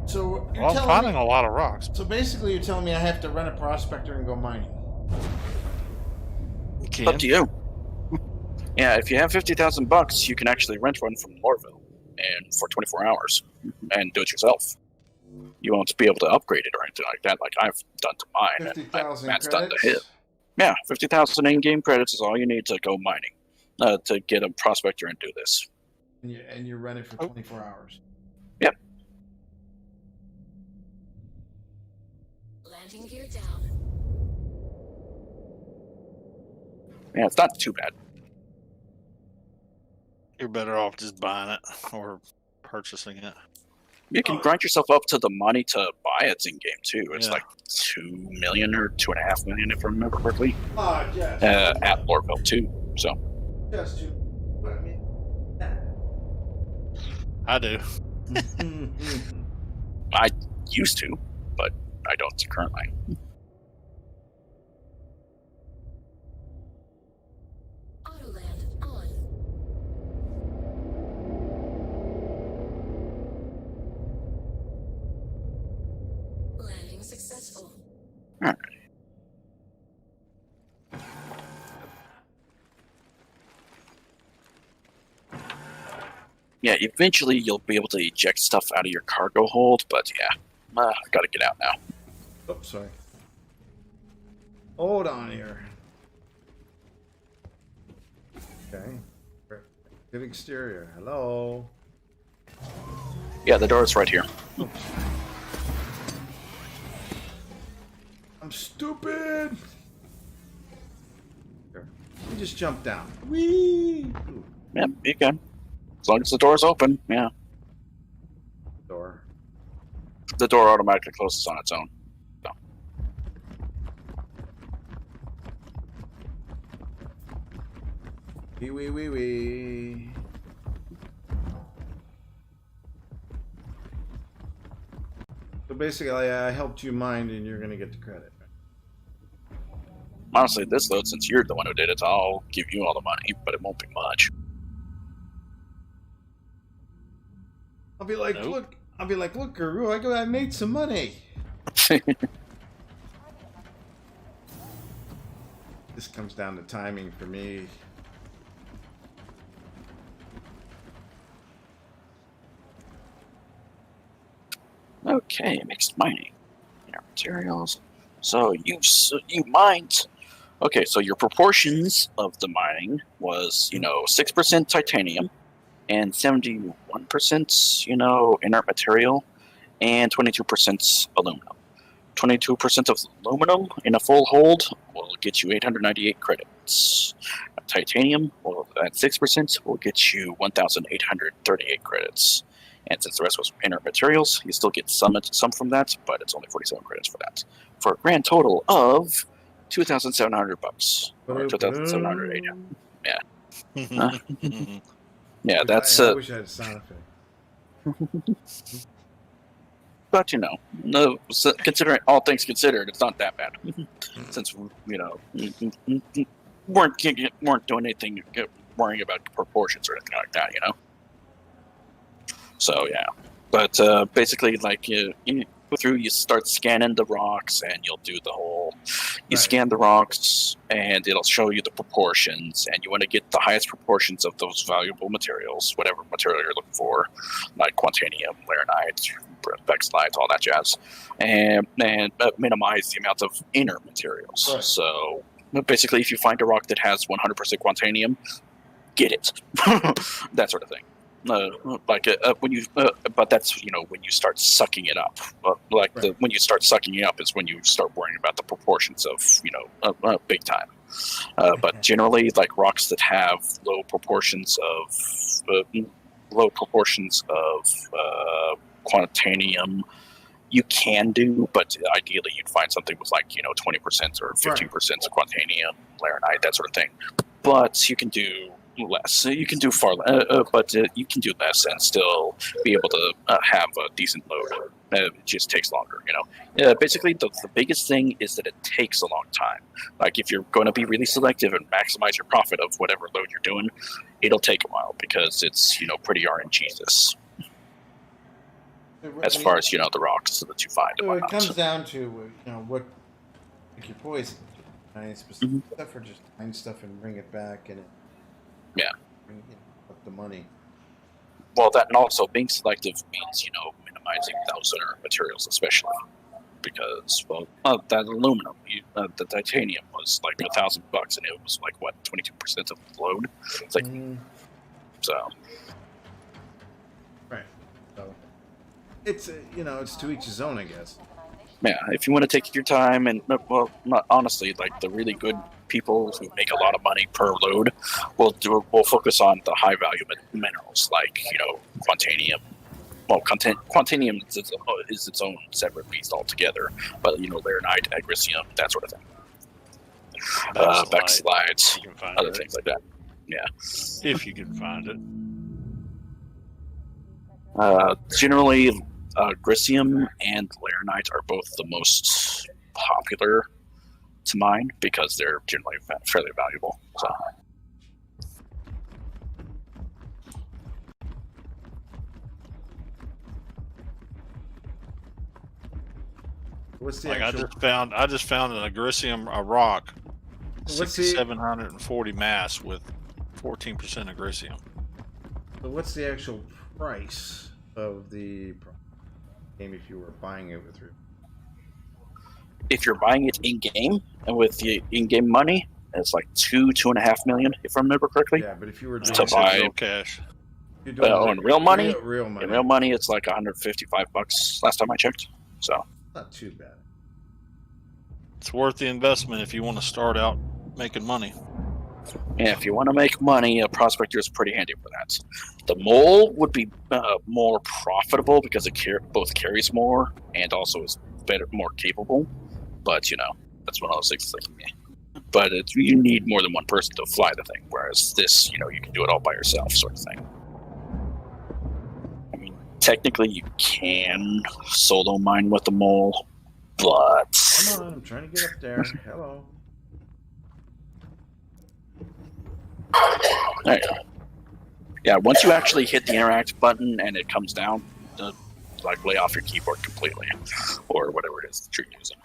A: So you're
B: Well, I'm
A: telling
B: finding
A: me,
B: a lot of rocks.
A: so basically you're telling me I have to run a prospector and go mining.
B: You
C: It's
B: can.
C: up to you. Yeah, if you have $50,000, you can actually rent one from Lorville and for 24 hours and do it yourself. You won't be able to upgrade it or anything like that, like I've done to mine. And
A: 50,000
C: Matt's done to his.
A: credits.
C: Yeah, 50,000 in-game credits is all you need to go mining, to get a prospector and do this.
A: And you run it for 24 hours.
C: Yep.
G: Landing gear down.
C: Yeah, it's not too bad.
B: You're better off just buying it or purchasing it.
C: You can grind yourself up to the money to buy it in game too. It's
B: Yeah.
C: like 2 million or 2.5 million, if I remember correctly,
A: Ah, yes.
C: at Lorville too. So
A: Just you. I mean,
B: I do.
C: I used to, but I don't currently.
G: Autoland on. Landing successful.
C: Alright. Yeah, eventually you'll be able to eject stuff out of your cargo hold, but yeah, I gotta get out now.
A: oh, sorry. Hold on here. Okay. Good exterior. Hello.
C: Yeah, the door's right here.
A: I'm stupid. Here. You just jump down. Whee! Ooh,
C: Yeah, you can. As long as the door's open, yeah.
A: door.
C: The door automatically closes on its own. So.
A: Wee wee wee wee. So basically, I helped you mine, and you're gonna get the credit.
C: Honestly, this load, since you're the one who did it, I'll give you all the money, but it won't be much.
A: I'll be like,
B: Nope.
A: look. I'll be like, look, Guru. I made some money. This comes down to timing for me.
C: Okay, mixed mining. Inner materials. So you mined. Okay, so your proportions of the mining was 6% titanium, and 71% inert material, and 22% aluminum. 22% of aluminum in a full hold will get you 898 credits. Titanium, at 6%, will get you 1,838 credits. And since the rest was inert materials, you still get some from that, but it's only 47 credits for that. For a grand total of $2,700, or 2,780. Yeah, that's.
A: I wish I had a sound effect.
C: But no, considering all things considered, it's not that bad. Since weren't doing anything, worrying about proportions or anything like that, So yeah, but basically, like you go through, you start scanning the rocks, and you'll do the whole. You
A: Right.
C: scan the rocks, and it'll show you the proportions, and you want to get the highest proportions of those valuable materials, whatever material you're looking for, like quantanium, laranite, bexlite, all that jazz, and minimize the amount of inner materials.
A: Right.
C: So basically, if you find a rock that has 100% quantanium, get it. That sort of thing. When you, but that's when you start sucking it up.
A: Right.
C: When you start sucking it up is when you start worrying about the proportions of big time. But generally, like rocks that have low proportions of quantanium, you can do, but ideally you'd find something with 20% or 15% of quantanium, laranite, that sort of thing. But you can do less. You can do far less, but you can do less and still be able to have a decent load. It just takes longer, Basically, the biggest thing is that it takes a long time. Like if you're going to be really selective and maximize your profit of whatever load you're doing, it'll take a while because it's pretty RNG-this. As far as the rocks that you find.
A: So it comes down to what, like your poison. Find specific stuff or just find stuff and bring it back and bring up the money.
C: Well, that and also being selective means minimizing those inner materials, especially because that aluminum, the titanium was like $1,000, and it was like what 22% of the load. It's like so.
A: Right. So it's it's to each his own, I guess.
C: Yeah, if you want to take your time and honestly, like the really good people who make a lot of money per load will focus on the high value minerals like quantanium, well, Quantinium is its own separate beast altogether. But Laranite, Agricium, that sort of thing. Backslides,
B: You can find
C: other
B: it.
C: things like that. Yeah.
B: If you can find it.
C: Generally, Agricium and Laranite are both the most popular to mine because they're generally fairly valuable. So.
A: What's the
B: Like
A: actual?
B: I just found an Agricium, a rock,
A: What's the
B: 6,740 mass with 14% Agricium.
A: so what's the actual price of the game if you were buying it with your?
C: If you're buying it in game and with the in-game money, it's like 2.5 million, if I remember correctly.
A: Yeah, but if you were
C: To
A: doing
C: buy-
B: real cash.
A: you're doing
C: on real money,
A: real money,
C: in real money, it's like $155 last time I checked. So
A: not too bad.
B: It's worth the investment if you want to start out making money.
C: yeah, if you want to make money, a prospector is pretty handy for that. The mole would be more profitable because it both carries more and also is better, more capable. But that's one of those things. Like, but you need more than one person to fly the thing. Whereas this, you can do it all by yourself, sort of thing. I mean, technically, you can solo mine with the mole, but
A: Come on, I'm trying to get up there. Hello.
C: there you go. Yeah, once you actually hit the interact button and it comes down, like lay off your keyboard completely, or whatever it is that you're using.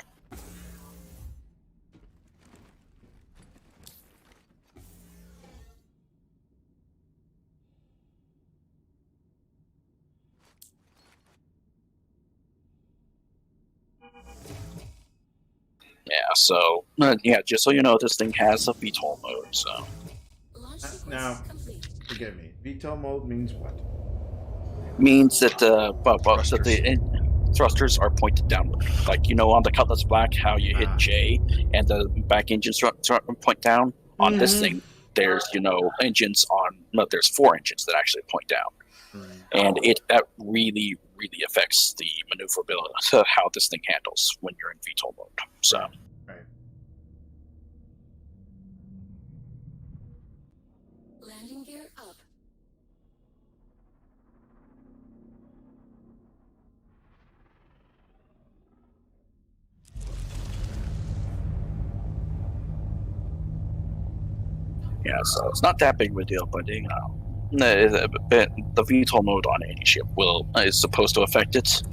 C: Yeah, so just so you know, this thing has a VTOL mode. So
G: Launch sequence
A: Now,
G: complete.
A: forgive me. VTOL mode means what?
C: means that the thrusters are pointed downward. Like on the Cutlass Black, how you hit J and the back engines point down. On this thing, there's engines on. No, there's 4 engines that actually point down, and that really affects the maneuverability, how this thing handles when you're in VTOL mode. So.
A: Right.
G: Landing gear up.
C: Yeah, so it's not that big of a deal, but the VTOL mode on any ship is supposed to affect it.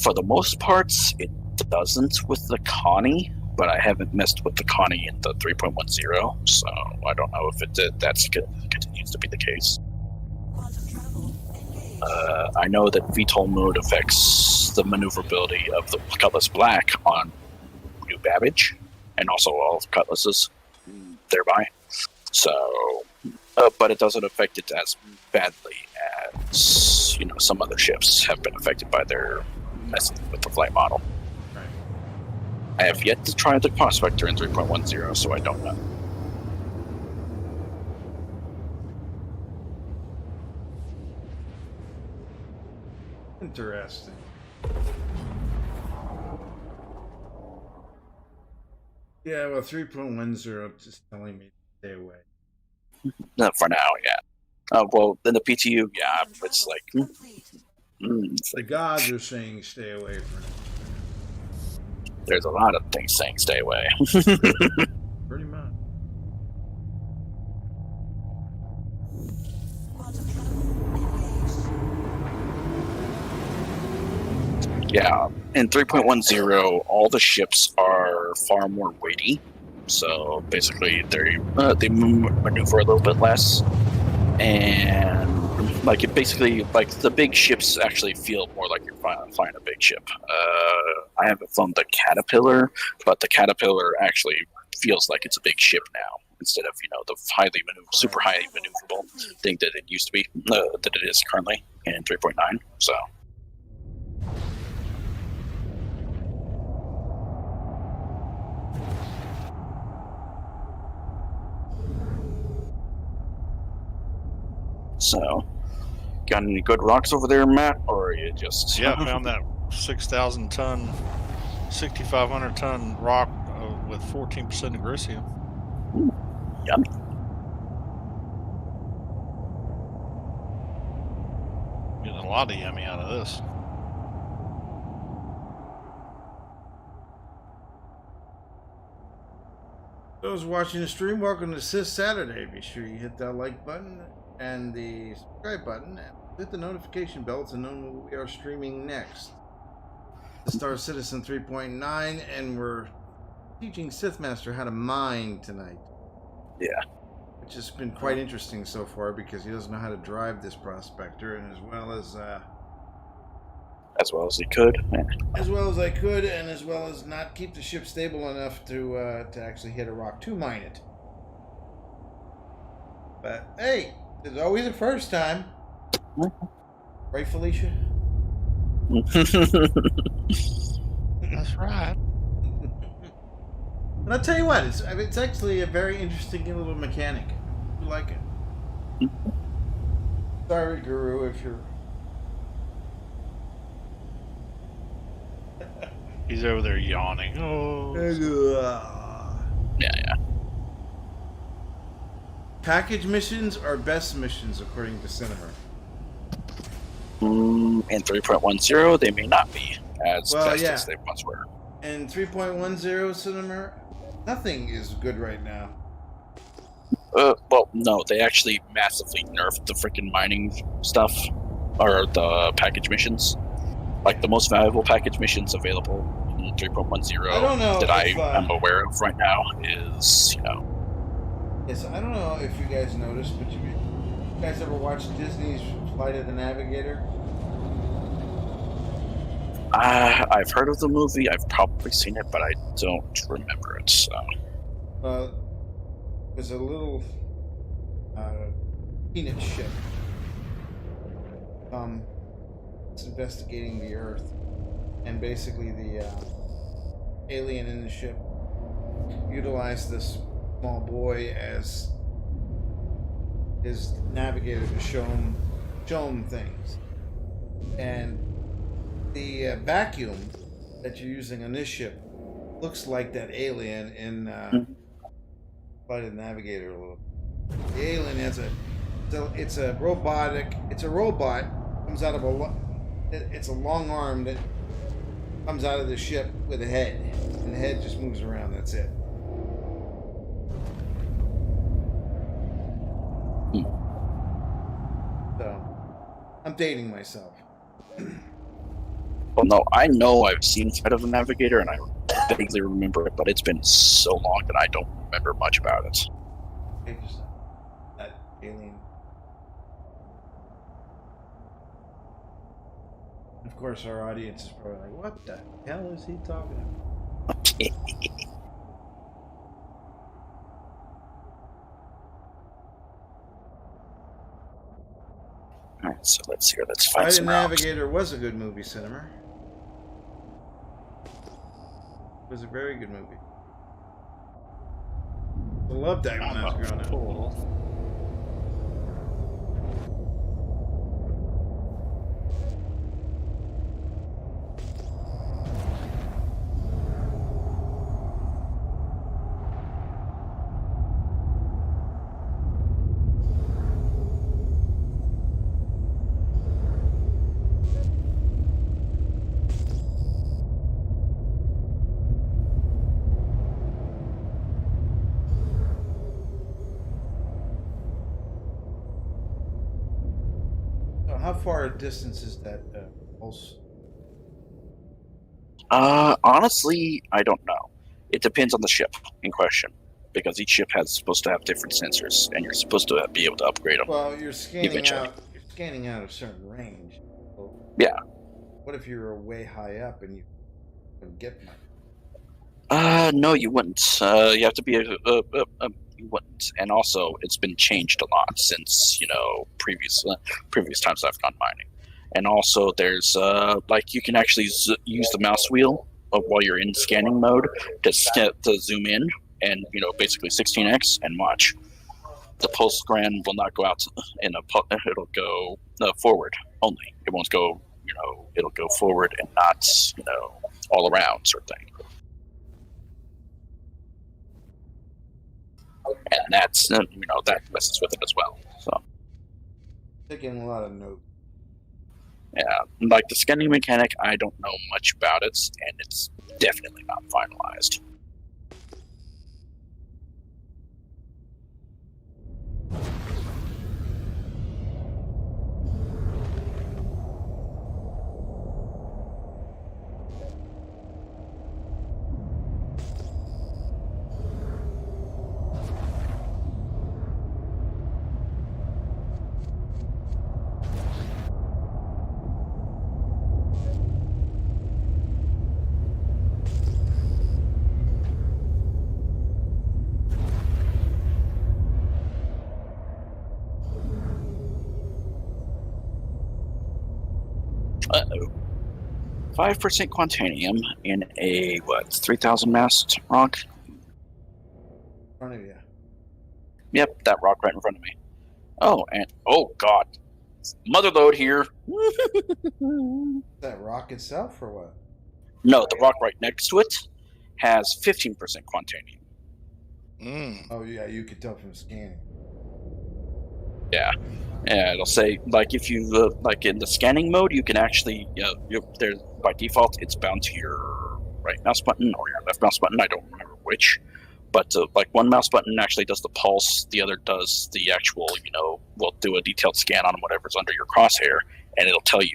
C: For the most parts, it doesn't with the Connie, but I haven't messed with the Connie in the 3.10, so I don't know if that continues to be the case.
G: Quantum travel. Engage.
C: I know that VTOL mode affects the maneuverability of the Cutlass Black on New Babbage, and also all of Cutlasses thereby. So, but it doesn't affect it as badly as some other ships have been affected by their messing with the flight model.
A: Right.
C: I have yet to try the Prospector in 3.10, so I don't know.
A: Interesting. Yeah, well, 3.10 is telling me to stay away.
C: For now, yeah. Well, then the PTU, yeah, it's like,
G: Complete.
C: it's
A: The
C: like
A: gods are saying stay away from it.
C: there's a lot of things saying stay away.
A: Pretty much.
G: Quantum travel. Engage.
C: Yeah, in 3.10, all the ships are far more weighty. So basically, they maneuver a little bit less, and like the big ships actually feel more like you're flying a big ship. I haven't flown the Caterpillar, but the Caterpillar actually feels like it's a big ship now instead of the super highly maneuverable thing that it used to be, that it is currently in 3.9. So. So, Got any good rocks over there, Matt? Or are you just...
B: Yeah, I found that 6,000 ton, 6,500 ton rock with 14% agricium.
C: Yummy.
B: Getting a lot of yummy out of this.
A: Those watching the stream, welcome to Sis Saturday. Be sure you hit that like button and the subscribe button and hit the notification bell to know when we are streaming next. The Star Citizen 3.9, and we're teaching Sith Master how to mine tonight.
C: Yeah.
A: Which has been quite interesting so far because he doesn't know how to drive this prospector, and as well as
C: he could. Yeah.
A: as well as I could, and as well as not keep the ship stable enough to actually hit a rock to mine it. But hey, there's always a first time, right, Felicia?
B: That's right.
A: And I'll tell you what, it's actually a very interesting little mechanic. You like it? Sorry, Guru, if you're.
B: He's over there yawning. Oh.
C: Yeah.
A: Package missions are best missions according to Cinema.
C: In 3.10, they may not be as best
A: yeah.
C: as they once were.
A: In 3.10 Cinema, nothing is good right now.
C: Well, no, they actually massively nerfed the freaking mining stuff, or the package missions. Like, the most valuable package missions available in 3.10
A: I don't know
C: that I
A: if,
C: am aware of right now is,
A: Yes, I don't know if you guys noticed, but you guys ever watched Disney's Flight of the Navigator?
C: I've heard of the movie, I've probably seen it, but I don't remember it, so...
A: There's a little peanut ship. It's investigating the Earth, and basically the alien in the ship utilized this small boy as his navigator to show him things. And the vacuum that you're using on this ship looks like that alien in Flight of the Navigator a little. The alien has it's a robot. Comes out of it's a long arm that comes out of the ship with a head, and the head just moves around. That's it. So, I'm dating myself.
C: Well, no, I know I've seen Flight of the Navigator, and I vaguely remember it, but it's been so long that I don't remember much about it.
A: That alien. Of course, our audience is probably like, what the hell is he talking about?
C: Alright, so let's see here. Let's find
A: Flight of
C: some
A: the
C: routes.
A: Navigator was a good movie, Cinema. It was a very good movie. I loved that when I was growing up.
B: Cool.
A: How far a distance is that pulse?
C: Honestly, I don't know. It depends on the ship in question, because each ship has supposed to have different sensors, and you're supposed to be able to upgrade them.
A: Well, you're scanning
C: Eventually.
A: out. You're scanning out a certain range. So
C: Yeah.
A: what if you were way high up and you couldn't get much?
C: No, you wouldn't. You have to be you wouldn't. And also, it's been changed a lot since previous times I've gone mining. And also, there's you can actually use the mouse wheel while you're in scanning mode to zoom in and basically 16x and watch. the pulse scan will not go out it'll go forward only. It won't go, it'll go forward and not, all around sort of thing. And that's, that messes with it as well. So,
A: Taking a lot of notes.
C: yeah, like the scanning mechanic, I don't know much about it, and it's definitely not finalized. Uh-oh. 5% quantanium in a, 3,000 mass rock?
A: In front of you.
C: Yep, that rock right in front of me. Oh, and, oh god. Mother load here.
A: That rock itself, or what?
C: No, the rock right next to it has 15% quantanium.
A: Oh yeah, you could tell from scanning.
C: Yeah. Yeah, it'll say, like, if you, like, in the scanning mode, you can actually, there's, by default, it's bound to your right mouse button or your left mouse button, I don't remember which, but, like, one mouse button actually does the pulse, the other does the actual, will do a detailed scan on whatever's under your crosshair, and it'll tell you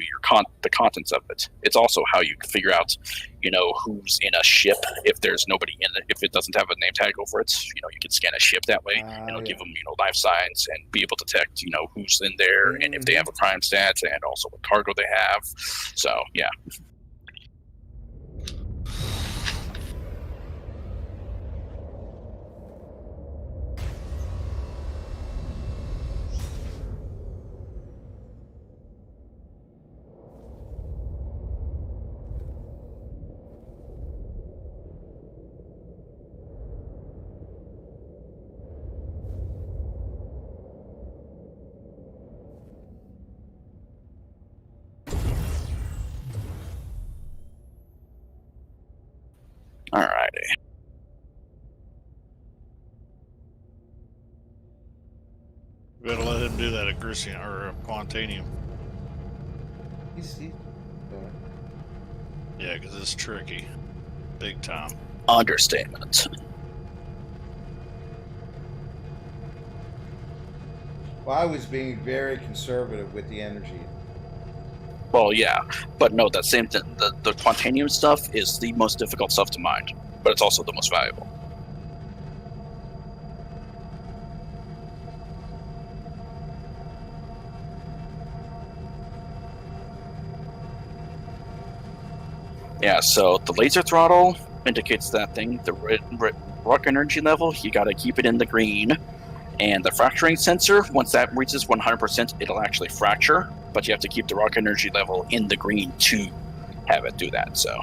C: the contents of it. It's also how you can figure out, who's in a ship if there's nobody in it. If it doesn't have a name tag over it, you can scan a ship that way. It'll give them, life signs and be able to detect, who's in there and if they have a crime stat and also what cargo they have. So, yeah. Alrighty.
B: We better let him do that agrisium or quantanium.
A: He's
B: Yeah, because it's tricky. Big time.
C: Understatement.
A: Well, I was being very conservative with the energy.
C: Well, yeah, but no, that same thing. The quantanium stuff is the most difficult stuff to mine, but it's also the most valuable. Yeah, so the laser throttle indicates that thing. The rock energy level, you gotta keep it in the green. And the fracturing sensor, once that reaches 100%, it'll actually fracture, but you have to keep the rock energy level in the green to have it do that, so.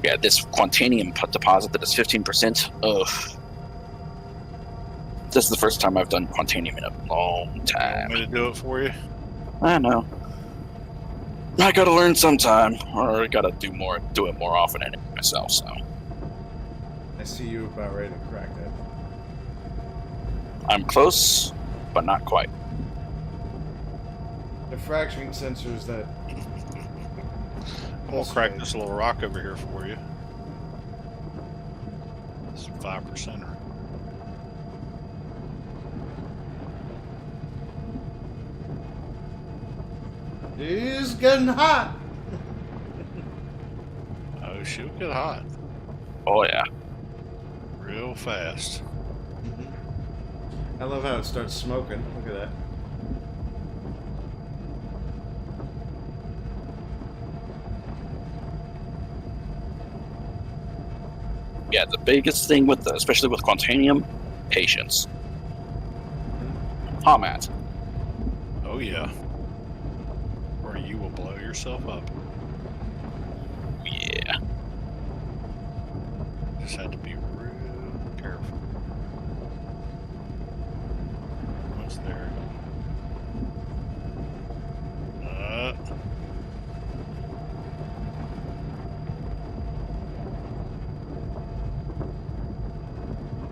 C: Yeah, this quantanium deposit that is 15%, ugh. This is the first time I've done quantanium in a long time.
B: Want me to do it for you?
C: I know. I gotta learn sometime, or I gotta do it more often anyway myself, so.
A: I see you about ready to crack that.
C: I'm close, but not quite.
A: The fracturing sensors that.
B: I'm gonna crack this little rock over here for you. This 5%er.
A: It's getting hot.
B: Oh, she'll get hot
C: Oh yeah.
B: real fast.
A: I love how it starts smoking. Look at that.
C: Yeah, the biggest thing especially with quantanium, patience. Huh, Matt?
B: Oh yeah. Or you will blow yourself up.
C: Yeah.
B: Just had to be real careful. What's there?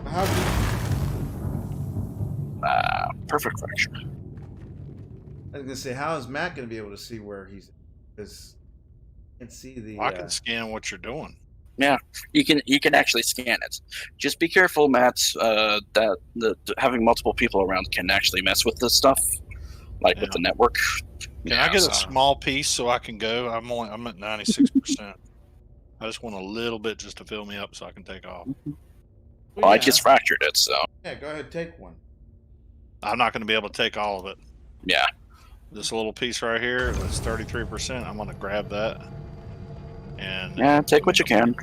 A: How do
C: Perfect fracture.
A: I was gonna say, how is Matt gonna be able to see where he's? Because can't see the.
B: I can scan what you're doing.
C: Yeah, you can actually scan it. Just be careful, Matt. That having multiple people around can actually mess with this stuff, like with the network.
B: Can I get a small piece so I can go? I'm at 96%. I just want a little bit just to fill me up so I can take off.
C: Well, I just fractured it, so
A: yeah, go ahead, take one.
B: I'm not going to be able to take all of it.
C: yeah.
B: This little piece right here, that's 33%. I'm going to grab that. And
C: Yeah, take what you can.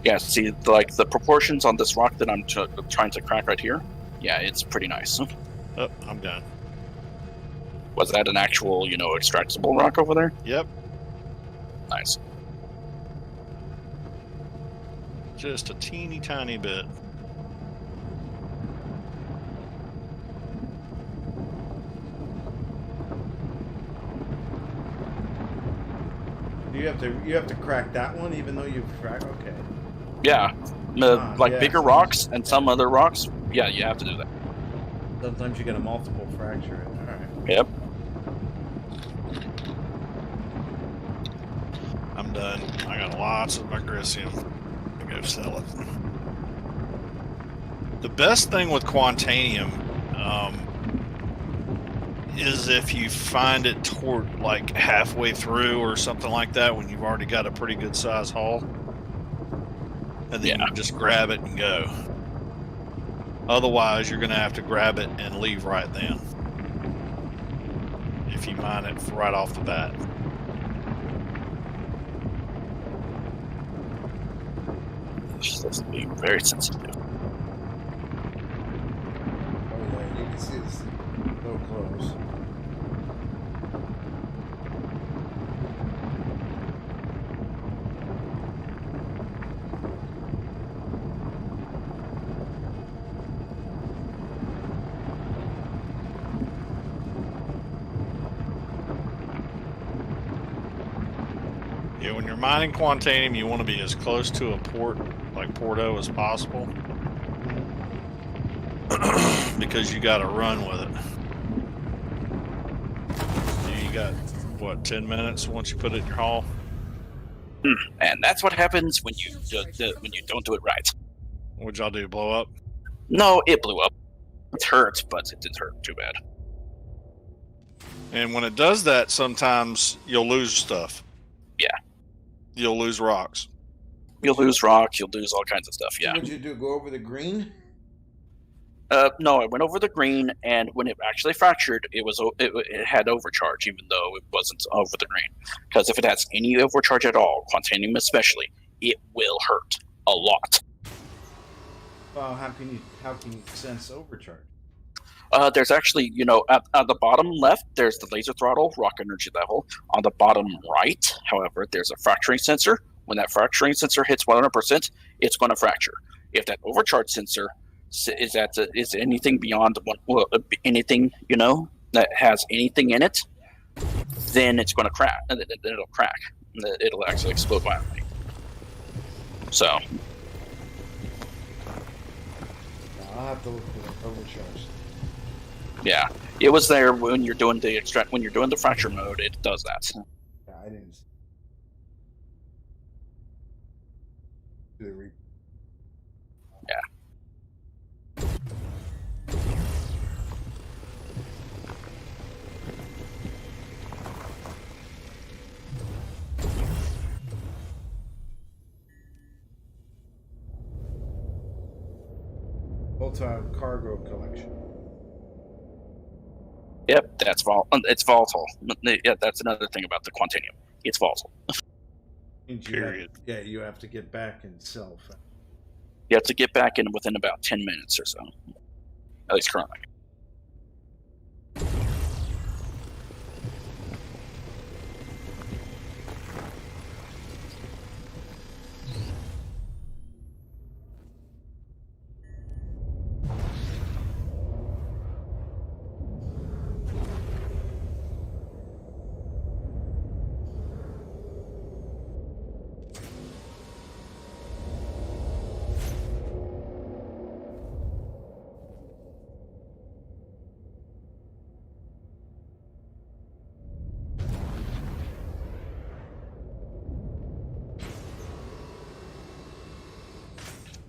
C: Yeah, see, like the proportions on this rock that I'm trying to crack right here. Yeah, it's pretty nice.
B: Oh, I'm done.
C: Was that an actual, extractable rock over there?
B: Yep.
C: Nice.
B: Just a teeny tiny bit.
A: You have to crack that one, even though you've cracked. Okay.
C: Yeah,
A: yeah,
C: bigger rocks and some other rocks. Yeah, you have to do that.
A: Sometimes you get a multiple fracture. All right.
C: Yep.
B: I'm done. I got lots of Vibranium to go sell it. The best thing with Quantanium is if you find it toward like halfway through or something like that when you've already got a pretty good size haul, and then you just grab it and go. Otherwise, you're going to have to grab it and leave right then if you mine it right off the bat.
C: This is being very sensitive.
A: Oh yeah, you can see it's so close.
B: Yeah, when you're mining Quantanium, you want to be as close to a port like Porto as possible because you got to run with it. You got what, 10 minutes once you put it in your haul?
C: And that's what happens when you don't do it right.
B: What'd y'all do? Blow up?
C: No, it blew up. It hurt, but it didn't hurt too bad.
B: And when it does that, sometimes you'll lose stuff.
C: Yeah.
B: You'll lose rocks.
C: You'll lose rock. You'll lose all kinds of stuff. Yeah.
A: What'd you do? Go over the green?
C: No, I went over the green, and when it actually fractured, it had overcharge, even though it wasn't over the green. Because if it has any overcharge at all, Quantanium especially, it will hurt a lot.
A: Well, how can you sense overcharge?
C: There's actually, at the bottom left, there's the laser throttle, rock energy level. On the bottom right, however, there's a fracturing sensor. When that fracturing sensor hits 100%, it's going to fracture. If that overcharge sensor is anything beyond anything, that has anything in it, then it's going to crack. It'll crack. It'll actually explode violently. So
A: I'll have to look for the overcharge.
C: Yeah, it was there when you're doing the fracture mode. It does that.
A: Yeah, I didn't.
C: Yeah.
A: Full-time cargo collection.
C: Yep, it's volatile. Yeah, that's another thing about the Quantanium. It's volatile.
B: Period.
A: You have to get back and sell.
C: You have to get back in within about 10 minutes or so. At least currently.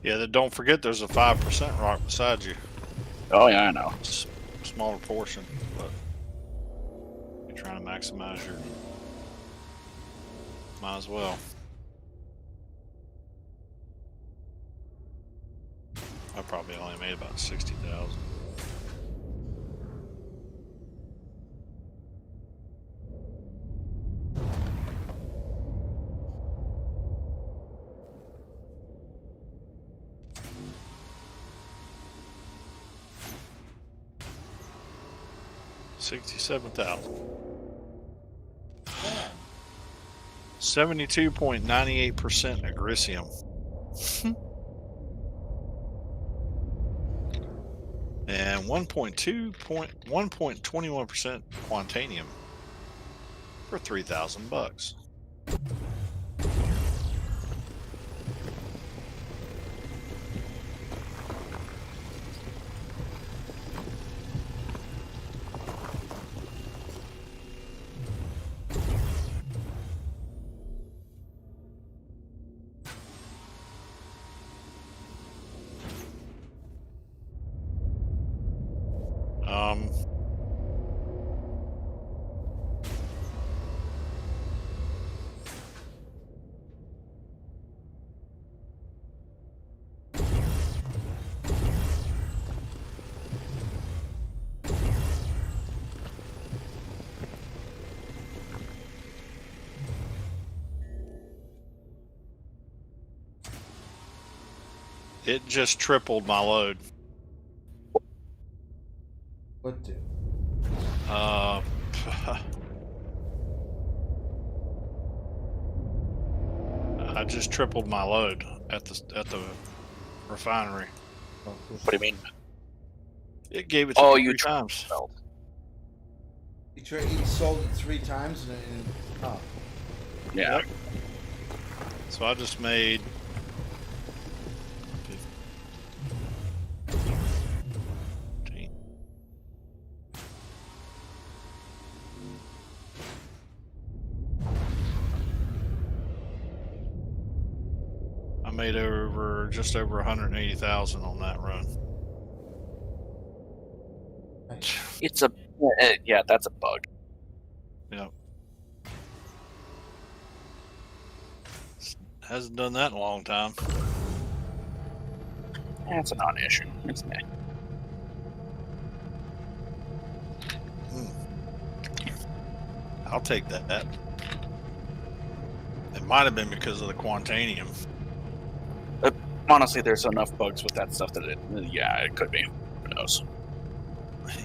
B: Yeah, don't forget there's a 5% rock beside you.
C: Oh yeah, I know.
B: Smaller portion, but you're trying to maximize your. Might as well. I probably only made about 60,000. $67,000. 72.98% agricium. And 1.21% quantanium for $3,000. Um, it just tripled my load.
A: What do?
B: I just tripled my load at the refinery.
A: Oh, cool.
C: What do you mean?
B: It gave it to
C: Oh,
B: me
C: you
B: 3 times.
A: He sold it 3 times oh.
C: Yeah.
B: Yep. So I just made. I made just over 180,000 on that run.
C: It's a yeah, that's a bug.
B: Yep. Hasn't done that in a long time.
C: That's a non-issue. It's me.
B: I'll take that. It might have been because of the quantanium.
C: Honestly, there's enough bugs with that stuff that yeah, it could be. Who knows?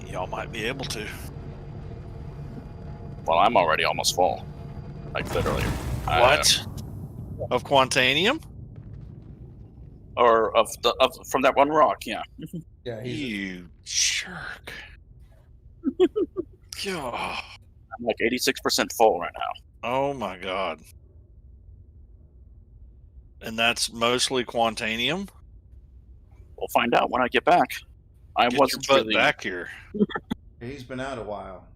B: Y'all might be able to.
C: Well, I'm already almost full. Like literally.
B: What? Of quantanium?
C: Or from that one rock, yeah.
A: Yeah,
B: You jerk. God.
C: I'm like 86% full right now.
B: Oh my god. And that's mostly quantanium?
C: We'll find out when I get back. I
B: Get
C: wasn't
B: your butt
C: really
B: back here.
A: he's been out a while.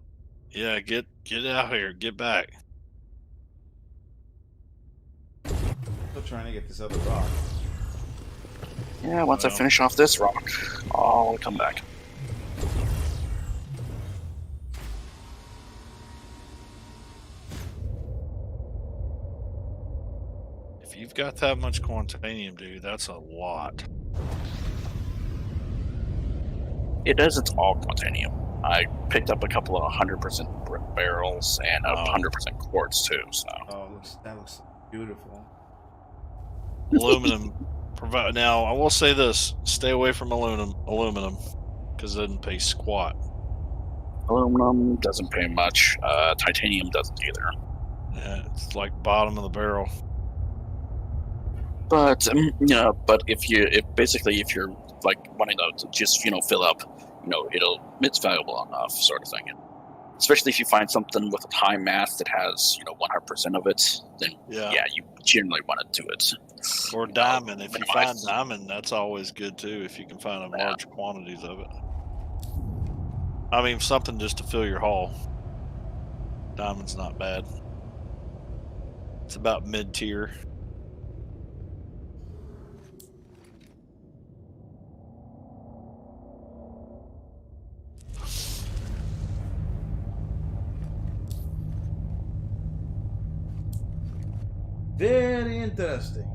B: Yeah, get out here. Get back.
A: Still trying to get this other rock.
C: Yeah, once I
B: Well.
C: finish off this rock, I'll come back.
B: If you've got that much quantanium, dude, that's a lot.
C: It isn't all quantanium. I picked up a couple of 100% barrels and 100% quartz too. So
A: Oh, that looks beautiful.
B: Aluminum. Now, I will say this: stay away from aluminum, because it doesn't pay squat.
C: aluminum doesn't pay much. Titanium doesn't either.
B: Yeah, it's like bottom of the barrel.
C: But but if you're like wanting to just fill up, it's valuable enough, sort of thing. Especially if you find something with a high mass that has 100% of it, then yeah, you generally want to do it.
B: Or diamond. If you find
C: minimize.
B: diamond, that's always good too. If you can find large quantities of it. I mean, something just to fill your hull. Diamond's not bad. It's about mid-tier.
A: Very interesting.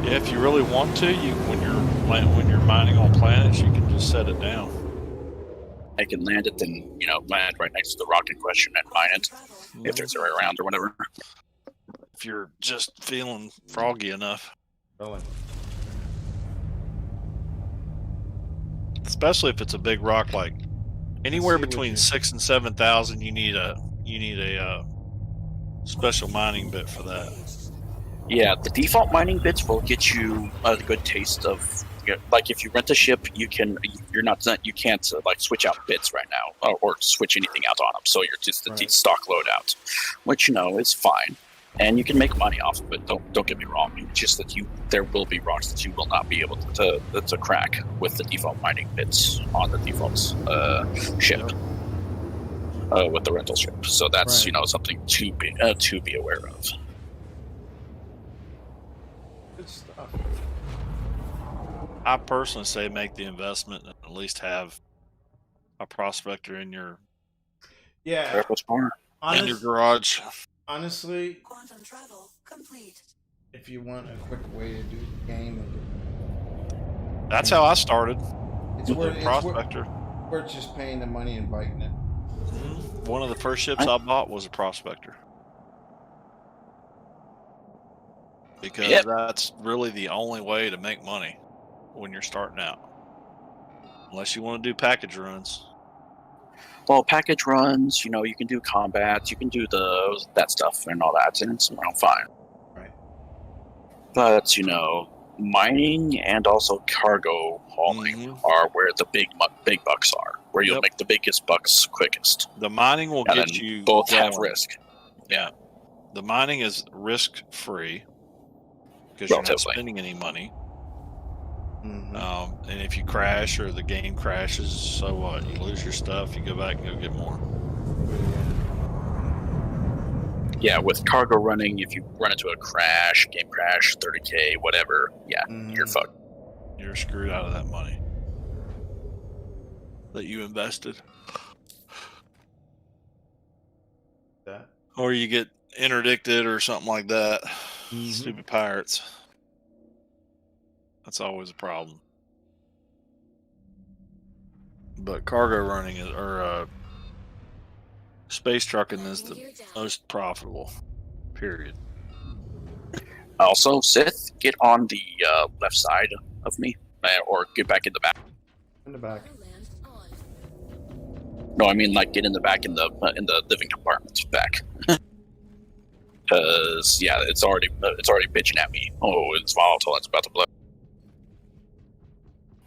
B: Yeah, if you really want to, you when you're mining on planets, you can just set it down.
C: I can land it and, land right next to the rock in question and mine it if there's a way around or whatever.
B: If you're just feeling froggy enough.
A: Really?
B: Especially if it's a big rock, like anywhere
A: see what
B: between
A: you-
B: 6,000 and 7,000, you need a special mining bit for that.
C: Yeah, the default mining bits will get you a good taste of. Like if you rent a ship, you can't switch out bits right now or switch anything out on them. So you're just the
A: Right.
C: stock loadout, which is fine, and you can make money off of it. Don't get me wrong. It's just that there will be rocks that you will not be able to crack with the default mining bits on the default ship. With the rental ship, so that's
A: Right.
C: something to be aware of.
A: Good stuff.
B: I personally say make the investment and at least have a prospector in your
A: Yeah.
C: What's more?
B: in your garage.
A: Honestly,
G: Quantum travel complete.
A: if you want a quick way to do the game,
B: That's how I started.
A: it's
B: With
A: worth
B: the
A: it's
B: prospector.
A: worth just paying the money and biting it.
B: One of the first ships I bought was a prospector. Because that's really the only way to make money when you're starting out. Unless you want to do package runs.
C: Well, package runs, you can do combats, you can do that stuff and all that, and it's fine.
A: Right.
C: But mining and also cargo hauling are where the big bucks are, where you'll make the biggest bucks quickest.
B: The mining will
C: And
B: get
C: then
B: you
C: both
B: going.
C: have risk.
B: Yeah. The mining is risk free because you're not spending any money.
A: Mm-hmm.
B: And if you crash or the game crashes, so what? You lose your stuff, you go back and go get more.
C: Yeah, with cargo running, if you run into a game crash, 30K, whatever, you're fucked.
B: You're screwed out of that money that you invested.
A: That.
B: Or you get interdicted or something like that. Stupid pirates. That's always a problem. But cargo running or space trucking is the most profitable. Period.
C: Also, Sith, get on the left side of me, or get back in the back.
A: In the back.
C: No, I mean like get in the back in the living compartment back. Because it's already bitching at me. Oh, it's volatile. It's about to blow.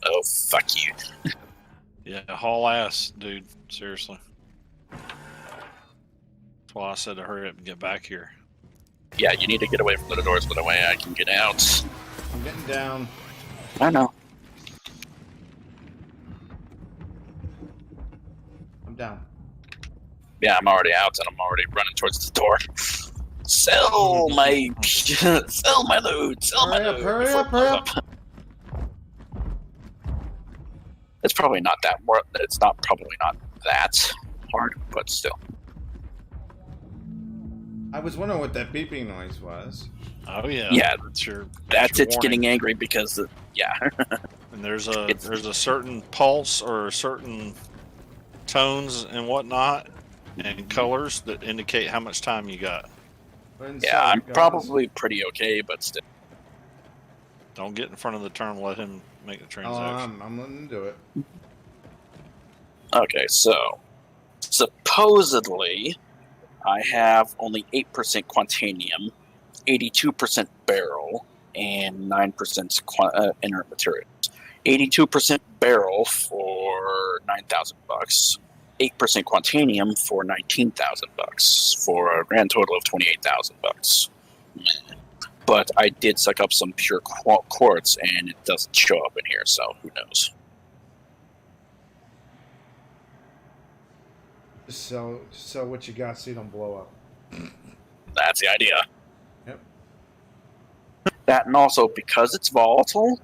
C: Oh, fuck you.
B: Yeah, haul ass, dude. Seriously. That's why I said to hurry up and get back here.
C: Yeah, you need to get away from the doors so that way I can get out.
A: I'm getting down.
C: I know.
A: I'm down.
C: Yeah, I'm already out and I'm already running towards the door. Sell my loot. Sell my loot.
A: Hurry up.
C: It's probably not that probably not that hard, but still.
A: I was wondering what that beeping noise was.
B: Oh yeah.
C: Yeah,
B: that's your
C: it's
B: warning.
C: getting angry because
B: And there's a certain pulse or certain tones and whatnot and colors that indicate how much time you got.
C: Yeah, I'm probably pretty okay, but still.
B: Don't get in front of the turn. Let him make the transaction.
A: I'm letting him do it.
C: Okay, so supposedly I have only 8% quantanium, 82% barrel, and 9% inert materials. 82% barrel for $9,000, 8% quantanium for $19,000, for a grand total of $28,000. But I did suck up some pure quartz, and it doesn't show up in here, so who knows?
A: Just sell what you got so you don't blow up.
C: That's the idea.
A: Yep.
C: That, and also because it's volatile,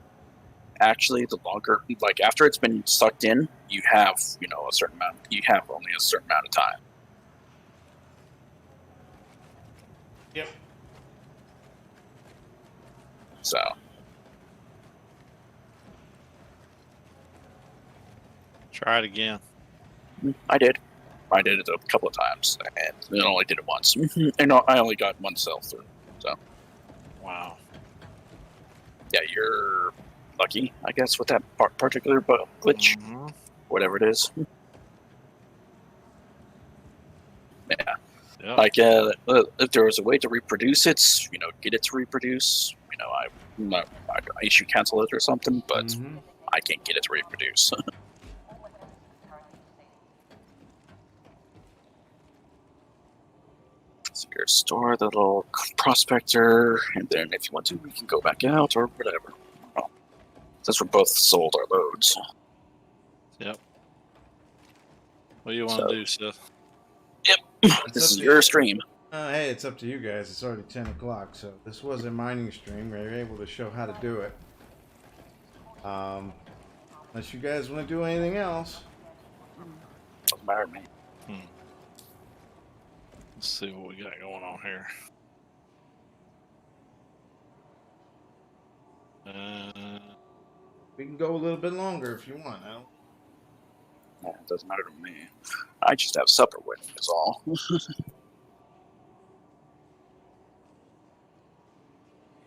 C: actually, the longer, like after it's been sucked in, you have, a certain amount. You have only a certain amount of time.
A: Yep.
C: So
B: Try it again.
C: I did. I did it a couple of times, and I only did it once. And I only got one sell through. So
B: Wow.
C: yeah, you're lucky, I guess, with that particular glitch,
B: Mhm.
C: whatever it is. Yeah.
B: Yep.
C: Like, if there was a way to reproduce it, get it to reproduce, I should cancel it or something, but
A: Mhm.
C: I can't get it to reproduce. So you store the little prospector, and then if you want to, we can go back out or whatever. Oh, since we're both sold our loads.
B: Yep. What do you want
C: So-
B: to do, Seth?
C: This
A: up
C: is
A: to
C: your
A: you.
C: stream.
A: Hey, it's up to you guys. It's already 10 o'clock, so this was a mining stream. We were able to show how to do it. Unless you guys want to do anything else.
C: Doesn't matter to me.
B: Let's see what we got going on here.
A: We can go a little bit longer if you want. I don't...
C: Yeah, it doesn't matter to me. I just have supper with me, is all.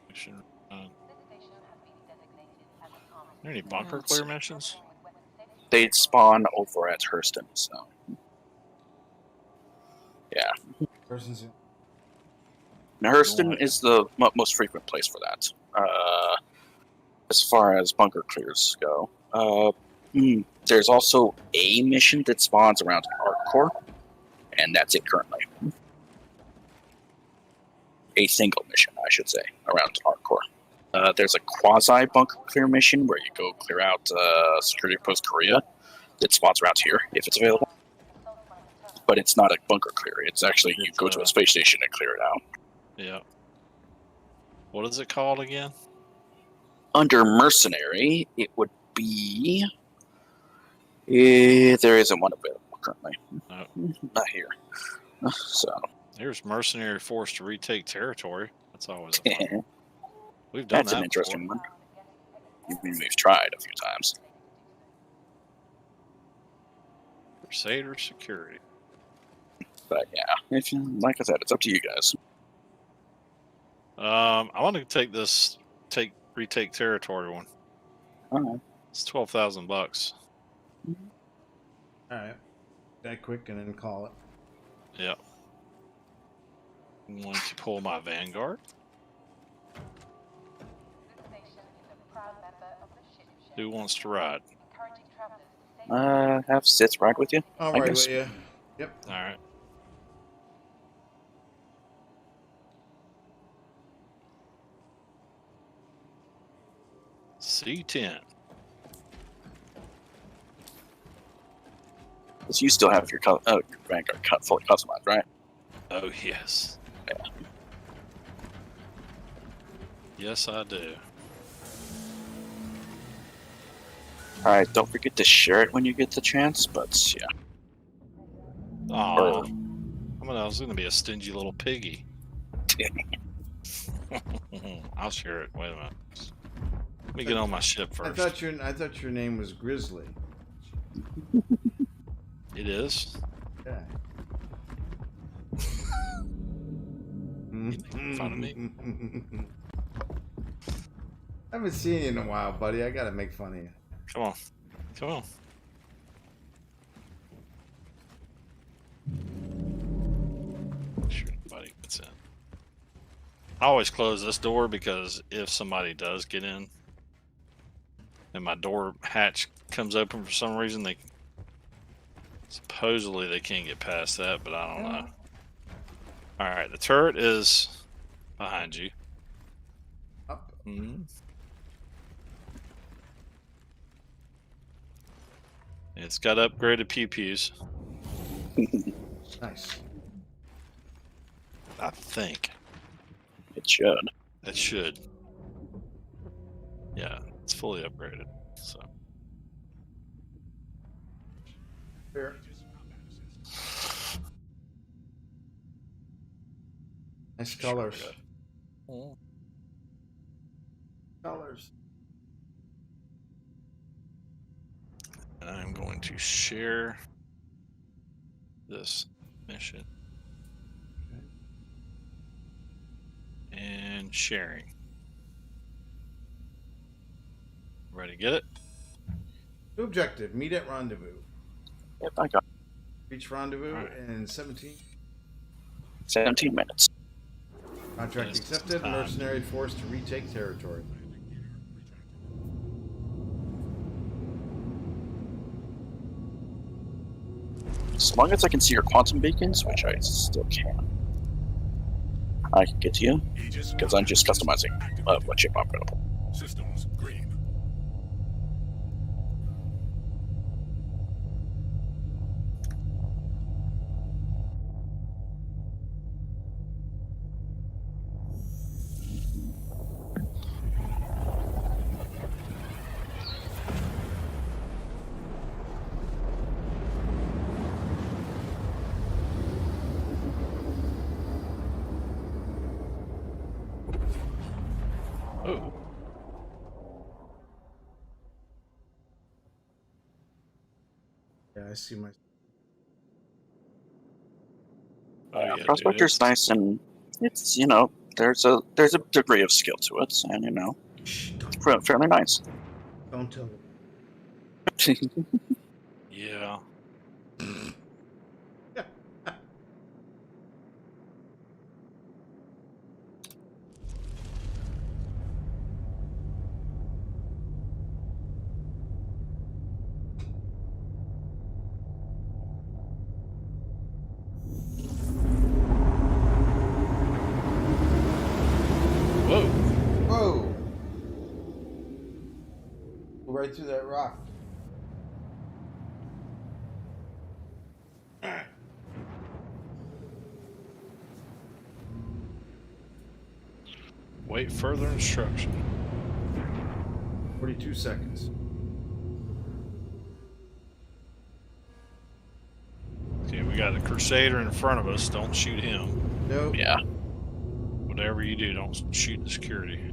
B: Mission, are there any bunker clear missions?
C: They'd spawn over at Hurston, so. Yeah.
A: Person's in.
C: Now, Hurston
B: Right.
C: is the most frequent place for that. As far as bunker clears go. There's also a mission that spawns around Hardcore, and that's it currently. A single mission, I should say, around Hardcore. There's a quasi bunker clear mission where you go clear out Security Post Korea that spawns around here if it's available. But it's not a bunker clear. It's actually you go to a space station and clear it out.
B: Yeah. What is it called again?
C: Under Mercenary, it would be. There isn't one available currently.
B: No.
C: Not here. So.
B: Here's mercenary force to retake territory. That's always a fun one. We've done
C: That's
B: that
C: an interesting
B: before.
C: one. We've tried a few times.
B: Crusader security.
C: But yeah, if you, like I said, it's up to you guys.
B: I want to take this retake territory one.
C: Alright.
B: It's $12,000.
A: All right. That quick and then call it.
B: Yep. I'm going to pull my Vanguard. Who wants to ride?
C: Have Sith ride with you.
A: All
C: I
A: right
C: guess.
A: with you. Yep.
B: All right. C10.
C: Because you still have your Vanguard fully customized, right?
B: Oh, yes.
C: Yeah.
B: Yes, I do.
C: Alright, don't forget to share it when you get the chance, but yeah.
B: Aw. I was going to be a stingy little piggy. I'll share it. Wait a minute. Let me get on my ship
A: I
B: first.
A: thought your name was Grizzly.
B: It is.
A: Yeah.
B: making fun of me?
A: I haven't seen you in a while, buddy. I gotta make fun of you.
B: Come on. Come on. Sure nobody gets in. I always close this door because if somebody does get in and my door hatch comes open for some reason, supposedly they can't get past that, but I don't know. Alright, the turret is behind you.
A: Up.
B: Mm-hmm. It's got upgraded pew-pews.
A: Nice.
B: I think.
C: It should.
B: It should. Yeah. it's fully upgraded. So
A: Here. Nice colors.
B: Oh.
A: Colors.
B: And I'm going to share this mission. And sharing. Ready to get it?
A: New objective, meet at rendezvous.
C: Yep, I got
A: Reach rendezvous
B: Alright.
A: in 17.
C: 17 minutes.
A: Contract
B: Yes,
A: accepted.
B: time.
A: Mercenary forced to retake territory.
C: As long as I can see your quantum beacons, which I still can, I can get to you, because I'm just customizing what chip I'm going to pull.
H: Systems green.
B: Oh.
A: Yeah, I see my.
B: Oh, yeah, dude,
C: Prospector's
B: it's-
C: nice, and it's, you know, there's a degree of skill to it, and, you know,
A: Shh,
C: fairly nice.
A: don't tell me.
B: Yeah. Whoa.
A: Whoa! Go right through that rock.
B: Wait further instruction.
A: 42 seconds.
B: Okay, we got a Crusader in front of us. Don't shoot him.
A: Nope.
C: Yeah.
B: Whatever you do, don't shoot the security.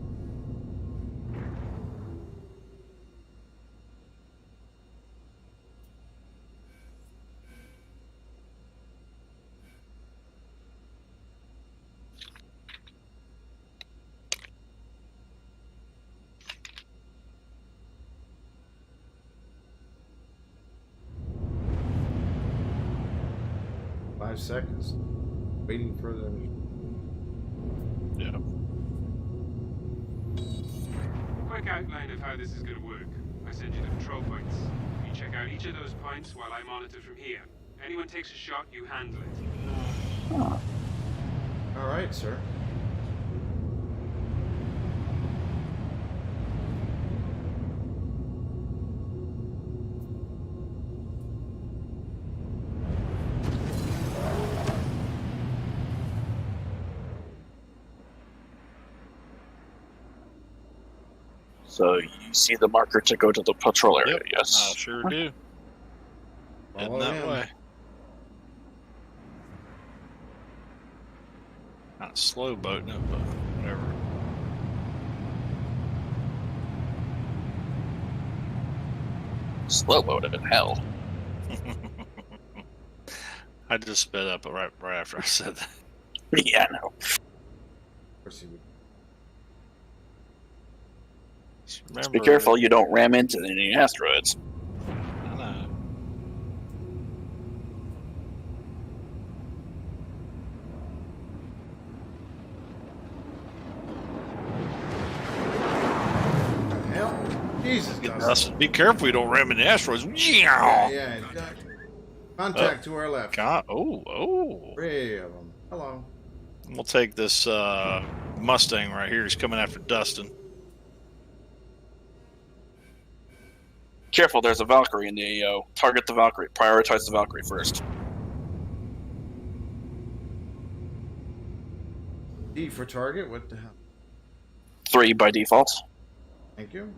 A: Five seconds. Waiting for them.
B: Yeah.
H: Quick outline of how this is going to work. I send you the control points. You check out each of those points while I monitor from here. Anyone takes a shot, you handle it.
A: All right, sir.
C: So you see the marker to go to the patrol area,
B: Yep,
C: yes?
B: I sure do. Heading
A: Follow
B: that
A: him.
B: way. Not slow boating it, but whatever.
C: Slow loaded in hell.
B: I just sped up right after I said that.
C: Yeah, I know.
A: Of course he would.
B: Just
C: Just
B: remember,
C: be careful you don't ram into any asteroids.
B: I know.
A: Hell, Jesus, Dustin.
B: Dustin, be careful you don't ram into asteroids.
A: Yeah, yeah. Contact to our left.
B: God, oh.
A: 3 of them. Hello.
B: We'll take this Mustang right here. He's coming after Dustin.
C: Careful, there's a Valkyrie in the AO. Target the Valkyrie. Prioritize the Valkyrie first.
A: D for target. What the hell?
C: 3 by default.
A: Thank you.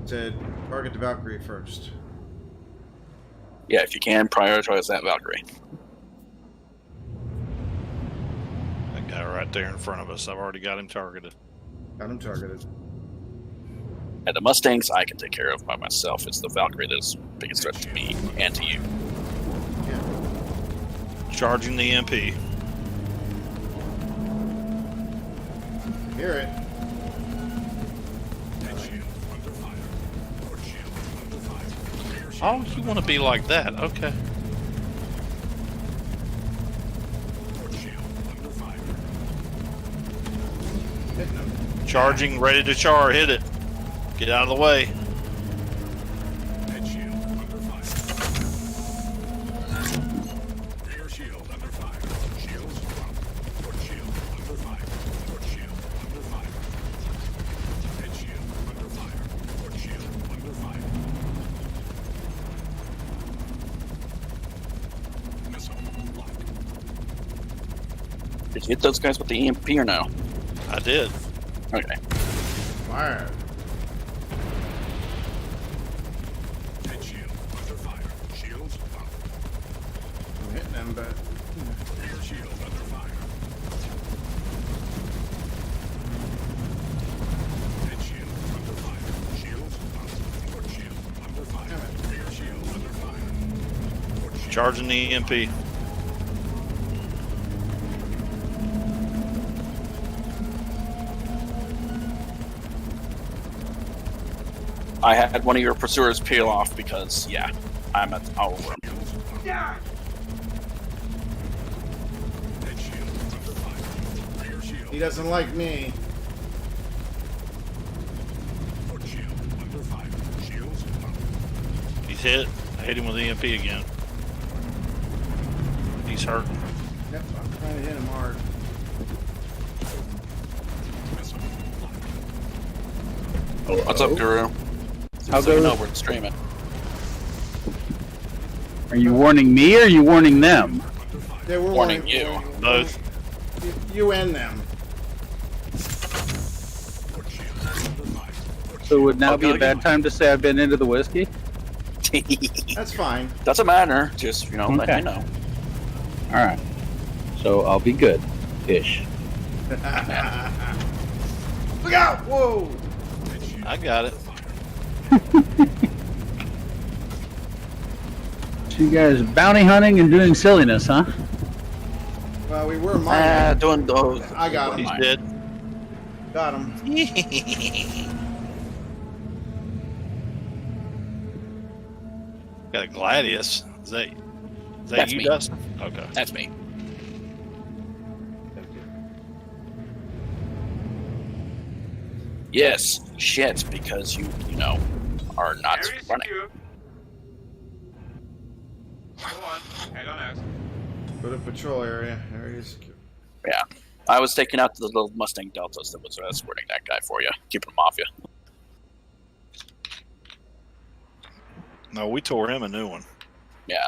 A: said target the Valkyrie first.
C: Yeah, if you can, prioritize that Valkyrie.
B: That guy right there in front of us. I've already got him targeted.
A: Got him targeted.
C: And the Mustangs I can take care of by myself. It's the Valkyrie that's the biggest threat to me and to you.
A: Yeah.
B: Charging the MP.
A: Hear it.
B: Oh, you want to be like that? Okay.
A: Hitting him.
B: Charging, ready to char. Hit it. Get out of the way.
C: Did you hit those guys with the EMP or no?
B: I did.
C: Okay.
A: Fire. I'm hitting them, but
B: Charging the EMP.
C: I had one of your pursuers peel off because, yeah, I'm at all over him.
A: he doesn't like me.
B: He's hit. I hit him with EMP again. He's hurt.
A: Yep, I'm trying to hit him hard.
C: What's up, Guru?
I: How
C: So you
I: goes?
C: know we're streaming.
I: Are you warning me or are you warning them?
A: They were
C: Warning you.
B: Both.
A: You and them.
I: So would now
C: I'll
I: be
C: go
I: a bad
C: again.
I: time to say I've been into the whiskey?
A: That's fine.
C: Doesn't matter. Just, let
I: Okay.
C: me know.
I: All right. So I'll be good, ish.
A: Look out! Whoa!
B: I got it.
I: So you guys bounty hunting and doing silliness, huh?
A: Well, we were mining.
C: Doing those.
A: I got him.
B: He's dead.
A: Got him.
B: Got a Gladius. Is that
C: That's
B: you,
C: me.
B: Dustin? Okay.
C: That's me. Yes, shit, because you are not
H: Area
C: running.
H: secure. Go on, head on out.
A: Go to patrol area. Area secure.
C: Yeah. I was taking out the little Mustang Deltas that was escorting that guy for you, keeping him off you.
B: No, we tore him a new one.
C: Yeah.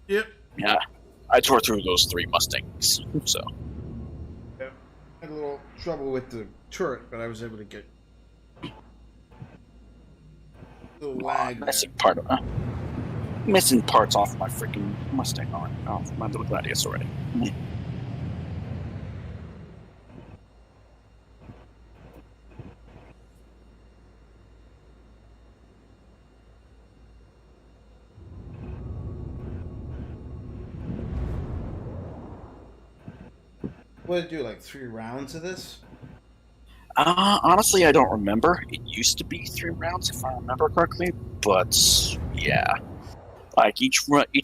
A: Yep.
C: Yeah. I tore through those 3 Mustangs, so.
A: Yep. Had a little trouble with the turret, but I was able to get a little lag there.
C: Missing parts off my freaking Mustang off my little Gladius already.
A: What did it do? Like 3 rounds of this?
C: Honestly, I don't remember. It used to be 3 rounds, if I remember correctly. But yeah, like each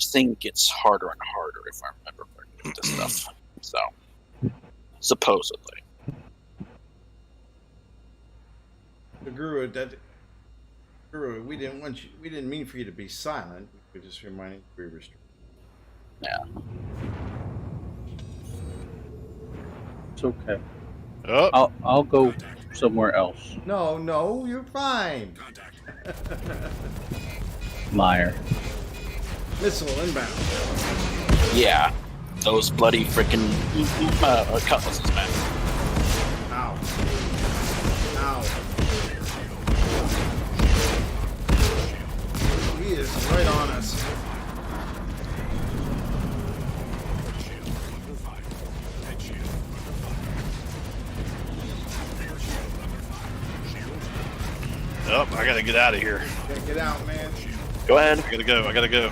C: thing gets harder and harder, if I remember correctly, with this stuff. So supposedly,
A: The Guru, we didn't want you. We didn't mean for you to be silent. We just reminded you to be restrained.
C: yeah.
I: It's okay.
B: Oh,
I: I'll go somewhere else.
A: No, you're fine.
I: Liar.
A: Missile inbound.
C: Yeah, those bloody freaking cutlasses, man.
A: Ow. Ow.
B: Oh, I gotta get out of here.
A: Okay, get out, man.
C: Go ahead.
B: I gotta go.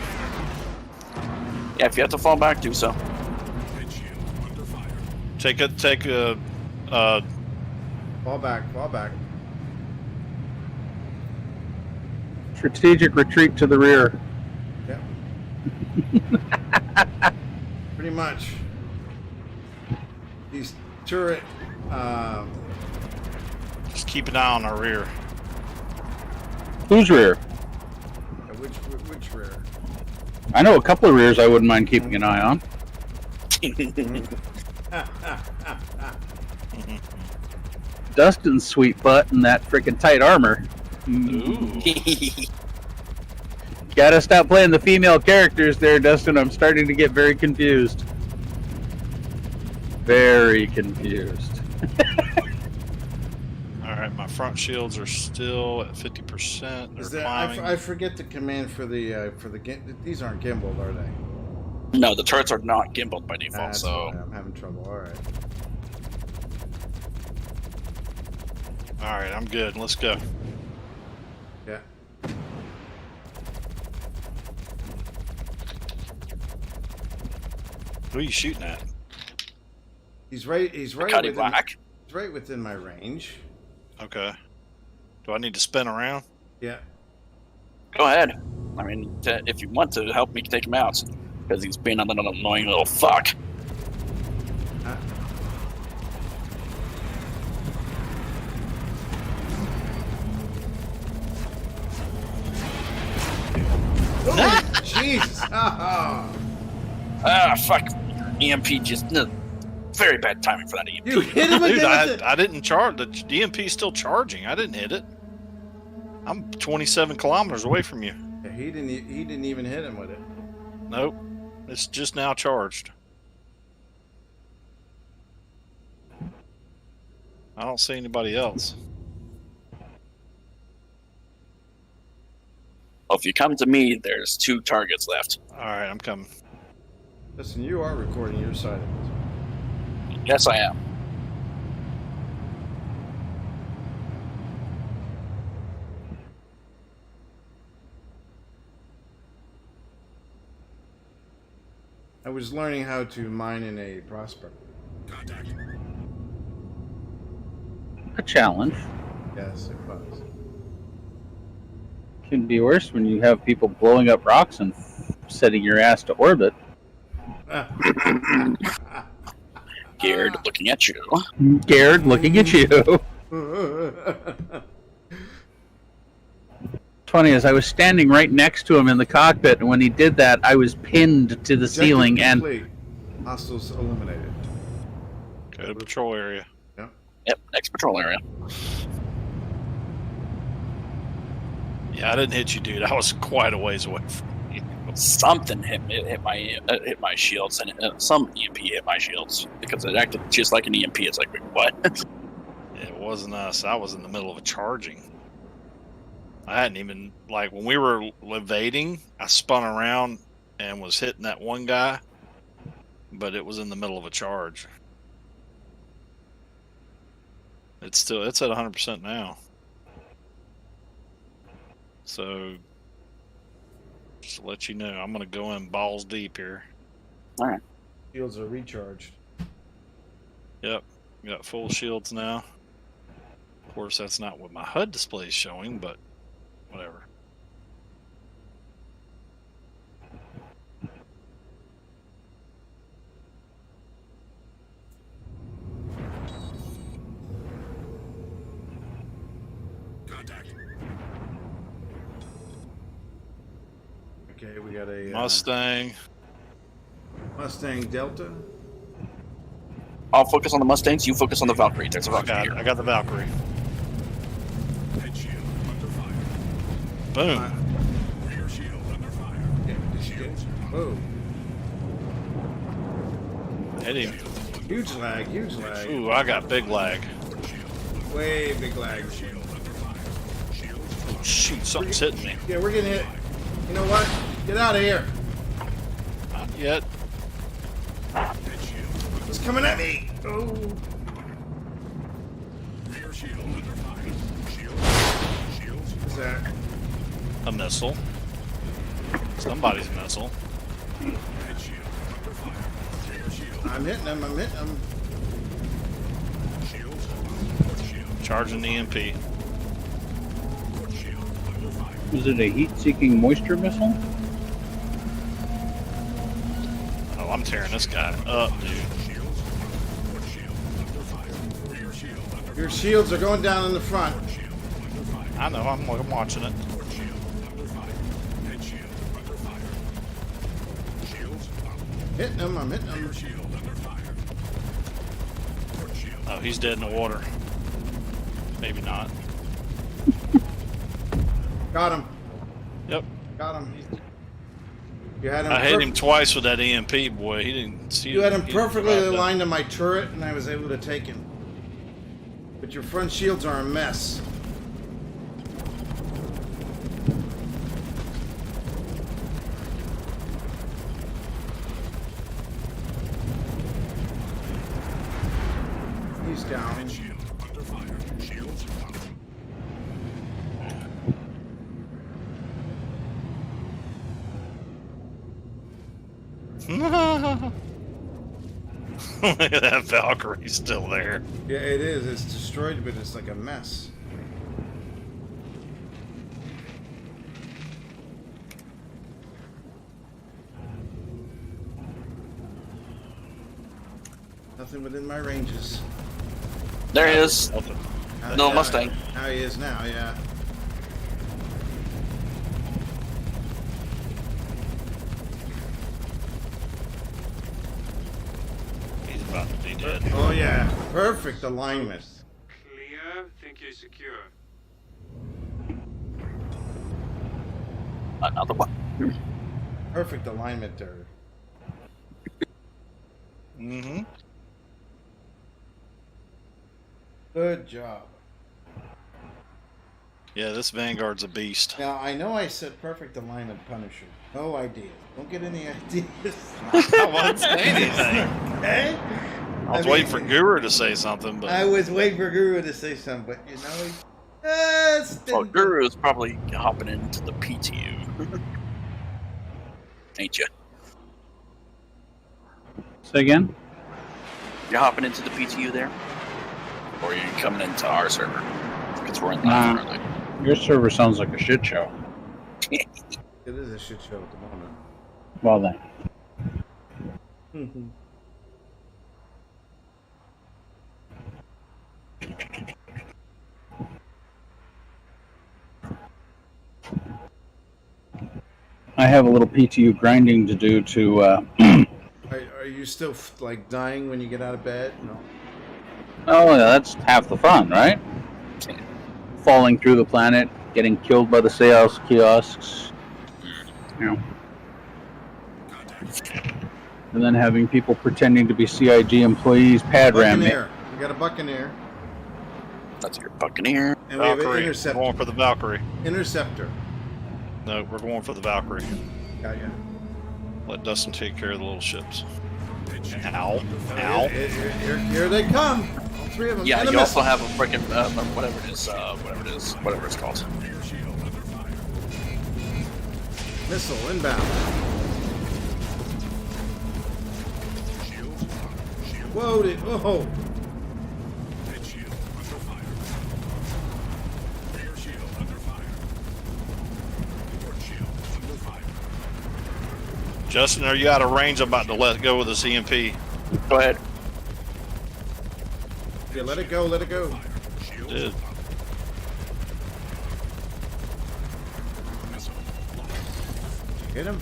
C: Yeah, if you have to fall back, do so.
B: Take a
A: Fall back.
I: Strategic retreat to the rear.
A: Yep. Pretty much. These turret.
B: just keep an eye on our rear.
I: Whose rear?
A: Which rear?
I: I know a couple of rears I wouldn't mind keeping an eye on. Dustin's sweet butt and that freaking tight armor.
B: Ooh.
I: Gotta stop playing the female characters there, Dustin. I'm starting to get very confused. Very confused.
B: Alright, my front shields are still at 50%.
A: Is
B: They're
A: that,
B: climbing.
A: I forget the command for the these aren't gimbaled, are they?
C: No, the turrets are not gimbaled by default,
A: That's
C: so
A: why I'm having trouble. All right.
B: Alright, I'm good. Let's go.
A: Yeah.
B: Who are you shooting at?
A: He's right
C: cutting
A: within,
C: black.
A: he's right within my range.
B: Okay. Do I need to spin around?
A: Yeah.
C: Go ahead. I mean, if you want to help me take him out, because he's being a little annoying little fuck.
A: Oh, Jesus! Oh.
C: Ah, fuck. EMP just no. Very bad timing for that EMP.
A: You hit him
B: Dude,
A: again. with it.
B: I didn't charge. The DMP's still charging. I didn't hit it. I'm 27 kilometers away from you.
A: Yeah, he didn't even hit him with it.
B: Nope. It's just now charged. I don't see anybody else.
C: Well, if you come to me, there's 2 targets left.
B: Alright, I'm coming.
A: Listen, you are recording your side of it.
C: Yes, I am.
A: I was learning how to mine in a prospector.
I: A challenge.
A: Yes, it was.
I: Can be worse when you have people blowing up rocks and setting your ass to orbit.
C: Geared, looking at you.
I: Scared, looking at you. Funny as I was standing right next to him in the cockpit, and when he did that, I was pinned to the ceiling and.
A: Complete. Hostiles eliminated.
B: Go to patrol area.
C: Yep, next patrol area.
B: Yeah, I didn't hit you, dude. I was quite a ways away from you.
C: Something hit my shields, and some EMP hit my shields because it acted just like an EMP. It's like, wait, what?
B: It wasn't us. I was in the middle of a charging. I hadn't even, like, when we were evading, I spun around and was hitting that one guy, but it was in the middle of a charge. It's at 100% now. So, just to let you know, I'm going to go in balls deep here.
C: All right.
A: Shields are recharged.
B: Yep, got full shields now. Of course, that's not what my HUD display is showing, but whatever.
A: Okay, we got a
B: Mustang.
A: Mustang Delta.
C: I'll focus on the Mustangs. You focus on the Valkyrie. There's a
B: I
C: Valkyrie
B: got,
C: here.
B: I got the Valkyrie. Boom.
A: Whoa.
B: Hit him.
A: Huge lag, huge lag.
B: Ooh, I got big lag.
A: Way big lag.
B: Oh, shoot, something's hitting me.
A: Yeah, we're getting hit. You know what? Get out of here.
B: Not yet.
A: It's coming at me. Oh.
B: A missile. Somebody's missile.
A: I'm hitting him. I'm hitting him.
B: Charging the EMP.
I: Is it a heat-seeking moisture missile?
B: Oh, I'm tearing this guy up, dude.
A: Your shields are going down in the front.
B: I know, I'm watching it.
A: Hitting him. I'm hitting him.
B: Oh, he's dead in the water. Maybe not.
A: Got him.
B: Yep.
A: Got him. You had him.
B: I hit him twice with that EMP, boy. He didn't see it.
A: You had him
B: He
A: perfectly
B: survived that.
A: aligned to my turret, and I was able to take him. But your front shields are a mess. He's down.
B: Look at that Valkyrie still there.
A: Yeah, it is. It's destroyed, but it's like a mess. Nothing within my ranges.
C: There he is. No
A: Yeah,
C: Mustang.
A: How he is now, yeah.
B: He's about to be dead.
A: Oh yeah, perfect alignment.
H: Clear. Think you're secure.
C: Another one.
A: Perfect alignment there.
B: Mm-hmm.
A: Good job.
B: Yeah, this Vanguard's a beast.
A: Now I know I said perfect alignment, Punisher. No ideas. Don't get any ideas.
B: I wasn't saying anything.
A: Okay?
B: I was waiting for Guru to say something, but
A: I was waiting for Guru to say something, but you know,
C: Well, Guru is probably hopping into the PTU. Ain't you?
I: Say again?
C: You're hopping into the PTU there? Or are you coming into our server? Because we're in
I: Nah.
C: line currently.
I: Your server sounds like a shit show.
A: it is a shit show at the moment.
I: Well then. I have a little PTU grinding to do to.
A: Are you still like dying when you get out of bed? No.
I: Oh, yeah, that's half the fun, right? Falling through the planet, getting killed by the sales kiosks, you know, and then having people pretending to be CIG employees pad ram me.
A: Buccaneer. We got a Buccaneer.
C: That's your Buccaneer.
A: And we have an
B: Valkyrie. We're
A: Interceptor.
B: going for the Valkyrie.
A: Interceptor.
B: No, we're going for the Valkyrie.
A: Got ya.
B: Let Dustin take care of the little ships. Ow. Ow.
A: Here they come. All three of them.
C: Yeah,
A: And a
C: you also
A: missile.
C: have a freaking whatever it's called.
A: Missile inbound. Whoa! Oh!
B: Justin, are you out of range? I'm about to let go with the CMP.
C: Go ahead.
A: Yeah, let it go. Let it go.
B: Did.
A: Hit him.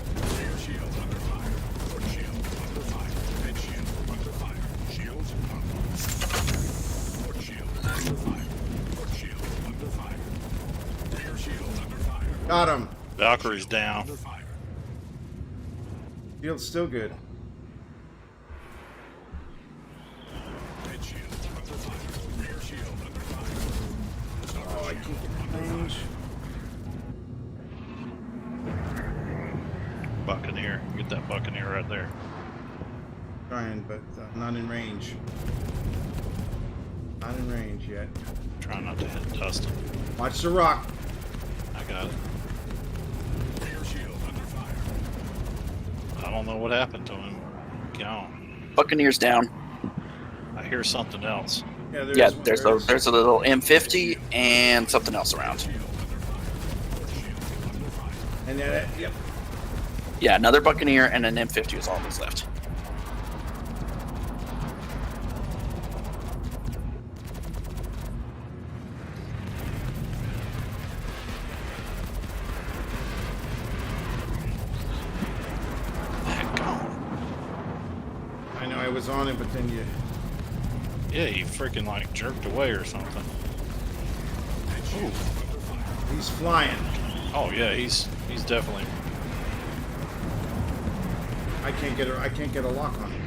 A: Got him.
B: Valkyrie's down.
A: Field's still good. Oh, I can't get range.
B: Buccaneer. Get that Buccaneer right there.
A: Trying, but not in range. Not in range yet.
B: Trying not to hit Dustin.
A: Watch the rock.
B: I got it. I don't know what happened to him. Gone.
C: Buccaneers down.
B: I hear something else.
C: Yeah, there's a little M50 and something else around.
A: And then, yep.
C: Yeah, another Buccaneer and an M50 is all that's left.
B: Heck, gone.
A: I know I was on it, but then you...
B: Yeah, he freaking like jerked away or something. Ooh.
A: He's flying.
B: Oh yeah, he's definitely.
A: I can't get a lock on him.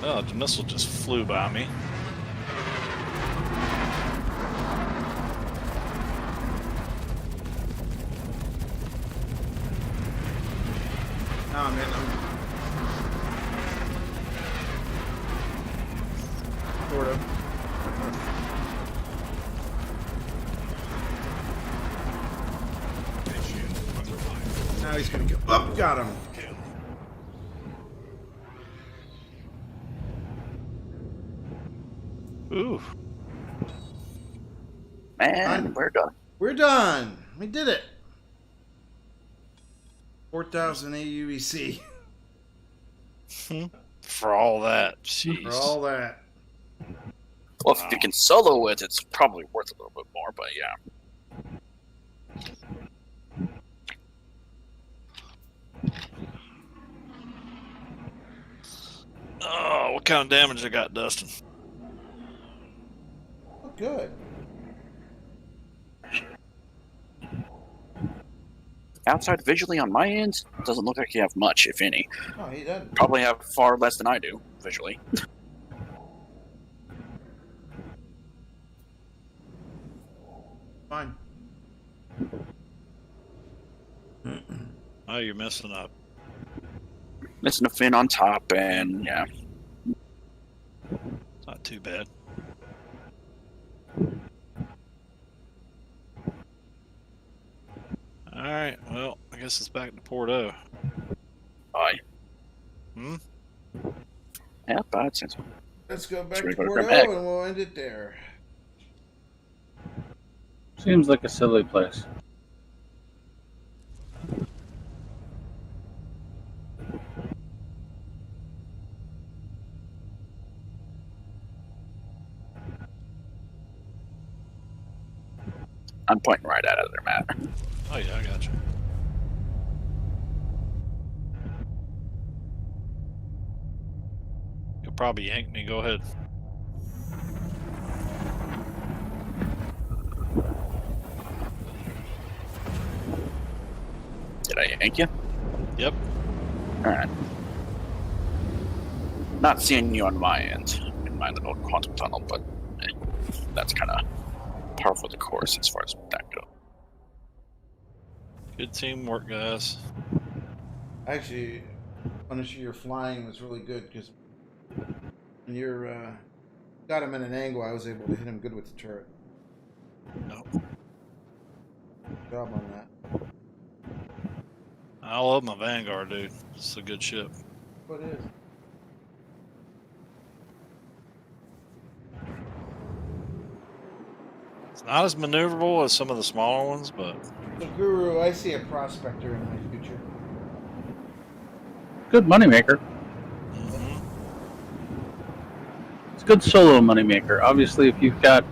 B: Oh, the missile just flew by me.
A: Oh man, I'm sort of. Now he's gonna go up. Got him.
B: Ooh.
C: Man, we're done.
A: We're done. We did it. 4,000 AUEC.
B: For all that, jeez.
A: For all that.
C: Well, if you can solo it, it's probably worth a little bit more, but yeah.
B: Oh, what kind of damage I got, Dustin?
A: Oh, good.
C: Outside visually on my end, doesn't look like you have much, if any.
A: Oh, he doesn't.
C: Probably have far less than I do, visually.
A: Fine.
B: Oh, you're messing up.
C: Missing a fin on top, and yeah.
B: Not too bad. Alright, well, I guess it's back to Porto.
C: Aye.
B: Hmm?
C: Yeah, bad sense.
A: Let's go back
C: Should we
A: to
C: go to
A: Porto
C: back?
A: and we'll end it there.
I: Seems like a silly place.
C: I'm pointing right at it there, Matt.
B: Oh yeah, I got you. You'll probably yank me, go ahead.
C: Did I yank you?
B: Yep.
C: Alright. Not seeing you on my end, in my little quantum tunnel, but that's kind of par for the course as far as that goes.
B: Good teamwork, guys.
A: Actually, Punisher, your flying was really good because when you're got him in an angle, I was able to hit him good with the turret.
B: Nope.
A: Good job on that.
B: I love my Vanguard, dude. It's a good ship.
A: What is?
B: It's not as maneuverable as some of the smaller ones, but
A: So, Guru, I see a prospector in my future.
I: Good moneymaker.
B: mhm.
I: It's a good solo moneymaker. Obviously, if you've got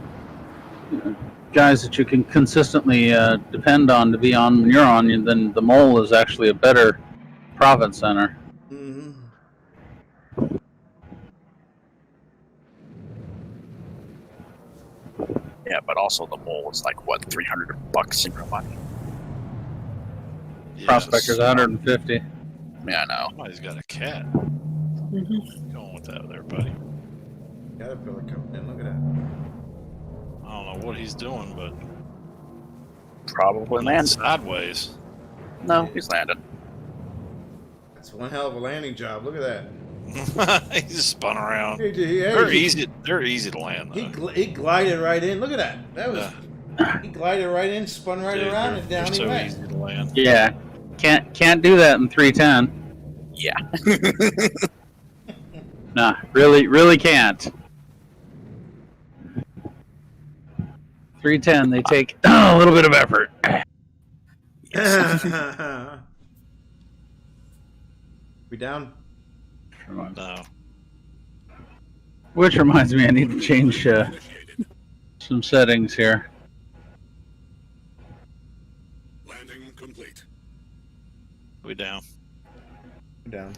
I: guys that you can consistently depend on to be on when you're on, then the mole is actually a better profit center.
A: Mm-hmm.
C: Yeah, but also the mole is like, what, $300 in real money?
B: Yes.
I: Prospector's 150.
C: Yeah, I know.
B: Somebody's got a cat. Going with that there, buddy.
A: Caterpillar coming in. Look at that.
B: I don't know what he's doing, but
C: Probably landed.
B: sideways.
C: No, he's landed.
A: That's one hell of a landing job. Look at that.
B: He just spun around.
A: They're
B: They're easy to land. Though.
A: He glided right in. Look at that. That was. He glided right in, spun right around, and down he
B: so
A: went.
B: easy to land.
I: Yeah, can't do that in 310.
C: Yeah.
I: Nah, really can't. 310, they take a little bit of effort.
A: We down?
B: No.
I: Which reminds me, I need to change some settings here.
J: Landing complete.
B: We down.
A: We're down.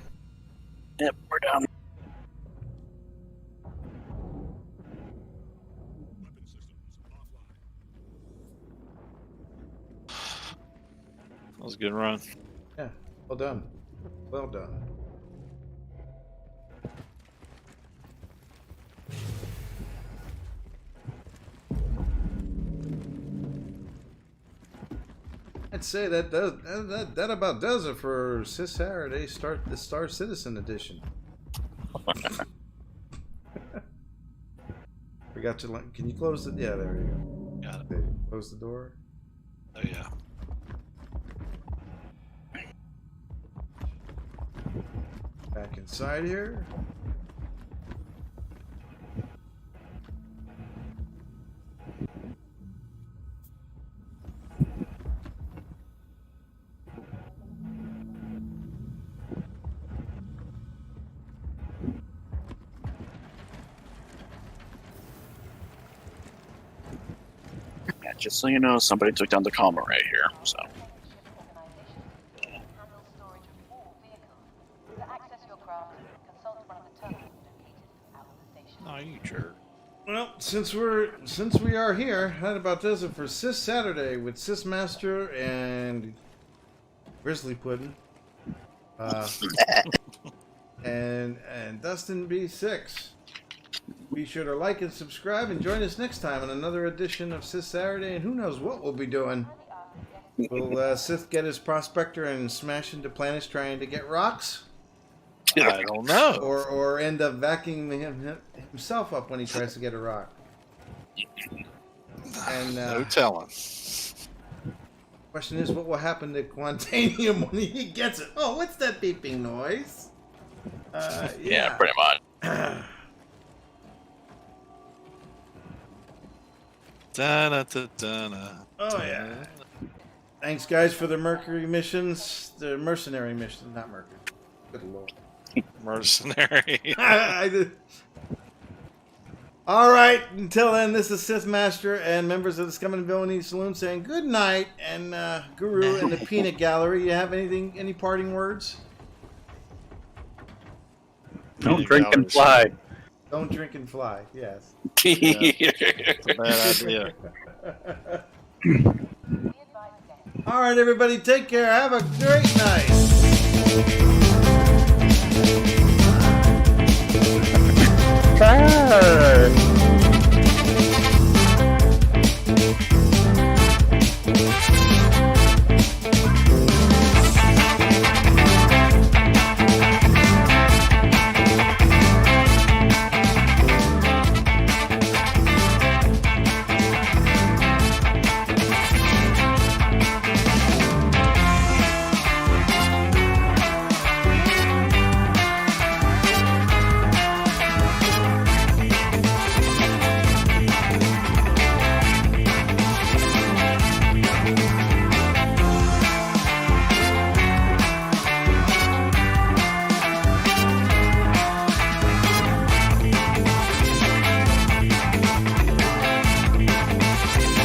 C: Yep, we're down.
J: Weapon systems offline.
B: That was a good run.
A: Yeah. Well done. Well done. I'd say that about does it for Sis Saturday. The Star Citizen edition. Forgot to. Can you close the? Yeah, there you go.
B: Got it.
A: Okay, close the door.
B: Oh yeah.
A: Back inside here.
C: Yeah, just so you know, somebody took down the comm array here, so.
B: Oh, you jerk.
A: Well, since we are here, that about does it for Sis Saturday with Sis Master and Grizzly Puddin', and Dustin B6. Be sure to like and subscribe and join us next time on another edition of Sis Saturday. And who knows what we'll be doing? Will Sith get his prospector and smash into planets trying to get rocks?
B: I don't know.
A: Or end up vacuuming himself up when he tries to get a rock. And
B: No telling.
A: question is, what will happen to Quantanium when he gets it? Oh, what's that beeping noise?
C: Yeah, pretty much.
A: Oh yeah. Thanks guys for the Mercury missions, the Mercenary missions, not Mercury. Good lord.
B: Mercenary.
A: I did. All right. Until then, this is Sith Master and members of the Scum and Villainy Saloon saying good night. And Guru and the Peanut Gallery. You have any parting words?
I: Don't drink and fly.
A: Don't drink and fly. Yes.
B: It's a bad idea.
A: All right, everybody. Take care. Have a great night.